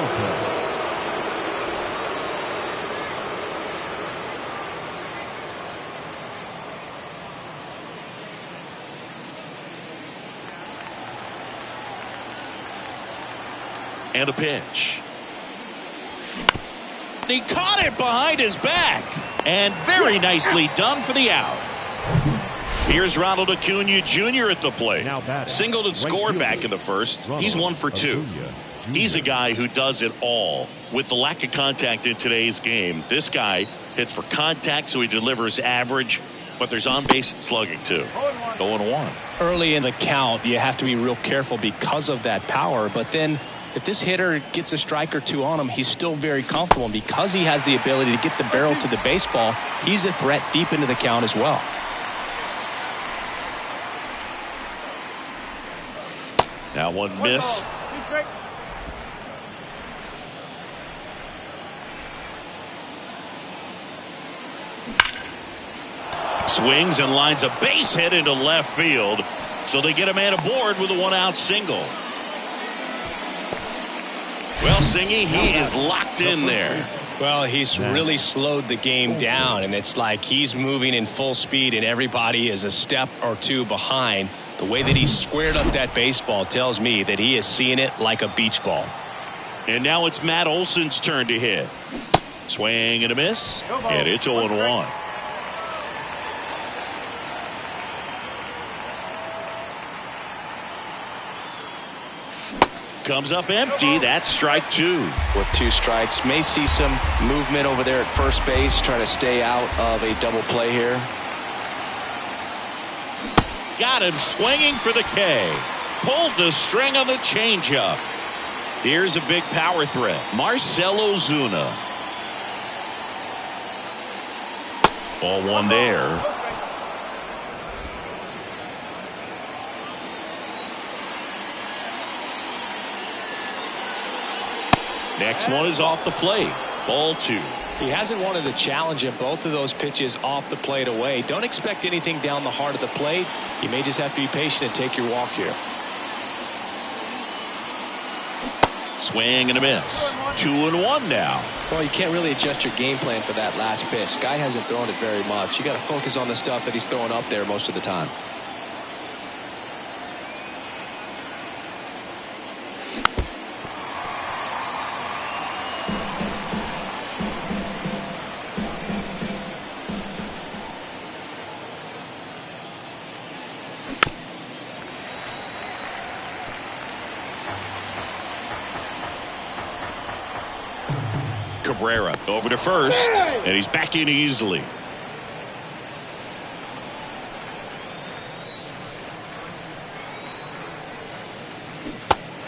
And a pitch. He caught it behind his back. And very nicely done for the out. Here's Ronald Acuna Jr. at the plate. Singleton scored back in the first. He's 1 for 2. He's a guy who does it all. With the lack of contact in today's game, this guy hits for contact, so he delivers average. But there's on-base and slugging, too. 0-1. Early in the count, you have to be real careful because of that power. But then if this hitter gets a strike or two on him, he's still very comfortable. And because he has the ability to get the barrel to the baseball, he's a threat deep into the count as well. That one missed. Swings and lines a base hit into left field. So they get a man aboard with a 1-out single. Well, Singy, he is locked in there. Well, he's really slowed the game down, and it's like he's moving in full speed, and everybody is a step or two behind. The way that he squared up that baseball tells me that he is seeing it like a beach ball. And now it's Matt Olson's turn to hit. Swing and a miss, and it's 0-1. Comes up empty. That's strike 2. With 2 strikes, may see some movement over there at first base, trying to stay out of a double play here. Got him swinging for the K. Pulled the string on the changeup. Here's a big power threat. Marcell Ozuna. Ball 1 there. Next one is off the plate. Ball 2. He hasn't wanted to challenge him. Both of those pitches off the plate away. Don't expect anything down the heart of the plate. You may just have to be patient and take your walk here. Swing and a miss. 2-1 now. Well, you can't really adjust your game plan for that last pitch. Guy hasn't thrown it very much. You got to focus on the stuff that he's throwing up there most of the time. Cabrera over to first, and he's back in easily.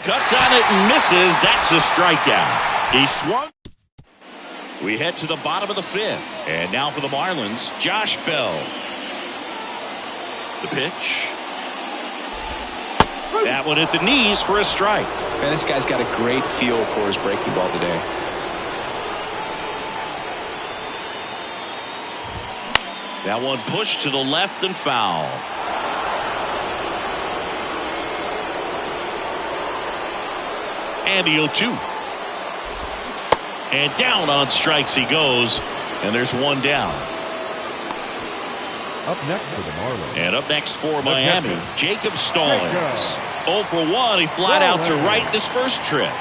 Cuts on it and misses. That's a strikeout. He swung. We head to the bottom of the 5th, and now for the Marlins, Josh Bell. The pitch. That one at the knees for a strike. Man, this guy's got a great feel for his breaking ball today. That one pushed to the left and foul. And the 0-2. And down on strikes he goes. And there's one down. Up next for the Marlins. And up next for Miami, Jacob Stallings. 0 for 1. He flat out to right in his first trip.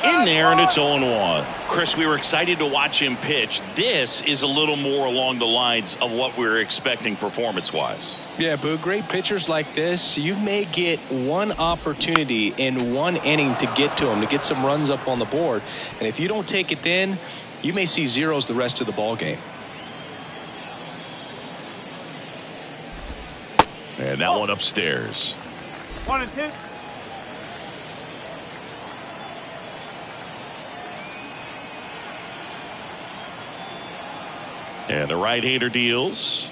In there, and it's 0-1. Chris, we were excited to watch him pitch. This is a little more along the lines of what we were expecting performance-wise. Yeah, Boo, great pitchers like this, you may get one opportunity in one inning to get to them, to get some runs up on the board. And if you don't take it then, you may see zeros the rest of the ball game. And that one upstairs. 1-2. And the right-hander deals.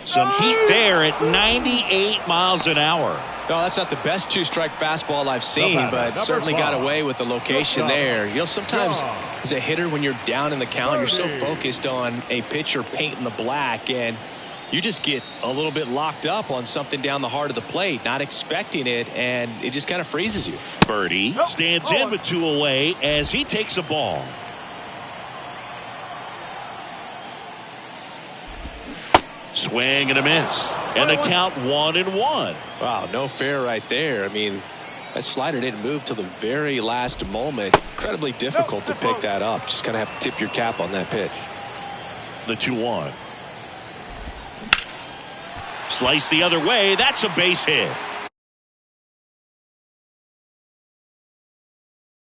Some heat there at 98 miles an hour. No, that's not the best two-strike fastball I've seen, but certainly got away with the location there. You know, sometimes as a hitter, when you're down in the count, you're so focused on a pitcher painting the black, and you just get a little bit locked up on something down the heart of the plate, not expecting it, and it just kind of freezes you. Birdie stands in with 2 away as he takes a ball. Swing and a miss. And the count 1-1. Wow, no fair right there. I mean, that slider didn't move till the very last moment. Incredibly difficult to pick that up. Just kind of have to tip your cap on that pitch. The 2-1. Slice the other way. That's a base hit.